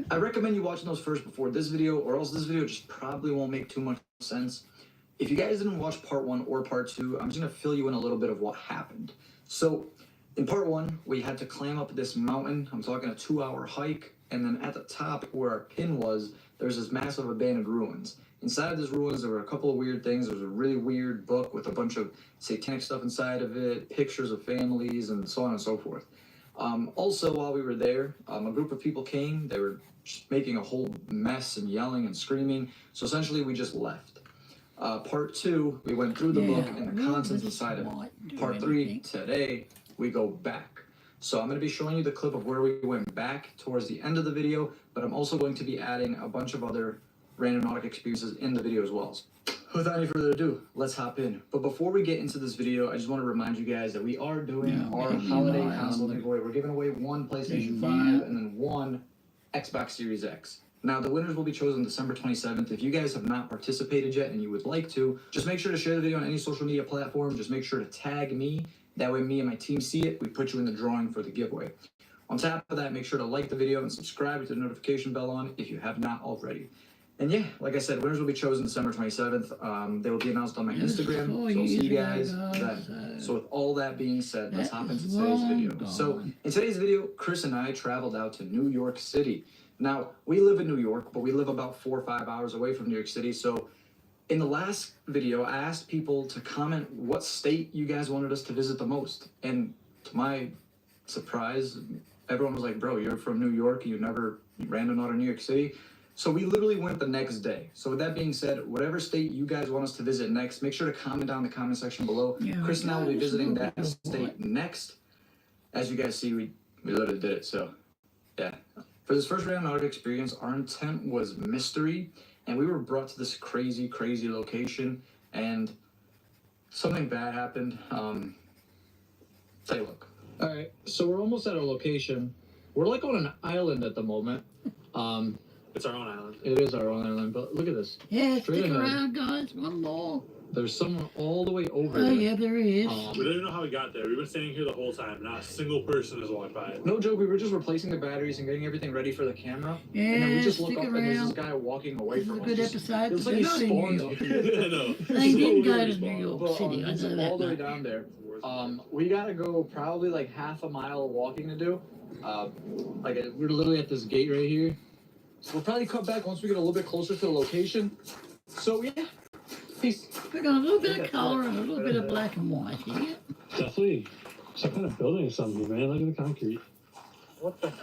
I recommend you watching those first before this video, or else this video just probably won't make too much sense. If you guys didn't watch part 1 or part 2, I'm just going to fill you in a little bit of what happened. So, in part 1, we had to climb up this mountain. I'm talking a 2-hour hike, and then at the top where our pin was, there's this massive abandoned ruins. Inside of these ruins, there were a couple of weird things. There was a really weird book with a bunch of satanic stuff inside of it, pictures of families, and so on and so forth. Also, while we were there, a group of people came. They were just making a whole mess and yelling and screaming. So essentially, we just left. Part 2, we went through the book and the contents inside of it. Part 3, today, we go back. So I'm going to be showing you the clip of where we went back towards the end of the video, but I'm also going to be adding a bunch of other randonautic experiences in the video as well. Without any further ado, let's hop in. But before we get into this video, I just want to remind you guys that we are doing our holiday console giveaway. We're giving away 1 PlayStation 5 and then 1 Xbox Series X. Now, the winners will be chosen December 27th. If you guys have not participated yet and you would like to, just make sure to share the video on any social media platform. Just make sure to tag me. That way me and my team see it. We put you in the drawing for the giveaway. On top of that, make sure to like the video and subscribe with the notification bell on if you have not already. And yeah, like I said, winners will be chosen December 27th. They will be announced on my Instagram, so I'll see you guys then. So with all that being said, let's hop into today's video. So in today's video, Chris and I traveled out to New York City. Now, we live in New York, but we live about 4 or 5 hours away from New York City. So in the last video, I asked people to comment what state you guys wanted us to visit the most. And to my surprise, everyone was like, bro, you're from New York, you never randonaut in New York City. So we literally went the next day. So with that being said, whatever state you guys want us to visit next, make sure to comment down in the comment section below. Chris and I will be visiting that state next. As you guys see, we literally did it. So yeah. For this first randonautic experience, our intent was mystery. And we were brought to this crazy, crazy location. And something bad happened. Take a look. All right, so we're almost at our location. We're like on an island at the moment. It's our own island. It is our own island, but look at this. Yeah, Straight stick ahead. around, guys. One more. There's someone all the way over Oh, there. yeah, there is. We don't even know how we got there. We've been standing here the whole time. Not a single person has walked by. No joke, we were just replacing the batteries and getting everything ready for the camera. Yeah, And then we just look stick up and there's this around. guy walking away This is from a us. good Just- episode. It was like They're he not in spawned New up. I know. They didn't go to New York But, City. I it's know all the way that. down there. We gotta go probably like half a mile walking to do. We're literally at this gate right here. So we'll probably cut back once we get a little bit closer to the location. So yeah, peace. We got a little bit of color and a little bit of black and white here. Definitely some kind of building or something, man. Look at the concrete. What the?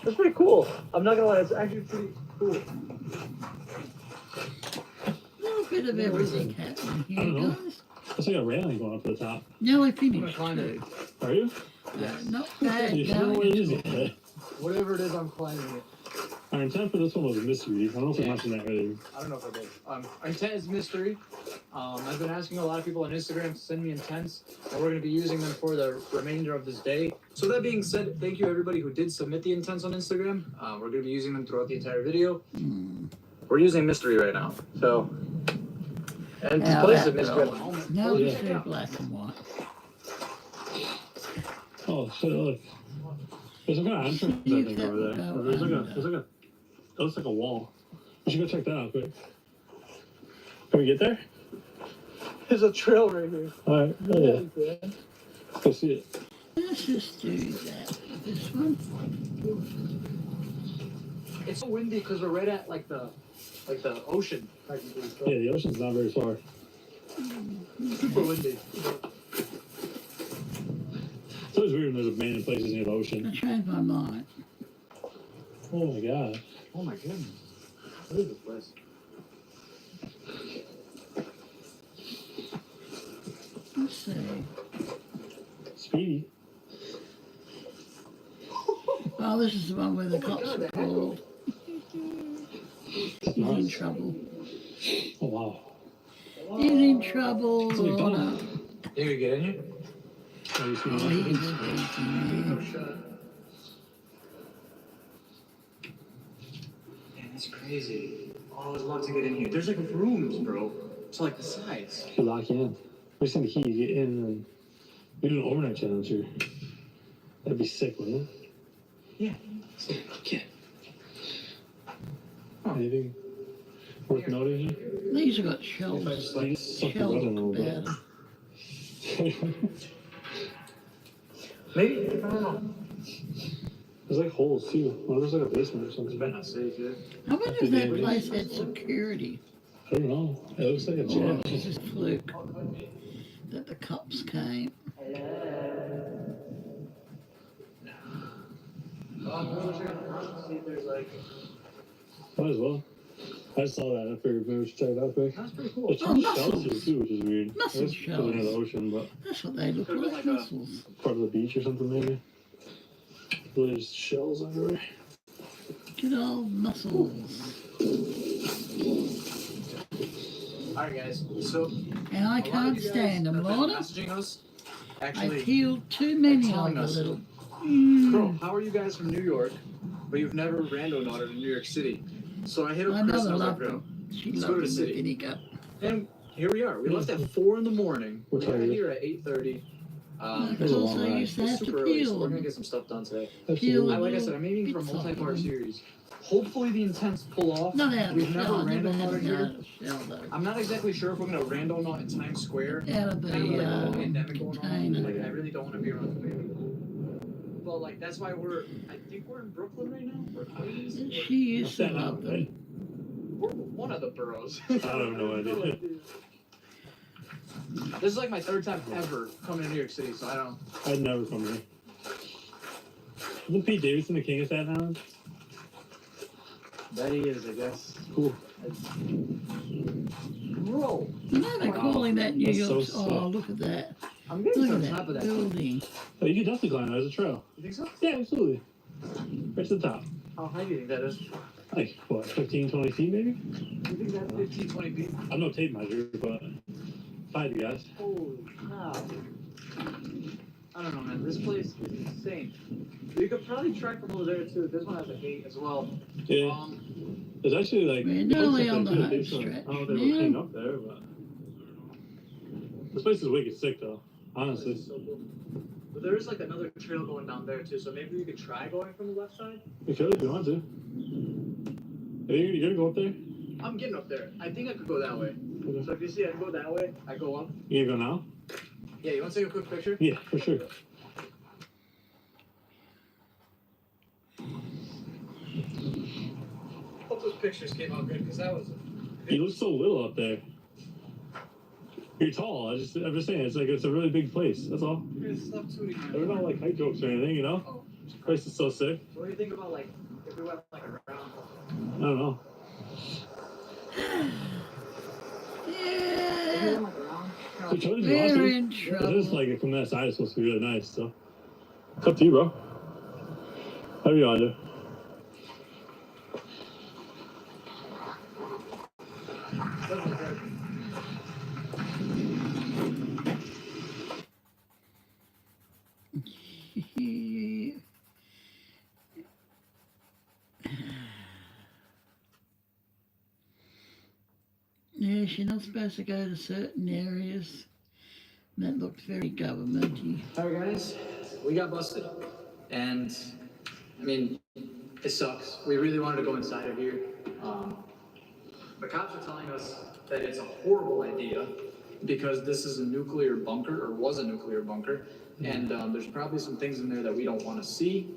That's pretty cool. I'm not gonna lie, it's actually pretty cool. A little bit of everything happening I don't here, know. guys. That's like a railing going up to the top. Now we I'm gonna finished. climb it. Are you? Not bad. You don't know what it is yet. Whatever it is, I'm climbing it. Our intent for this one was a mystery. I don't know if I mentioned that earlier. I don't know if I did. Our intent is mystery. I've been asking a lot of people on Instagram to send me intents, and we're going to be using them for the remainder of this day. So that being said, thank you everybody who did submit the intents on Instagram. We're going to be using them throughout the entire video. We're using mystery right now. So, and to place the mystery at the moment. Now Yeah. it's still black and white. Oh, shit, look. There's some kind of entrance, I think, over there. It looks like a wall. We should go check that out quick. Can we get there? There's a trail right here. Alright, oh yeah. Let's go see it. Let's just do that. This one. It's so windy because we're right at like the ocean. Technically. So Yeah, the ocean's not very far. super windy. It's always weird when there's abandoned places near the I ocean. changed my mind. Oh my god. Oh my goodness. What is this place? Let's see. Speedy. Oh, this is the one where the cops God, are the called. He's in trouble. Oh wow. He's in trouble. It's like Oh, Did we get in here? Have you seen he that? can speak, man. Man, that's crazy. Oh, I would love to get in here. There's like rooms, bro. So like the sides. You lock in. We send the key, you get in, and we do an overnight challenge here. That'd be sick, wouldn't it? Yeah. So, yeah. Anything worth noting here? These have got shells. Like, suck the Shells button a little about bit. them. Maybe. I don't know. There's like holes too. Well, there's like a basement or something. It's not safe yet. I wonder if that place had security. I don't know. It looks like a Or jail. it was just fluke that the cops came. Might as well. I saw that. I figured maybe we should check it out quick. That's pretty cool. There's Oh, two mussels. shells here too, which is weird. Mussel That's because they're near the shells. ocean, but That's what they look like, mussels. part of the beach or something maybe. There's shells everywhere. Good old mussels. Alright, guys. So, And I a lot of can't you guys stand them, have been Lorna. messaging us. I Actually, peeled too many of telling the us. little. bro, how are you guys from New York, but you've never randonauted in New York City? So I hit My up Chris and mother I was like, loved bro. them. She let's go to loved the them city. with vinegar. And here we are. We left at 4 in the morning. We're We got tired. here at 8:30. Of There's a course, long I ride. used to It's have to super early, so peel we're gonna them. get some stuff done today. Peel Absolutely. Like I said, I'm aiming for a bits of multi-part them. series. Hopefully the intents pull off. Not out of We've the never shell. I never random had out them here. out of the shell though. I'm not exactly sure if we're gonna randonaut in Times Square. Out of the Kind of like a whole pandemic going on. container. Like I really don't want to be around the baby. But like that's why I think we're in Brooklyn right now. Or Queens. And or- she used to Staten love Island, them. right? We're one of the boroughs. I have no idea. This is like my third time ever coming to New York City, so I don't. I'd never come here. Isn't Pete Davidson the king of Staten Island? That he is, I guess. Cool. Bro, You know they're calling that New That's York. so Oh, look at that. I'm getting Look to at the top that of that. building. Oh, you can definitely climb that as a trail. You think so? Yeah, absolutely. Right to the top. How high do you think that is? Like, what, 15, 20 feet maybe? You think that's 15, 20 feet? I'm no tape measure, but if I had to guess. Holy cow. I don't know, man. This place is insane. You could probably trek from over there, too. This one has a gate as well. Yeah. There's actually like. We're books nearly up on there, the too. home There's some- stretch, I don't know if they were man. cleaned up there, but. This place is wicked sick though, honestly. This is so cool. But there is like another trail going down there, too. So maybe we could try going from the left side. You could if you want to. Are you gonna go up there? I'm getting up there. I think I could go that way. Okay. So if you see I go that way, I go up. You gonna go now? Yeah, you want to take a quick picture? Yeah, for sure. Hope those pictures came out good, because that was. You look so little up there. You're tall. I'm just saying, it's like it's a really big place. That's all. Stop tooting, man. There are no like height jokes or anything, you know. Oh. This place is so sick. What do you think about like if we went like around? I don't know. If we Yeah. went like around? You chose if you want We're to. in It is trouble. like from that side, it's supposed to be really nice. So it's up to you, bro. How do you want to do? Yeah, you're not supposed to go to certain areas. That looked very governmenty. Alright guys, we got busted. And I mean, it sucks. We really wanted to go inside of here. The cops are telling us that it's a horrible idea because this is a nuclear bunker, or was a nuclear bunker, and there's probably some things in there that we don't want to see,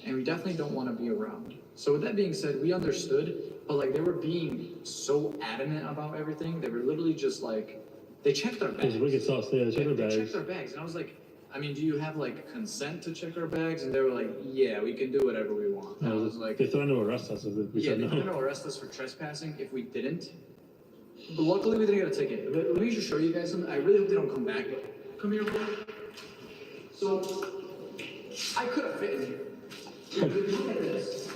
and we definitely don't want to be around. So with that being said, we understood, but like they were being so adamant about everything, they were literally just like, they checked our bags. It's wicked sauce. Yeah, check our They bags. checked our bags, and I was like, I mean, do you have like consent to check our bags? And they were like, yeah, we can do whatever we want. And I was like, They threatened to arrest us if we yeah, said they're no. gonna arrest us for trespassing if we didn't. But luckily we didn't get a ticket. Let me just show you guys something. I really hope they don't come back. But come here, real quick. So I could have fit in here. If you look at this,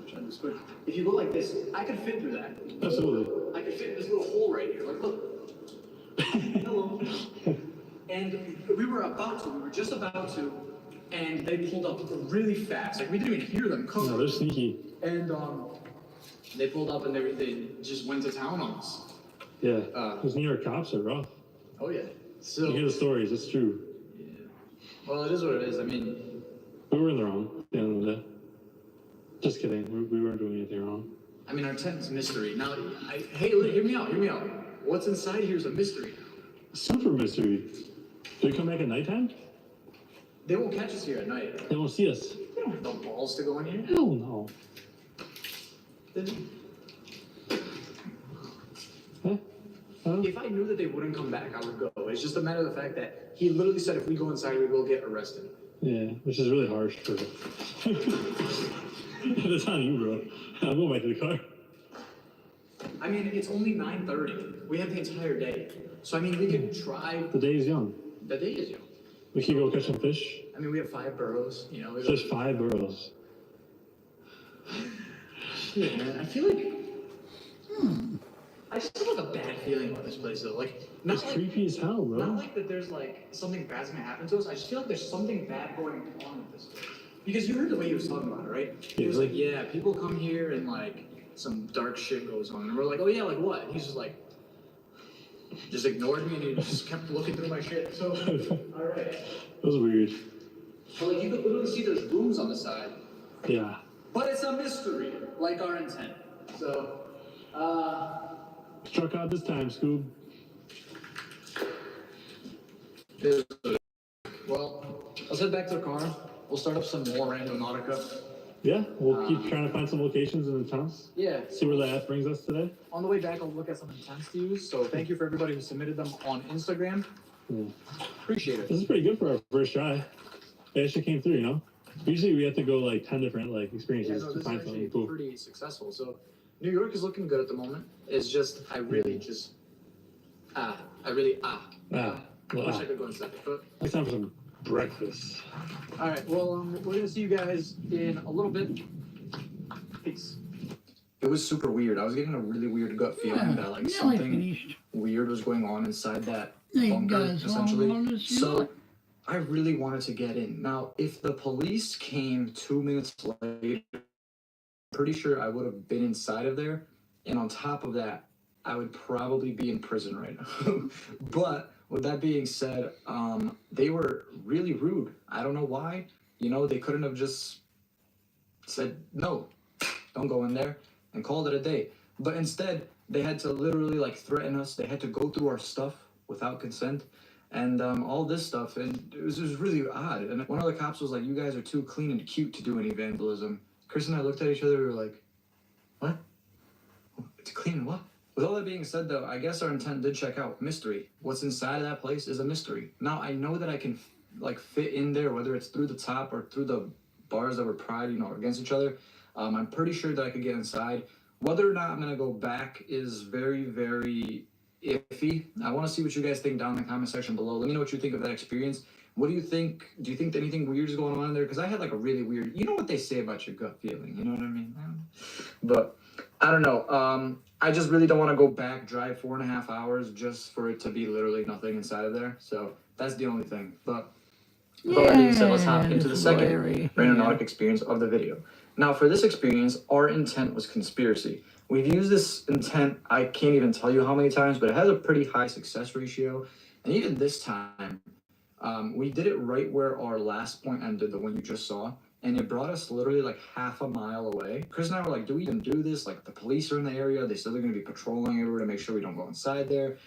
try this quick. If you go like this, I could fit through that. Absolutely. I could fit in this little hole right here. Like, look. Hello. And we were just about to, and they pulled up really fast. Like we didn't even hear them come. No, they're sneaky. And They pulled up and they just went to town on us. Yeah, those New York cops are rough. Oh yeah. So You hear the stories, it's true. yeah. Well, it is what it is. I mean, We were in the wrong at the end of the day. Just kidding, we weren't doing anything wrong. I mean, our tent's mystery. Now, hey, hear me out. What's inside here is a mystery. Super mystery. Do we come back at nighttime? They won't catch us here at night. They won't see us. They don't have no balls to go in here. Hell no. Huh? Huh? If I knew that they wouldn't come back, I would go. It's just a matter of the fact that he literally said if we go inside, we will get arrested. Yeah, which is really harsh for That's on you, bro. I'm going back to the car. I mean, it's only 9:30. We have the entire day. So, I mean, we can try. The day is young. The day is young. We can go catch some fish. I mean, we have 5 burrows, you know. Just 5 burrows. Shit, man. I feel like. I still have a bad feeling about this place, though. Like, not It's like, creepy as hell, bro. not like that there's, like, something bad's gonna happen to us. I just feel like there's something bad going on with this place. Because you heard the way he was talking about it, right? He was like, yeah, people come here and, like, some dark shit goes on. And we're like, oh, yeah, like what? And he's just like, just ignored me and he just kept looking through my shit. So, all right. That was weird. But, like, you could literally see there's rooms on the side. Yeah. But it's a mystery, like our intent. So, Struck out this time, Scoob. well, let's head back to the car. We'll start up some more Randonautica. Yeah, we'll keep trying to find some locations in the towns. Yeah. See where the app brings us today. On the way back, I'll look at some intents to use. So thank you for everybody who submitted them on Instagram. Yeah. Appreciate it. This is pretty good for our first try. It actually came through, you know? Usually we have to go like 10 different like Yeah, experiences no, to this is find actually something cool. pretty successful. So New York is looking good at the moment. It's just, I really just, I wish I could go inside. But It's time for some breakfast. all right, well, we're gonna see you guys in a little bit. Peace. It was super weird. I was getting a really weird gut feeling that like something finished. weird was going on inside that You bunker, guys essentially. all on this So yacht. I really wanted to get in. Now, if the police came 2 minutes later, pretty sure I would have been inside of there. And on top of that, I would probably be in prison right now. But with that being said, they were really rude. I don't know why. You know, they couldn't have just said, no, don't go in there and called it a day. But instead, they had to literally like threaten us. They had to go through our stuff without consent and all this stuff. And it was really odd. And one of the cops was like, you guys are too clean and cute to do any vandalism. Chris and I looked at each other. We were like, what? It's clean and what? With all that being said, though, I guess our intent did check out. Mystery. What's inside of that place is a mystery. Now, I know that I can, like, fit in there, whether it's through the top or through the bars that were pried, you know, against each other. I'm pretty sure that I could get inside. Whether or not I'm going to go back is very, very iffy. I want to see what you guys think down in the comment section below. Let me know what you think of that experience. What do you think? Do you think that anything weird is going on in there? Because I had, like, a really weird... You know what they say about your gut feeling, you know what I mean? But... I don't know. I just really don't want to go back, drive 4.5 hours just for it to be literally nothing inside of there. So that's the only thing. But with all that being said, let's hop into the second Randonautic experience of the video. Now, for this experience, our intent was conspiracy. We've used this intent, I can't even tell you how many times, but it has a pretty high success ratio. And even this time, we did it right where our last point ended, the one you just saw. And it brought us literally like half a mile away. Chris and I were like, do we even do this? Like, the police are in the area. They said they're going to be patrolling everywhere to make sure we don't go inside there.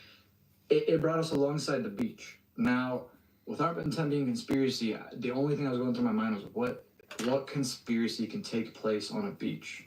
It brought us alongside the beach. Now, with our intent being conspiracy, the only thing that was going through my mind was what conspiracy can take place on a beach?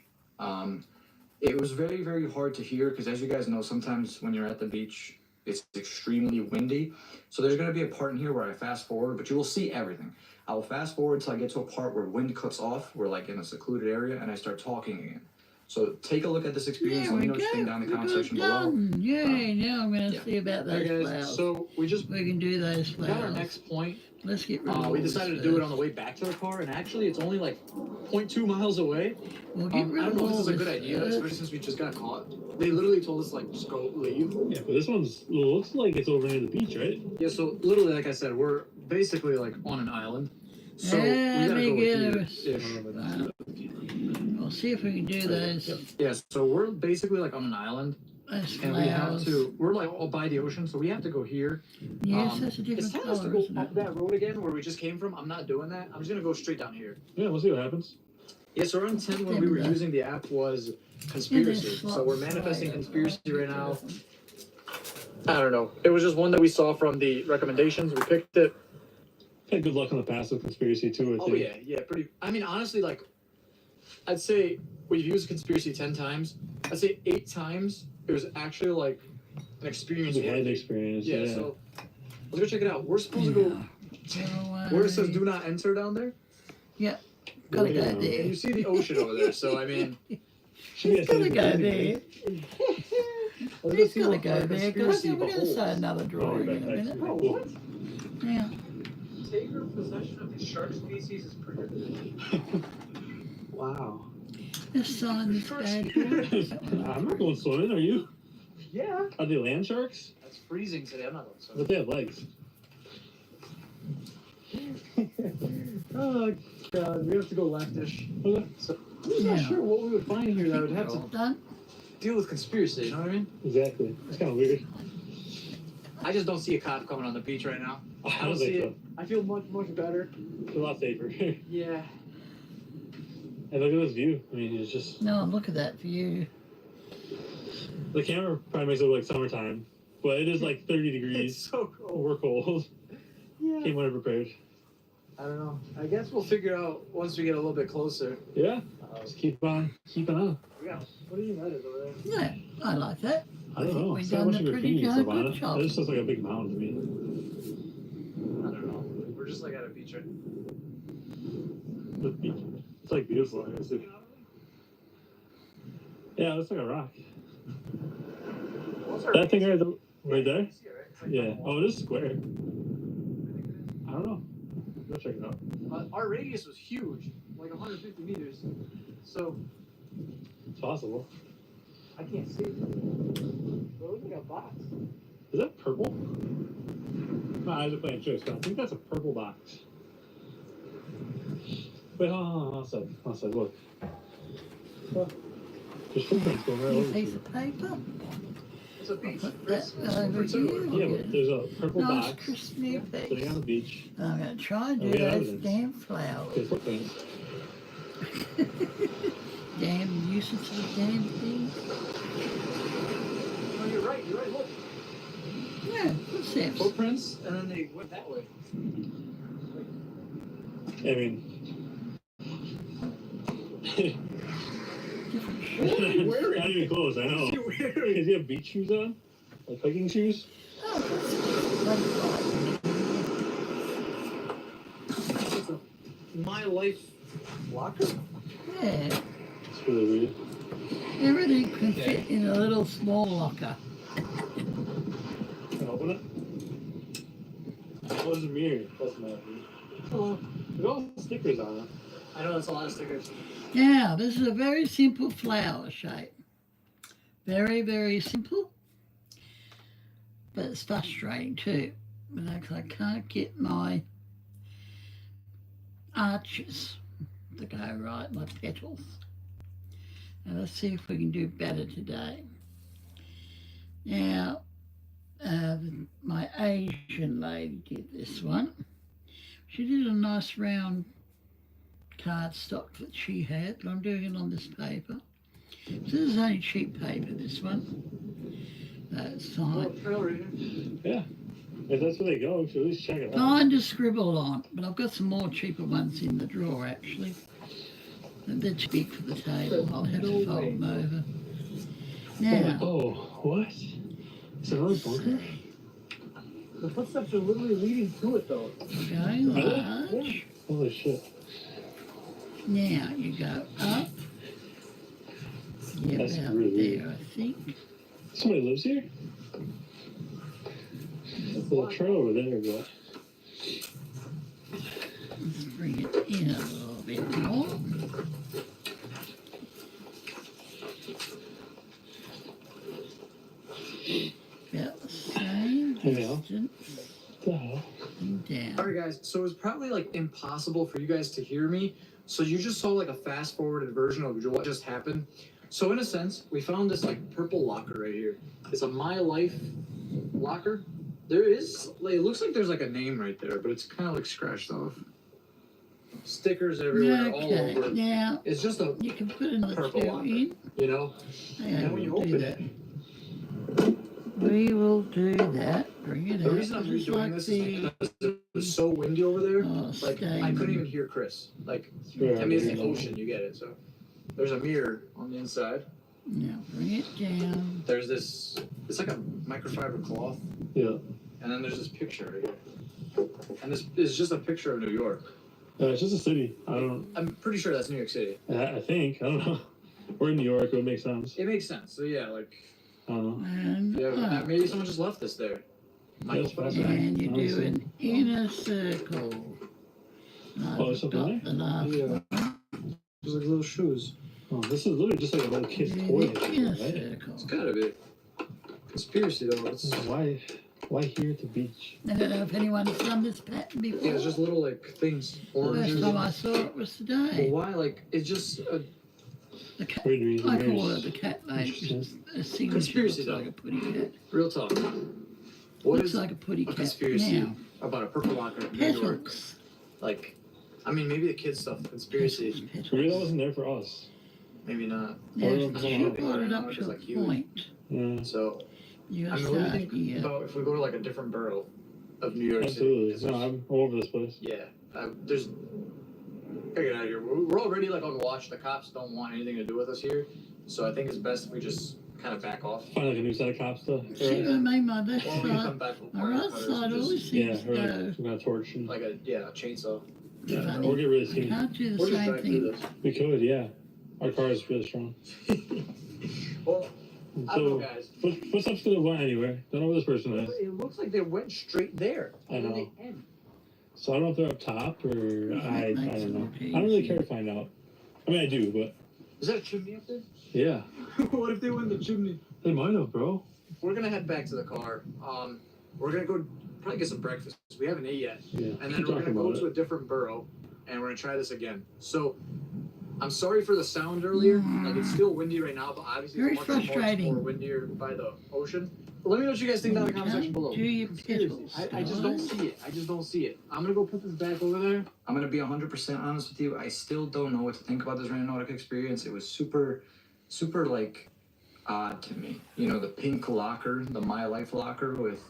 It was very, very hard to hear because, as you guys know, sometimes when you're at the beach, it's extremely windy. So there's going to be a part in here where I fast forward, but you will see everything. I will fast forward till I get to a part where wind cuts off. We're like in a secluded area, and I start talking again. So take a look at this experience. Let me know what you think down in the comment section below. Yay, now I'm going to see about those Hey guys, flowers. so we can do those flowers. got our next point. Let's get rid of We all decided this to do it stuff. on the way back to the car, and actually it's only like 0.2 miles away. We'll I get rid don't of know if all this is a good this idea, stuff. especially since we just got caught. They literally told us like, just go leave. Yeah, but this one's looks like it's over near the beach, right? Yeah, so literally, like I said, we're basically like on an island. So we Let gotta me go get with a- you-ish. Well, we'll see if we can do those. Yeah, so we're basically like on an island, Those and we have flowers. to. We're like all by the ocean, so we have to go here. Yes, that's a It's different telling us to colour, go isn't up it? that road again where we just came from. I'm not doing that. I'm just gonna go straight down here. Yeah, we'll see what happens. Yeah, so our intent when we were using the app was conspiracy. So we're manifesting conspiracy right now. I don't know. It was just one that we saw from the recommendations. We picked it. Had good luck in the past with conspiracy too. I Oh think. yeah, pretty. I mean, honestly, like, I'd say we've used conspiracy 10 times. I'd say 8 times it was actually like an experience. We had an experience. Yeah, Yeah. so let's go check it out. We're supposed to go where it says "Do not enter" down there. Gotta go And there. you see the ocean over there. So I mean, He's gotta go there. let's He's see gotta what go our there. conspiracy We're gonna beholds. start another drawing in a minute. Bro, what? Yeah. Take or possession of the shark species is prohibited. Wow. Let's sign this bad boy. I'm not going swimming. Are you? Yeah. Are they land sharks? It's freezing today. I'm not going to. But they have legs. Oh god, we have to go leftish. Okay. So I'm not Yeah. sure what we would find here that would have All to done? deal with conspiracy. You know what I mean? Exactly. It's kind of weird. I just don't see a cop coming on the beach right now. I don't think so. I feel much better. It's a lot safer. And Yeah. look at this view. I mean, it's just No, look at that view. the camera probably makes it look like summertime, but it is like 30 It's degrees. so cold. We're cold. Yeah. Came unprepared. I don't know. I guess we'll figure out once we get a little bit closer. Yeah. Just keep on keeping on. What do you notice over there? Yeah, I like that. I don't know. We've It's not done much a of a pretty green, darn Savannah. good job. It just looks like a big mountain to me. I don't know. We're just like at a beach right It's like beautiful. Yeah, it looks like a rock. That thing right there? Yeah. Oh, it is square. I don't know. Go check it out. Our radius was huge, like 150 meters. So It's possible. I can't see it. But it looks like a box. Is that purple? My eyes are playing tricks, but I think that's a purple box. Wait, hold on. Outside, look. There's footprints going right New over piece it. of paper. It's a beach. Put that over here. Yeah, but there's a purple Nice box crisp new sitting piece. on the beach. I'm going to try and do we got those evidence. damn flowers. There's footprints. Damn nuisance of the damn thing. Oh, you're right. Look. Yeah, footsteps. Footprints, and then they went that way. I mean, Different What are you wearing? not even close, I know. What are you wearing? Does he have beach shoes on? Like hiking shoes? Oh, that's My life locker? yeah. It's really weird. Everything can fit in a little small locker. Can I open it? Close the mirror. That's my idea. Oh, there's all the stickers on it. I know that's a lot of stickers. Now, this is a very simple flower shape. Very, very simple. But it's frustrating too. Because I can't get my arches to go right, my petals. Now, let's see if we can do better today. Now, my Asian lady did this one. She did a nice round cardstock that she had, but I'm doing it on this paper. So this is only cheap paper, this one. That's fine. Trail reader. Yeah. If that's where they go, we should at least check it out. Fine to scribble on, but I've got some more cheaper ones in the drawer actually. They're too big for the table. I'll have to fold them over. Now, Oh, what? Is it really bunker? The footsteps are literally leading to it, though. going large. Holy shit. Now you go up. Yeah, That's about really there, I think. Somebody lives here? There's a little trail over there, but Let's bring it in a little bit more. About the same Yeah. distance what the hell? and down. Alright, guys, so it's probably like impossible for you guys to hear me. So you just saw like a fast forwarded version of what just happened. So in a sense, we found this like purple locker right here. It's a My Life locker. There is, like, it looks like there's like a name right there, but it's kind of like scratched off. Stickers everywhere, all Okay, over. now It's just a you can put another purple two locker, in. you know. And when you open it, we will do that. Bring it the out. reason I'm Just redoing like this the is because it was so windy over there. Like I couldn't stain. even hear Chris. Like Yeah, I mean, it's the yeah. ocean, you get it. So there's a mirror on the inside. Now bring it down. There's this. It's like a microfiber cloth, Yeah. and then there's this picture right here. And this is just a picture of New York. It's just a city. I'm pretty sure that's New York City. I think. I don't know. We're in New York. It would make sense. It makes sense. So yeah, like I don't know. And yeah, up. maybe someone just left this there. Might That's put it possible. back. And you do Honestly. an inner circle. And I've there's something got there? the last Yeah. one. There's like little shoes. Oh, this is literally just like a little kid's Do toy. the inner Right? circle. It's gotta be conspiracy though. It's Why here at the beach? I don't know if anyone's done this pattern before. yeah, it's just little like things, The oranges. first time I saw it was Well, today. why? Like it's just a The cat, Weird reason. I call it the cat lady. Interesting. A signature Conspiracy, looks though. like a putty cat. real talk. What Looks is like a putty a cat. conspiracy Now, about a purple locker in New York? petals. Like, I mean, maybe the kids stuff. Conspiracy, Petals. Maybe that wasn't there for us. maybe not. Now, Or she someone brought it up else. to a Like huge. point. Yeah. So, You I gotta mean, what do you start think here. about if we go to like a different borough of New York Absolutely. City? No, I'm all over this place. Yeah, there's. Gotta get out of here. We're already like on watch. The cops don't want anything to do with us here, so I think it's best if we just kind of back off. Find like a new set of cops to. See, I made my left Or we can come side. back with My wire right cutters side and always just, Yeah, seems or to like go some kind of torch. And, like a chainsaw. yeah. funny. Or get really I skinny. can't do the Or just same drive through thing. this. We could, yeah. Our car is really strong. Well, I don't know, So, guys. footsteps could have went anywhere. Don't know where this person is. It looks like they went straight there. I And then know. they end. So I don't know if they're up top or I makes don't know. it I don't really easy. care to find out. I mean, I do, but Is that a chimney up there? yeah. What if they went in the chimney? They might have, bro. We're gonna head back to the car. We're gonna go probably get some breakfast. We haven't ate yet. Yeah. And then Keep we're gonna talking go about to a different borough and we're gonna try this again. So I'm sorry for the sound earlier. Like it's still windy right now, but obviously Very it's much frustrating. more windier by the ocean. But let me know what you guys think down in the comment section below. Do your Conspiracy. petals, I just don't guys. see it. I just don't see it. I'm gonna go put this back over there. I'm gonna be 100% honest with you. I still don't know what to think about this Randonautica experience. It was super like odd to me. You know, the pink locker, the My Life locker with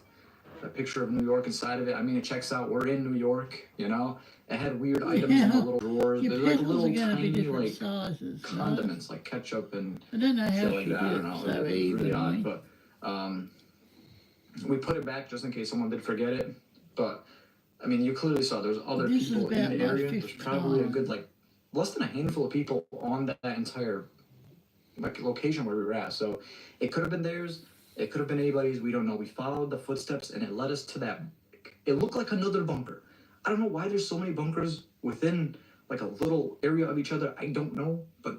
a picture of New York inside of it. I mean, it checks out. We're in New York. You know, it had weird items in the Yeah. little drawers. Your They're like petals are little going to be tiny different like sizes. Right? condiments, like ketchup and I don't know how shit she like did that. I don't it know. so It was really odd, evenly. but we put it back just in case someone did forget it. But I mean, you clearly saw there's other This is people in about the my area. There's fifth probably a time. good like less than a handful of people on that entire like location where we were at. So it could have been theirs. It could have been anybody's. We don't know. We followed the footsteps and it led us to that. It looked like another bunker. I don't know why there's so many bunkers within like a little area of each other. I don't know, but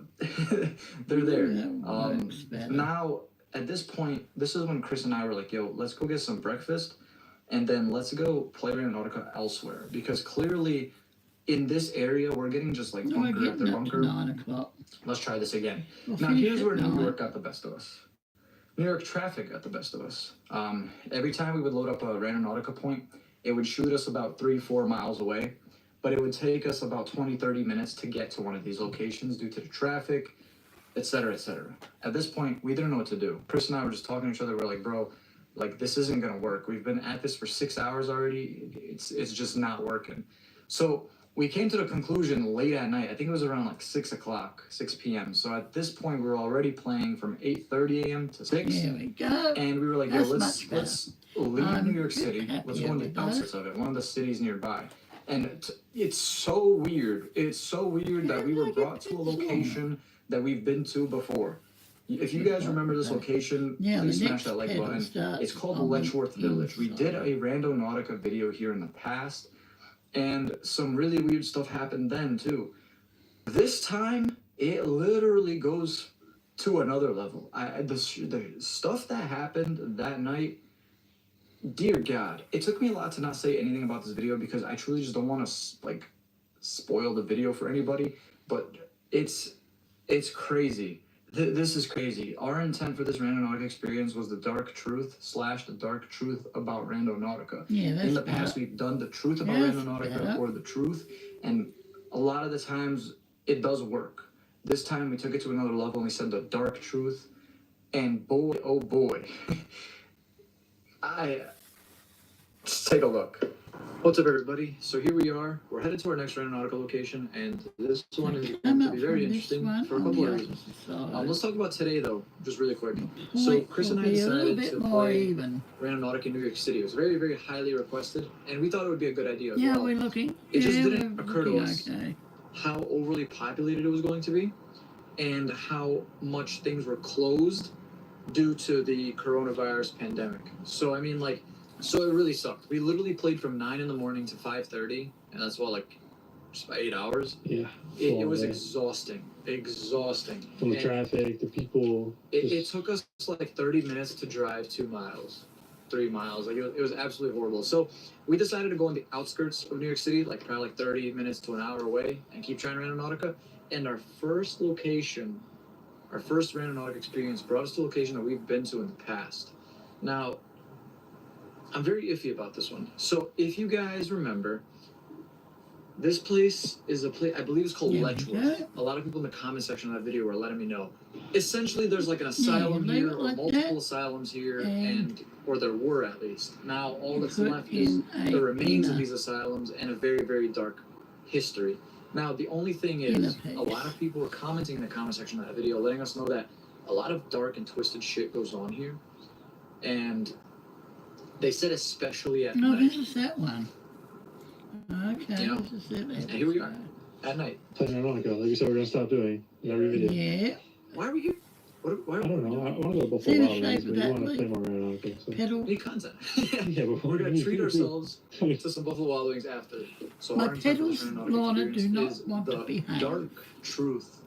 they're there. That works better. Now, at this point, this is when Chris and I were like, yo, let's go get some breakfast and then let's go play Randonautica elsewhere. Because clearly, in this area, we're getting just like No, we're bunker after getting up to bunker. 9 o'clock. Let's try this again. We'll Now, finish here's at where New 9. York got the best of us. New York traffic got the best of us. Every time we would load up a Randonautica point, it would shoot us about 3-4 miles away. But it would take us about 20-30 minutes to get to one of these locations due to the traffic, etc., etc. At this point, we didn't know what to do. Chris and I were just talking to each other. We're like, bro, like this isn't gonna work. We've been at this for 6 hours already. It's just not working. So we came to the conclusion late at night. I think it was around like 6 o'clock, 6 p.m. So at this point, we were already playing from 8:30 a.m. to 6. Here we go. And we were like, yo, That's let's much better. leave I'm New York City. happy Let's go on the with that. outskirts of it, one of the cities nearby. And it's so weird. It's so weird that we were brought to a location that we've been to before. If you guys remember this location, Yeah, please the smash next that like pedal button. starts It's called on the Lechworth Village. We did inside. a Randonautica video here in the past, and some really weird stuff happened then too. This time, it literally goes to another level. The stuff that happened that night, dear God, it took me a lot to not say anything about this video because I truly just don't want to like spoil the video for anybody. But it's crazy. This is crazy. Our intent for this Randonautica experience was the dark truth / the dark truth about Randonautica. Yeah, that's In the past, we've done the truth about Randonautica or the truth, and a lot of the times it does work. This time we took it to another level and we said the dark truth, and boy, oh boy, just take a look. What's up, everybody? So here we are. We're headed to our next Randonautica location, and this one is going to be very interesting for a couple of reasons. Let's talk about today, though, just really quick. So Chris and I decided to play Randonautica New York City. It was very, very highly requested, and we thought it would be a good idea as well. We're looking. It just didn't occur to us how overly populated it was going to be, and how much things were closed due to the coronavirus pandemic. So, I mean, like, so it really sucked. We literally played from 9 in the morning to 5:30, and that's what, like, just about 8 hours. Yeah. It was exhausting. From the traffic, the people. It took us like 30 minutes to drive 2 miles, 3 miles. Like, it was absolutely horrible. So we decided to go on the outskirts of New York City, like probably like 30 minutes to an hour away, and keep trying Randonautica. And our first location, our first Randonautica experience brought us to a location that we've been to in the past. Now, I'm very iffy about this one. So if you guys remember, this place is a place, I believe it's called Lechworth. A lot of people in the comment section of that video were letting me know. Essentially, there's like an asylum here, or multiple asylums here, or there were at least. Now, all that's left is the remains of these asylums and a very, very dark history. Now, the only thing is, a lot of people were commenting in the comment section of that video, letting us know that a lot of dark and twisted shit goes on here. And they said especially at night. No, this is that one. Okay, you know, this is it. and here we are, at night. Playing Randonautica, like you said, we're going to stop doing in every video. Yeah. Why are we here? Why I don't know. I want to go Buffalo See the Wild shape Wings, of but you that want to play leaf? more Randonautica. So. Pedal. We need content. Yeah, but We're going to treat ourselves to some Buffalo Wild Wings after. So My our intent for this pedals, Randonautica Lorna, do experience not is want to the behave. dark truth,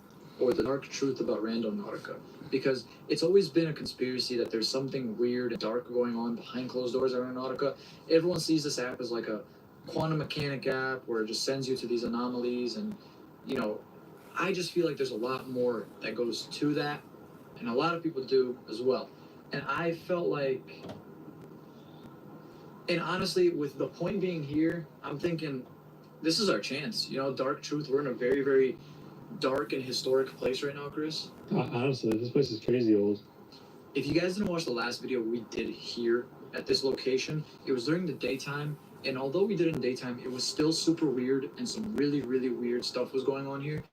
or the dark truth about Randonautica. Because it's always been a conspiracy that there's something weird and dark going on behind closed doors at Randonautica. Everyone sees this app as like a quantum mechanic app where it just sends you to these anomalies, and, you know, I just feel like there's a lot more that goes to that, and a lot of people do as well. And I felt like, and honestly, with the point being here, I'm thinking this is our chance. You know, dark truth, we're in a very, very dark and historic place right now, Chris. Honestly, this place is crazy old. If you guys didn't watch the last video we did here at this location, it was during the daytime, and although we did it in daytime, it was still super weird, and some really, really weird stuff was going on here.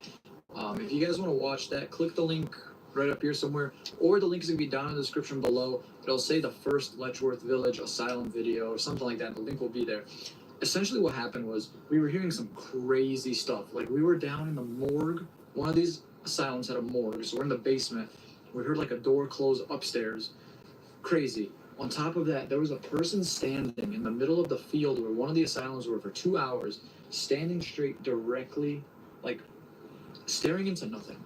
If you guys want to watch that, click the link right up here somewhere, or the link is going to be down in the description below. It'll say the first Lechworth Village Asylum video or something like that. The link will be there. Essentially what happened was we were hearing some crazy stuff. Like, we were down in the morgue. One of these asylums had a morgue, so we're in the basement. We heard like a door close upstairs. Crazy. On top of that, there was a person standing in the middle of the field where one of the asylums were for 2 hours, standing straight directly, like staring into nothing.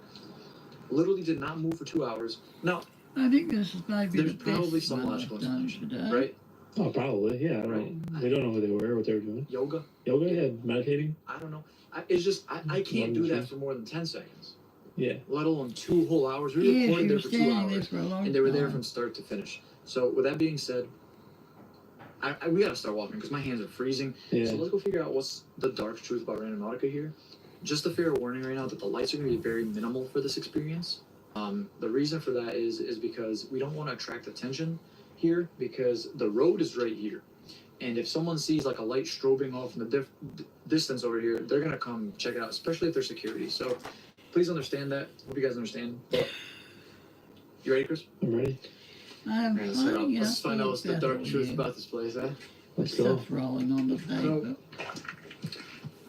Literally did not move for 2 hours. Now, I think this is maybe there's the probably best some one logical I've done explanation, today. right? Oh, probably, yeah. I don't know. They don't know who they were, what they were doing. Yoga? Yoga, yeah, meditating. I don't know. It's just, I can't do that for more than 10 seconds. Yeah. Let alone 2 whole hours. We were recording there for 2 hours, for a long and they were there time. from start to finish. So with that being said, we gotta start walking because my hands are freezing. Yeah. So let's go figure out what's the dark truth about Randonautica here. Just a fair warning right now that the lights are gonna be very minimal for this experience. The reason for that is because we don't want to attract attention here, because the road is right here. And if someone sees like a light strobing off in the distance over here, they're gonna come check it out, especially if they're security. So please understand that. Hope you guys understand. You ready, Chris? I'm ready. I'm finding Let's find out what's the dark truth here. about this place, eh? Let's go. Stuff rolling on the paper.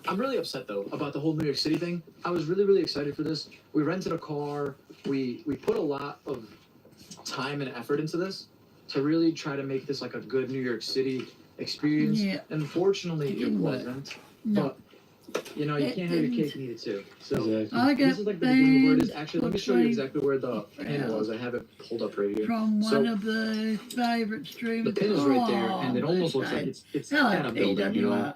I'm really upset though about the whole New York City thing. I was really, really excited for this. We rented a car. We put a lot of time and effort into this to really try to make this like a good New York City experience. Yeah. Unfortunately, it Didn't work. wasn't. No. But You know, you It can't have your didn't. cake and eat it too. So Exactly. I this got is like the beginning of where it is. banned Actually, for let me show you exactly where the pin 24 was. I have it pulled up right here. from So- one of the favourite streamers. The pin is right there, and it Oh, almost looks like okay. it's Hello, kind of building, you know. PWR.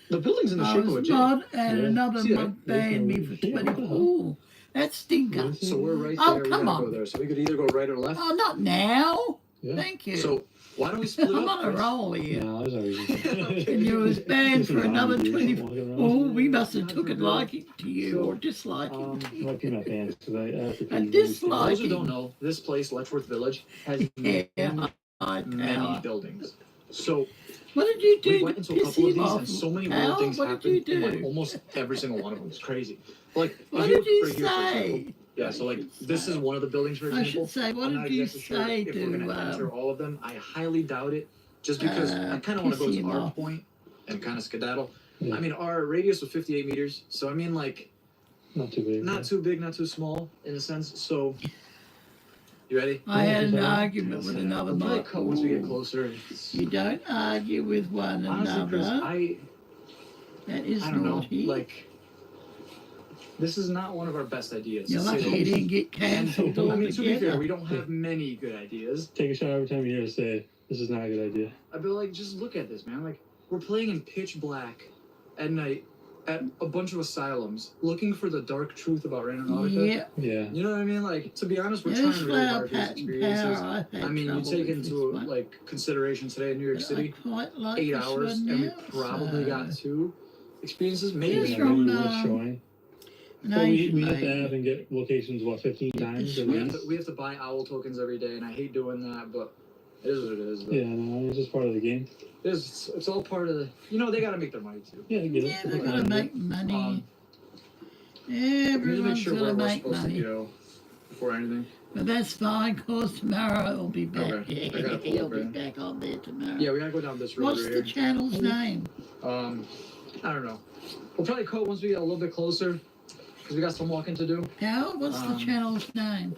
The building's in the I shape of a was J. mod and Yeah. another See that? mod banned me for Yeah, what the 20. hell? Ooh, that stinker. So we're right there. Oh, we come gotta go on. there. So we could either go right or left. Oh, not now. Yeah. Thank you. So why don't we split I'm up? on a Chris? roll here. No, there's no reason. And you was banned for another 20. Oh, Oh, we must have took a liking to you or disliking Um, to you. Lucky not fans because I have to A pee. dislike. For those who don't know, this place, Lechworth Village, has Yeah, high many power. buildings. So What did you do we to went into a piss couple of him these, off? and so many Pal? weird things What happened did you in like do? almost every single one of them. It's crazy. Like What if did you right here, for example, say? yeah, so like this is one of the buildings, for I example. should say, what I'm did not you exactly sure say if we're gonna enter to all of them. I highly doubt it, just because I kind of want to go piss to him our off? point and kind of skedaddle. Yeah. I mean, our radius was 58 meters, so I mean, like, Not too big. not too big, not too small in a sense. So, you ready? I had an Yeah. argument with another We'll probably mod. cut once we get closer. You don't argue with one Honestly, Chris, another. That is I don't know. naughty. Like, this is not one of our best ideas. You're to say lucky the you least. didn't get cancelled I mean, to be fair, altogether. we don't have many good ideas. Take a shot every time you hear us say, this is not a good idea. I'd be like, just look at this, man. Like, we're playing in pitch black at night at a bunch of asylums looking for the dark truth about Randonautica. Yeah, Yeah. You know what I mean? Like, to be honest, we're there's trying really flower hard for these pattern experiences. power. I've had I mean, you trouble take with into this one. like consideration today in New York But City, I quite like 8 this hours, one and we now, probably so got 2 experiences, Here's maybe. Yeah, from, maybe worth showing. an But Asian we have to lady. have and get locations, what, 15 times at this least? We have to buy owl tokens every day, and I hate doing that, but it is what it is. Though. Yeah, no, it's just part of the game. It's all part of the. You know, they got to make their money too. Yeah, I get Yeah, it. they're gonna make money. Um, we need to make Everyone's sure gonna where we're make supposed money. to go before anything. But that's fine, cause tomorrow he'll be back. Okay, I gotta pull He'll up, be right? back on there tomorrow. Yeah, we gotta go down this road What's right the here. channel's name? I don't know. We'll probably cut once we get a little bit closer, because we got some walking to do. Hal, what's the channel's name?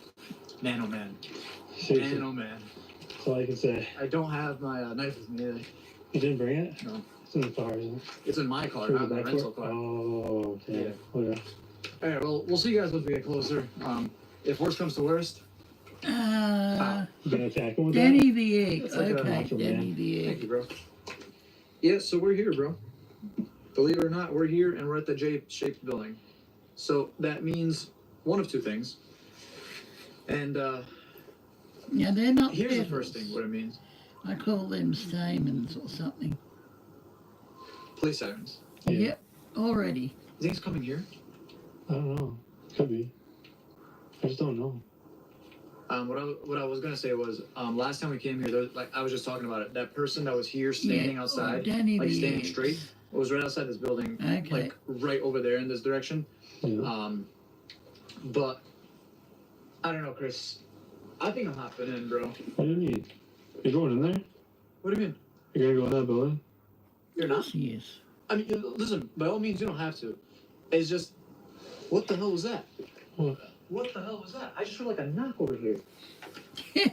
Man, oh man. Seriously, Man, oh man. that's all I can say. I don't have my knife with me either. You didn't bring it? No. It's in the car, isn't it? It's in my car, Through not the the back rental door? car. Oh, okay. Yeah. Okay. Alright, well, we'll see you guys once we get closer. If worst comes to worst, You gonna attack him with Denny the Egg. It's like a Okay, macho Denny man. the thank Egg. you, bro. Yeah, so we're here, bro. Believe it or not, we're here and we're at the J-shaped building. So that means one of two things. And Yeah, they're not here's the petals. first thing, what it means. I call them stamens or something. Police sirens. Yeah. Yep, already. You think it's coming here? I don't know. Could be. I just don't know. What I was gonna say was, last time we came here, there, like I was just talking about it. That person that was here standing Yeah, outside, Denny like the standing Eggs. straight, was right outside this building, Okay. like right over there in this direction. Yeah. But I don't know, Chris. I think I'm hopping in, bro. What do you mean? You're going in there? What do you mean? You're gonna go in that building? You're Of not? course he is. I mean, listen. By all means, you don't have to. It's just, what the hell was that? What? What the hell was that? I just heard like a knock over here.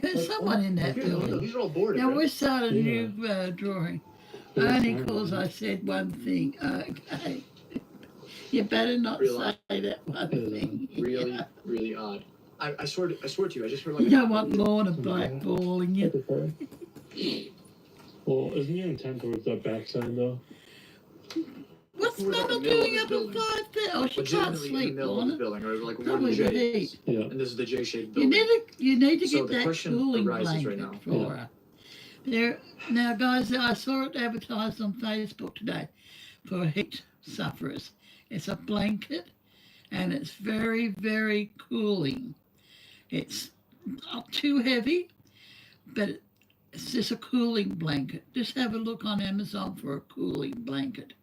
There's someone in that building. These are all boarded. Now right? we'll start a Yeah. new drawing. Yeah, Only fine. because I said one thing. Okay. You better not Real say that one thing. Really, really odd. I swear to you, I just heard like. You don't want Lorna blackballing you. Okay. Well, isn't your intent towards that backside though? What's We're like Mama in the middle of doing this up building. at 5 there? Oh, she can't Legitimately in the sleep, middle of this Lorna. building, right? Like Probably one the J. heat. Yeah. And this is the J-shaped You building. need to So get the that question cooling arises blanket right now. for her. There, now, guys, I saw it advertised on Facebook today for heat sufferers. It's a blanket, and it's very, very cooling. It's not too heavy, but it's just a cooling blanket. Just have a look on Amazon for a cooling blanket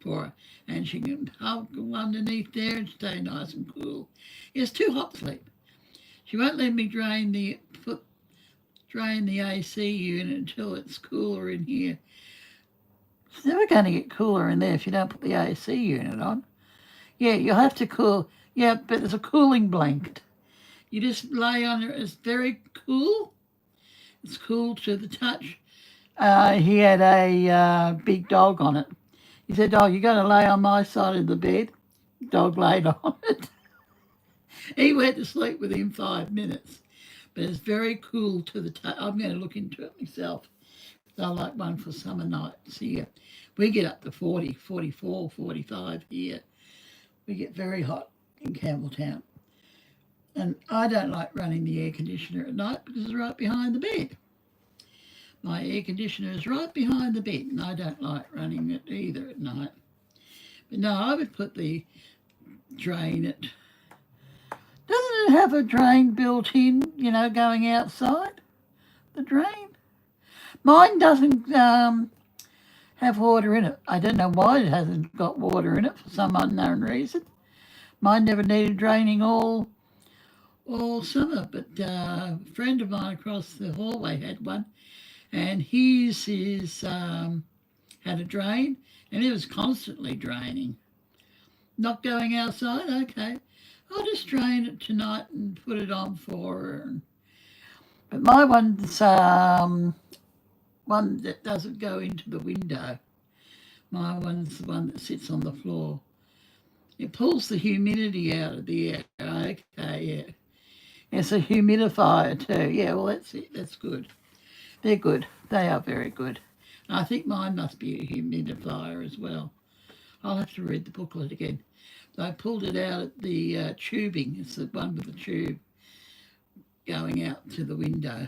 for her, and she can go underneath there and stay nice and cool. It's too hot to sleep. She won't let me drain the AC unit until it's cooler in here. It's never going to get cooler in there if you don't put the AC unit on. Yeah, you'll have to cool. Yeah, but there's a cooling blanket. You just lay on it. It's very cool. It's cool to the touch. He had a big dog on it. He said, "Oh, you're going to lay on my side of the bed." Dog laid on it. He went to sleep within 5 minutes. But it's very cool to the touch. I'm going to look into it myself. I like one for summer nights here. We get up to 40, 44, 45 here. We get very hot in Campbelltown. And I don't like running the air conditioner at night because it's right behind the bed. My air conditioner is right behind the bed, and I don't like running it either at night. But no, I would put the drain at... Doesn't it have a drain built in, you know, going outside? The drain? Mine doesn't have water in it. I don't know why it hasn't got water in it for some unknown reason. Mine never needed draining all summer, but a friend of mine across the hallway had one, and his had a drain, and it was constantly draining. Not going outside, okay. I'll just drain it tonight and put it on for her. But my one's one that doesn't go into the window. My one's the one that sits on the floor. It pulls the humidity out of the air. Okay, yeah. It's a humidifier too. Yeah, well, that's it. That's good. They're good. They are very good. I think mine must be a humidifier as well. I'll have to read the booklet again. I pulled it out at the tubing. It's the one with the tube going out to the window.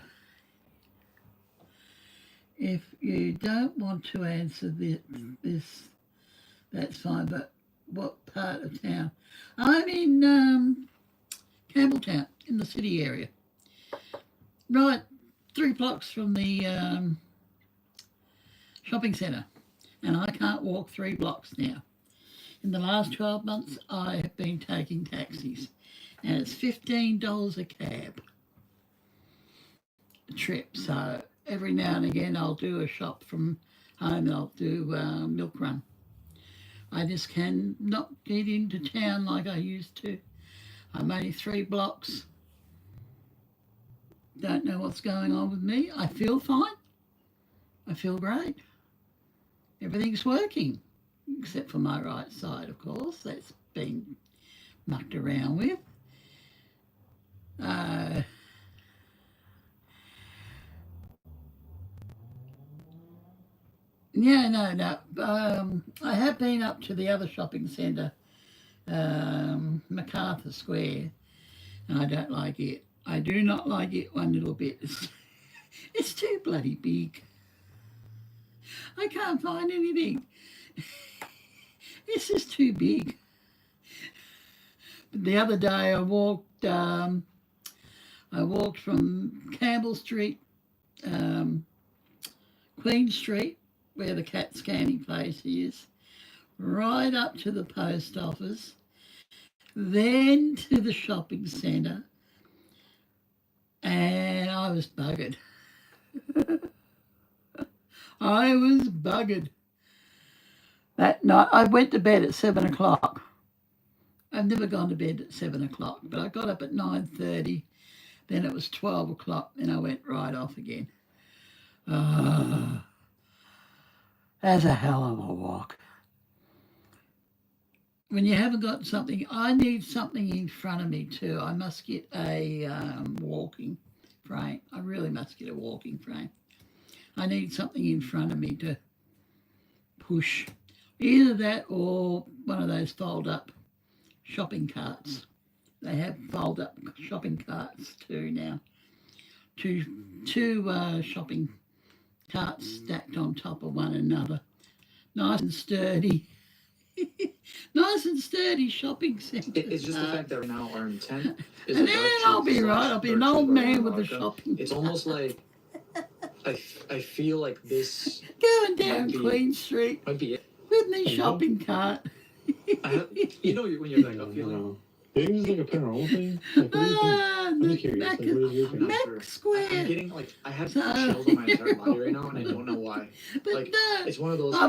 If you don't want to answer this, that's fine, but what part of town? I'm in Campbelltown, in the city area. Right, 3 blocks from the shopping centre, and I can't walk 3 blocks now. In the last 12 months, I have been taking taxis, and it's $15 a cab trip. So every now and again, I'll do a shop from home, and I'll do milk run. I just cannot get into town like I used to. I'm only 3 blocks. Don't know what's going on with me. I feel fine. I feel great. Everything's working. Except for my right side, of course. That's been mucked around with. Yeah, no. I have been up to the other shopping centre, MacArthur Square, and I don't like it. I do not like it one little bit. It's too bloody big. I can't find anything. It's just too big. But the other day I walked from Campbell Street, Queen Street, where the CAT scanning place is, right up to the post office, then to the shopping centre, and I was buggered. I was buggered. That night, I went to bed at 7 o'clock. I've never gone to bed at 7 o'clock, but I got up at 9:30. Then it was 12 o'clock, and I went right off again. That's a hell of a walk. When you haven't got something, I need something in front of me too. I must get a walking frame. I really must get a walking frame. I need something in front of me to push. Either that or one of those fold-up shopping carts. They have fold-up shopping carts too now. Two shopping carts stacked on top of one another. Nice and sturdy. Nice and sturdy shopping centre. It's just the fact that right now our intent is. And then I'll be right. I'll be an old man with a shopping. It's almost like I feel like this going down Queen Street might be it. with my shopping cart. You know when you're like, feeling. Do you think it's like a paranormal thing? Like, what do you think? I'm just curious. Like, what is your opinion? Mac Square. I'm getting I have chills on my entire body right now, and I don't know why. But like, no, it's one of those. I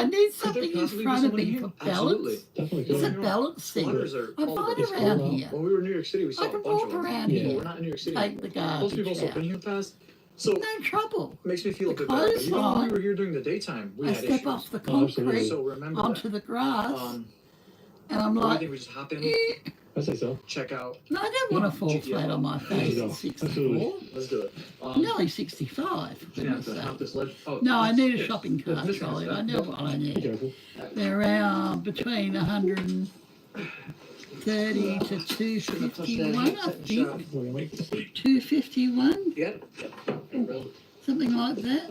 need something in possibly be front of someone me here? for Absolutely. balance. Definitely It's a could. balance thing. Hunters are I all find over. around here. When we were in New York City, we saw I a can bunch walk of them. around Yeah, here. we're not in New York City. Take the Most people garbage also out. been here past. So No trouble. makes me feel a The bit better. But clothes even when we fine. were here during the daytime, we I had step issues. off the Oh, absolutely. concrete So remember onto that. the grass, and I'm What do you like, think we just hop in, eh. I say so. check out? No, I don't want to fall GTO. flat on my face No, at 64. absolutely. Let's do it. I'm nearly 65. for Gonna have goodness to hop sake. this ledge. Oh, No, I need a yes. shopping Yes, cart this trolley. one's I know what I Be need. careful. They're around between 130 to 251, I think. We're gonna make this big. 251, Yep. something like that.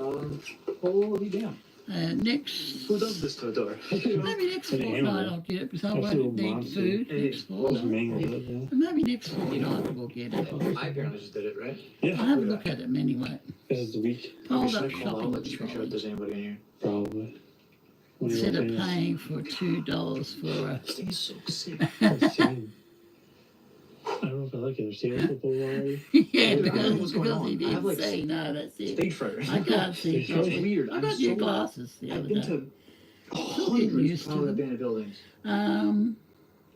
Holy damn. Next, Who does this to a door? maybe next An fortnight animal. I'll get it because I That's a won't little need monster. food Hey, next Just fortnight. mangled it, yeah. But maybe next fortnight we'll get it. I apparently just did it, right? I'll Yeah, have a look at them anyway. this is the week, Hold Should up I call shopping out, just make sure trolley. if there's anybody in here. probably. When you Instead of open it, paying for $2 for a This thing is so sick. it's insane. I don't know if I like it. There's tail football already. yeah, Dude, I don't know because what's going on. he I have, didn't like, see. No, that's it. Stage fright. I can't see. It's properly. weird. I I'm got new so- glasses the I've other been day. to getting hundreds used to of them. abandoned buildings.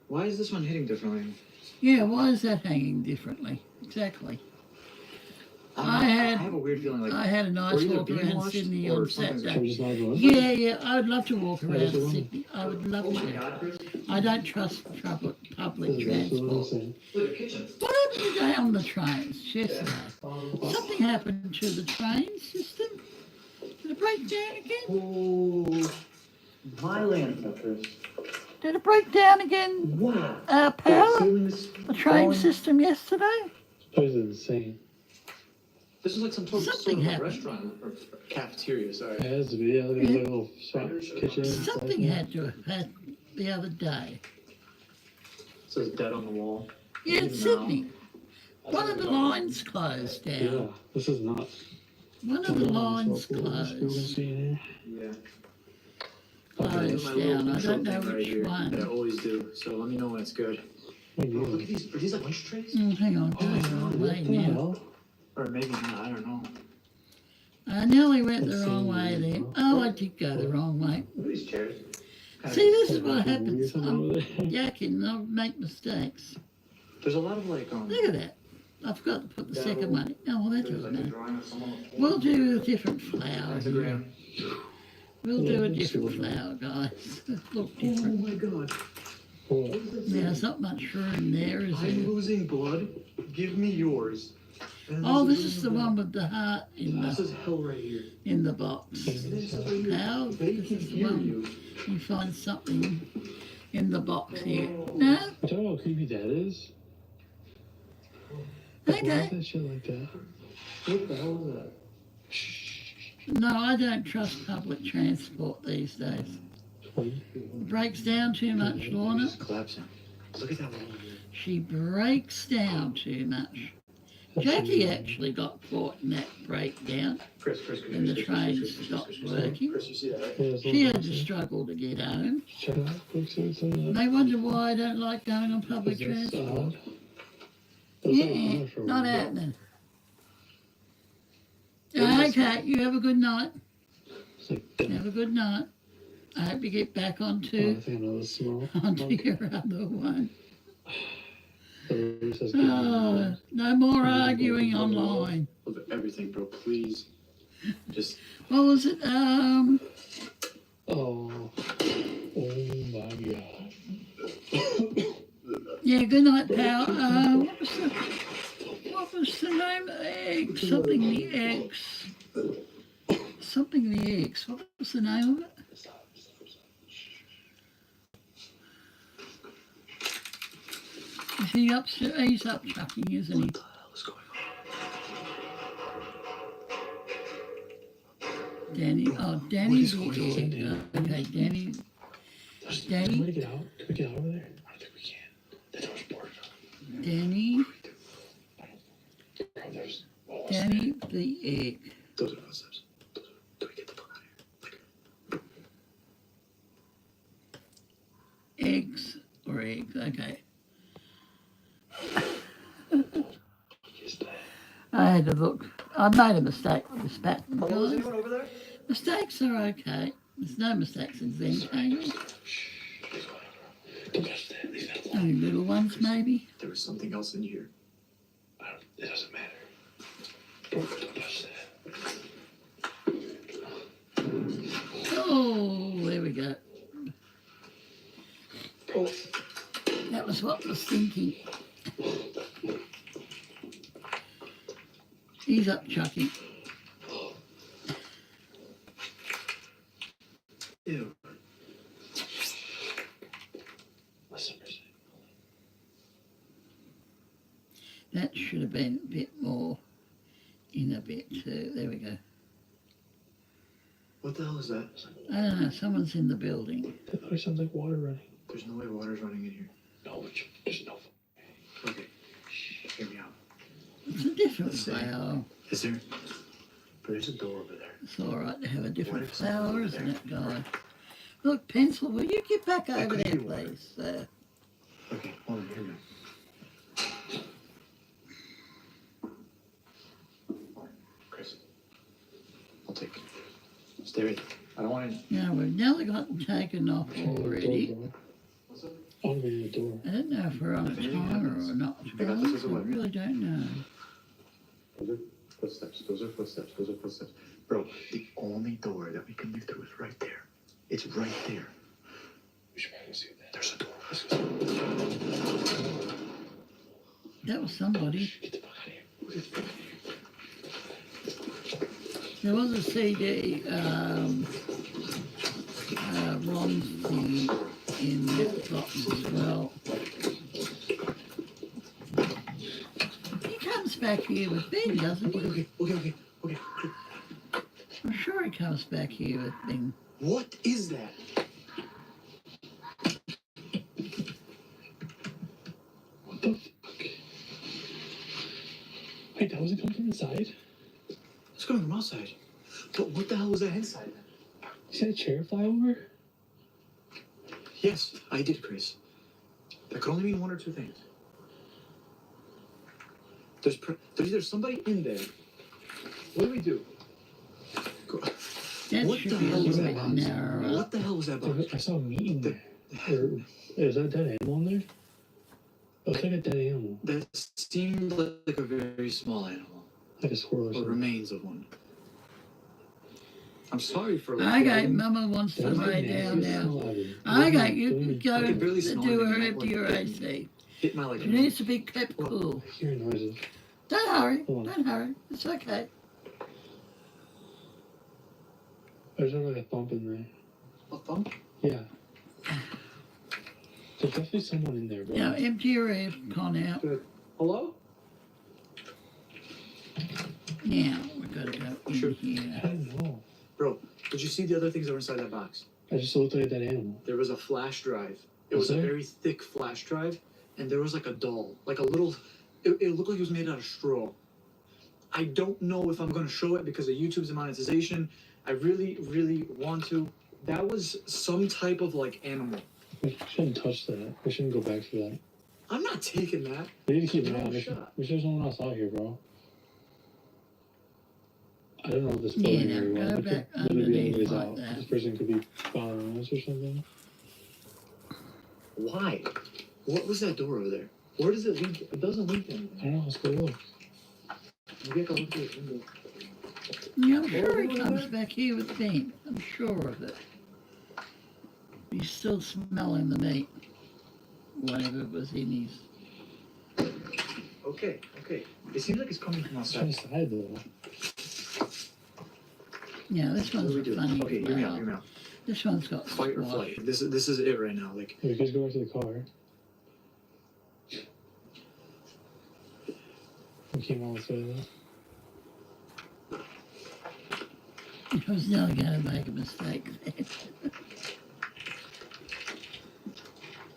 Why is this one hitting differently? Yeah, why is that hanging differently? Exactly. I have a weird feeling like I had a nice we're either walk being around watched Sydney or on something's Should we Saturday. just not go in? Yeah, I would love to walk Yeah, around that's the one. Sydney. I would love to. Chris. I don't trust public This transport. is absolutely insane. Look at the kitchen. What happened today on the trains yesterday? Something happened to the train system. Did it break down again? Oh, my landfill, Chris. Did it break down again? Wow. Power? Ceilings The train falling. system yesterday? This place is insane. This is like some sort Something of a happened. restaurant or cafeteria. Sorry. It has to be. Yeah, look at like a little spot kitchen. Something had to have had the other day. It says dead on the wall. Yeah, Even Sydney. One of the lines closed Yeah, down. this is not. One of the lines We're gonna closed. see in here. Yeah. Closed My little down. I control don't know thing right which here that I one. always do. So let me know when it's good. What are you Oh, look doing? at these. Are these like lunch trays? Hang on, going the wrong way What the now. hell? Or maybe not. I don't know. I nearly went the Let's wrong see. way then. Oh, I did go the wrong way. Look at these chairs. See, this is what Weird happens. something I'm over there. yakking, I make mistakes. There's a lot of like Look at that. I forgot to put the second one in. Oh, well, that there's doesn't like a matter. drawing of someone. We'll do a different flower. Pentagram. We'll do a Yeah, different sure. flower, guys. Look Oh different. my god. Oh, There's not much room there, is I'm there? losing blood. Give me yours. And Oh, this is is the one with the heart This is hell right here. in the box. This is right here. How? They This can is the hear one. you. You find something in the box here. No? you know how creepy that is? Like, why is Okay. that shit like that? What the hell is that? No, I don't trust public transport these days. Wait. Breaks down too much, Lorna. It's collapsing. Look at that one. She breaks down too much. Jackie actually got caught in that breakdown. Chris, And the train stopped working. Chris, you see that, right? Yeah, it's She all- had to struggle to get home. Check it out. Look, see what's in there. They wonder why I don't like going on public Is this transport. odd? That's not Yeah, commercial, not right? happening. Okay, you have a good night. It's like, damn. Have a good night. I hope you get back Oh, I onto think I know this smell. your other one. The roof says good. Oh, no more arguing online. Look at everything, bro. Please. Just. What was it? Oh. Oh my god. Yeah, good night, pal. What was the name of the eggs? Something the eggs. Something the eggs. What was the name of it? Is he up? He's up chucking, isn't he? What the hell is going on? Danny. Oh, Danny's the egg. Okay, Danny. Can we get out? Can we get out over there? I don't think we can. The door's boarded up. Danny. Bro, there's walls. Danny the egg. Those are footsteps. Do we get the fuck out of here? Eggs or eggs. Okay. Is that? I had to look. I made a mistake with this pattern. Oh, is guys. anyone over there? Mistakes are okay. There's no mistakes in Zentangle. Shh. Don't touch that. Leave that alone. Only little ones, maybe. There was something else in here. It doesn't matter. Bro, don't touch that. That was what I was thinking. He's up, Chucky. Ew. That should have been a bit more in a bit too. There we go. What the hell is that? I don't know. Someone's in the building. That always sounds like water running. There's no way water's running in here. No, there's no. Okay. Shh, hear me out. It's a different Let's see. flower. Is there? But there's a door over there. It's all right to have a different What if someone's flower, over isn't there? it, guy? Look, Pencil, will you get back over could there, be water. please? Okay, hold on, hear me out. Chris, I'll take it. Stay ready. I don't want to. Yeah, we've nearly gotten taken off already. What's up? I'm going to the door. I don't know if we're on a If anything timer happens, or not. I got this as a I weapon. really don't know. Those are footsteps. Those are footsteps. Those are footsteps. Bro, the only door that we can leave through is right there. It's right there. We should probably see that. There's a door. Let's go. That was somebody. Get the fuck out of here. There was a CD, Ron's thing in that box as well. He comes back here with Ben, doesn't he? Okay. I'm sure he comes back here with Ben. What is that? What the fuck? Wait, that wasn't coming from inside? It's coming from outside. But what the hell was that inside? You said a chair fly over? Yes, I did, Chris. That could only mean one or two things. There's either somebody in there. What do we do? That What should the be a hell was little that bit box? narrower. What the hell was that box? I saw meat in there. Is that a dead animal in there? It looks like a dead animal. That seemed like a very small animal. Like a squirrel or Or something. remains of one. I'm sorry for Okay, Mama wants to lay down now. Okay, you go I could barely smell do her anything. empty your AC. Hit my She needs to be kept cool. I hear noises. Don't hurry, Hold on. don't hurry. It's okay. There's like a thump in there. A thump? Yeah. There's definitely someone in there, bro. Now empty your air con out. Hello? Now we've got to go in Sure. I here. don't know. Bro, did you see the other things that were inside that box? I just looked like a dead animal. There was a flash drive. It Was was a there? very thick flash drive, and there was like a doll, like a little. It looked like it was made out of straw. I don't know if I'm going to show it because of YouTube's monetization. I really, really want to. That was some type of like animal. We shouldn't touch that. We shouldn't go back to that. I'm not taking that. We need to keep an No eye on it. shot. We should have someone else out here, bro. I don't know this Yeah, building now very well. go There back could literally be underneath anyways like out. that. This person could be following us or something. Why? What was that door over there? Where does it lead? It doesn't lead to I anything. don't know. Let's go look. Maybe I can look through the window. Yeah, I'm sure he comes back here with Ben. I'm sure of it. He's still smelling the meat. Whatever was in his. Okay. It seems like it's coming from It's outside. inside though. Yeah, this What one's do we do? funny. Okay, hear me out. Hear me out. This one's got Fight or squash. flight. This is it right now. Like. Hey, you guys go back to the car. We came all this way though. I was never going to make a mistake then.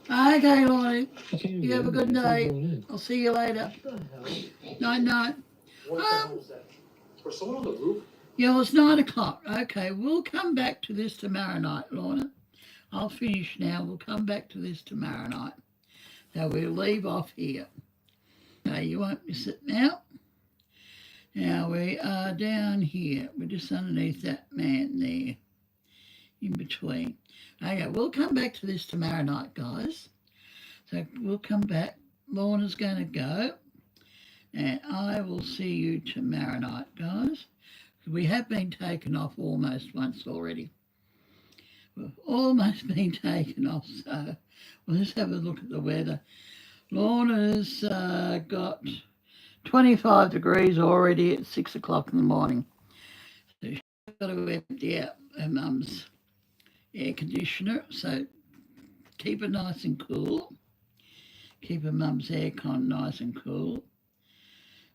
Okay, Lonnie. I can't even You get have a in good there. It's day. not going in. I'll see you later. What the hell? Night, night. What the hell was that? Was someone on the roof? Yeah, well, it's 9 o'clock. Okay, we'll come back to this tomorrow night, Lorna. I'll finish now. We'll come back to this tomorrow night. So we'll leave off here. No, you won't miss it now. Now we are down here. We're just underneath that man there. In between. Okay, we'll come back to this tomorrow night, guys. So we'll come back. Lorna's going to go. And I will see you tomorrow night, guys. We have been taken off almost once already. We've almost been taken off, so we'll just have a look at the weather. Lorna's got 25 degrees already at 6 o'clock in the morning. So she's got to empty out her mum's air conditioner, so keep it nice and cool. Keep her mum's aircon nice and cool.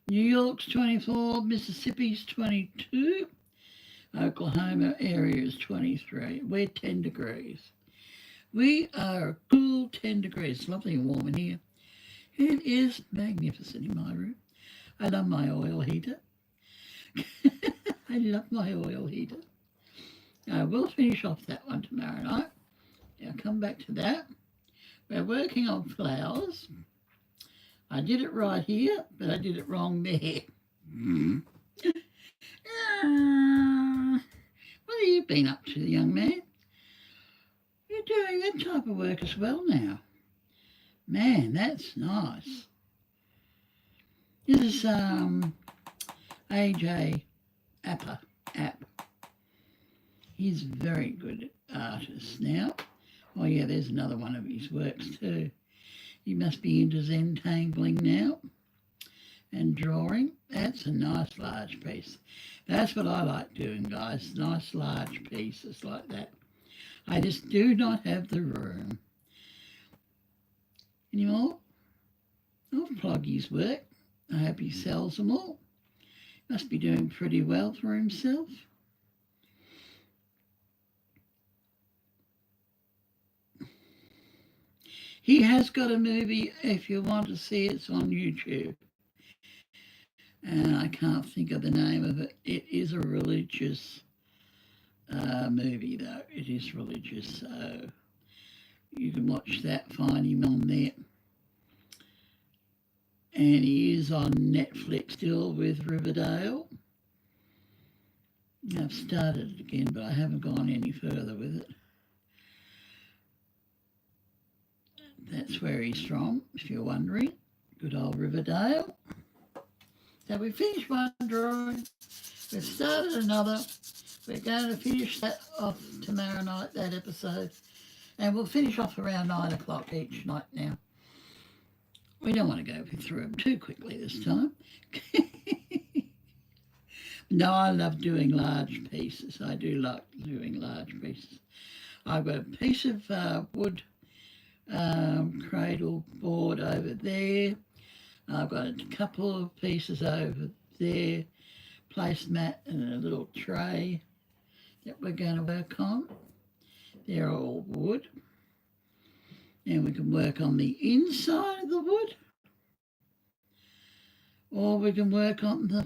New York's 24, Mississippi's 22, Oklahoma area is 23. We're 10 degrees. We are a cool 10 degrees. Lovely and warm in here. It is magnificent in my room. I love my oil heater. I love my oil heater. We'll finish off that one tomorrow night. I'll come back to that. We're working on flowers. I did it right here, but I did it wrong there. What have you been up to, young man? You're doing that type of work as well now. Man, that's nice. This is AJ App. He's a very good artist now. Oh yeah, there's another one of his works too. He must be into Zentangling now and drawing. That's a nice large piece. That's what I like doing, guys. Nice large pieces like that. I just do not have the room. Any more? I'll plug his work. I hope he sells them all. Must be doing pretty well for himself. He has got a movie, if you want to see it's on YouTube. And I can't think of the name of it. It is a religious movie, though. It is religious, so you can watch that, find him on there. And he is on Netflix still with Riverdale. I've started it again, but I haven't gone any further with it. That's where he's from, if you're wondering. Good old Riverdale. So we finished one drawing. We've started another. We're going to finish that off tomorrow night, that episode. And we'll finish off around 9 o'clock each night now. We don't want to go through them too quickly this time. No, I love doing large pieces. I do like doing large pieces. I've got a piece of wood cradle board over there. I've got a couple of pieces over there, placemat and a little tray that we're going to work on. They're all wood. And we can work on the inside of the wood, or we can work on the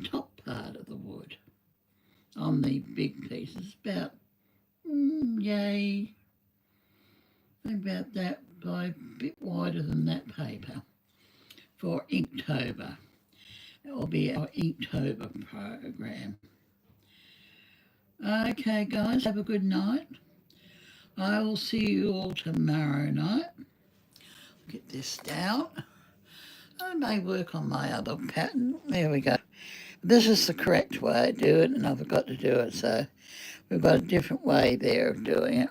top part of the wood, on the big pieces, about, about that, by a bit wider than that paper, for Inktober. It will be our Inktober program. Okay, guys, have a good night. I will see you all tomorrow night. Get this down. I may work on my other pattern. There we go. This is the correct way to do it, and I forgot to do it, so we've got a different way there of doing it.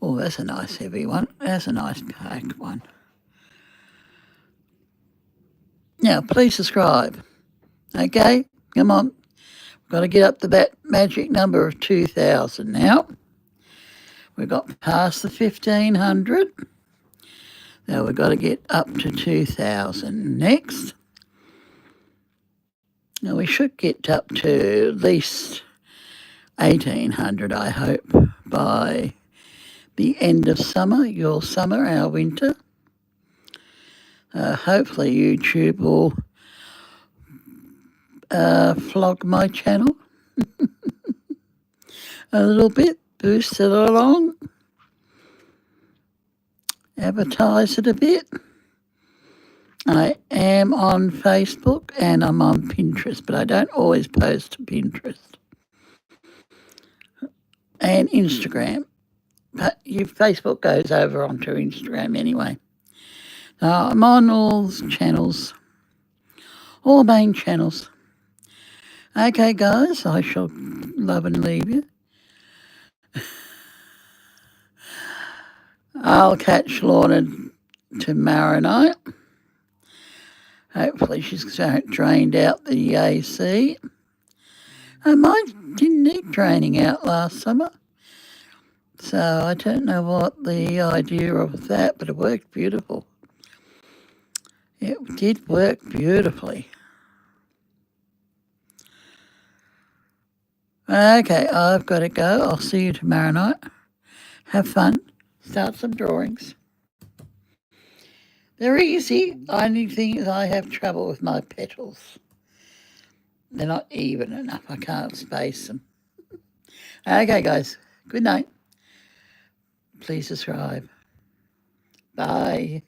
Oh, that's a nice heavy one. That's a nice packed one. Now, please subscribe. Okay? Come on. We've got to get up to that magic number of 2,000 now. We got past the 1,500. Now we've got to get up to 2,000 next. Now we should get up to at least 1,800, I hope, by the end of summer, your summer, our winter. Hopefully YouTube will flog my channel a little bit. Boost it along, advertise it a bit. I am on Facebook and I'm on Pinterest, but I don't always post to Pinterest. And Instagram. But your Facebook goes over onto Instagram anyway. I'm on all channels, all main channels. Okay, guys, I shall love and leave you. I'll catch Lorna tomorrow night. Hopefully she's drained out the AC. Mine didn't need draining out last summer. So I don't know what the idea of that, but it worked beautiful. It did work beautifully. Okay, I've got to go. I'll see you tomorrow night. Have fun. Start some drawings. They're easy. Only thing is I have trouble with my petals. They're not even enough. I can't space them. Okay, guys. Good night. Please subscribe. Bye.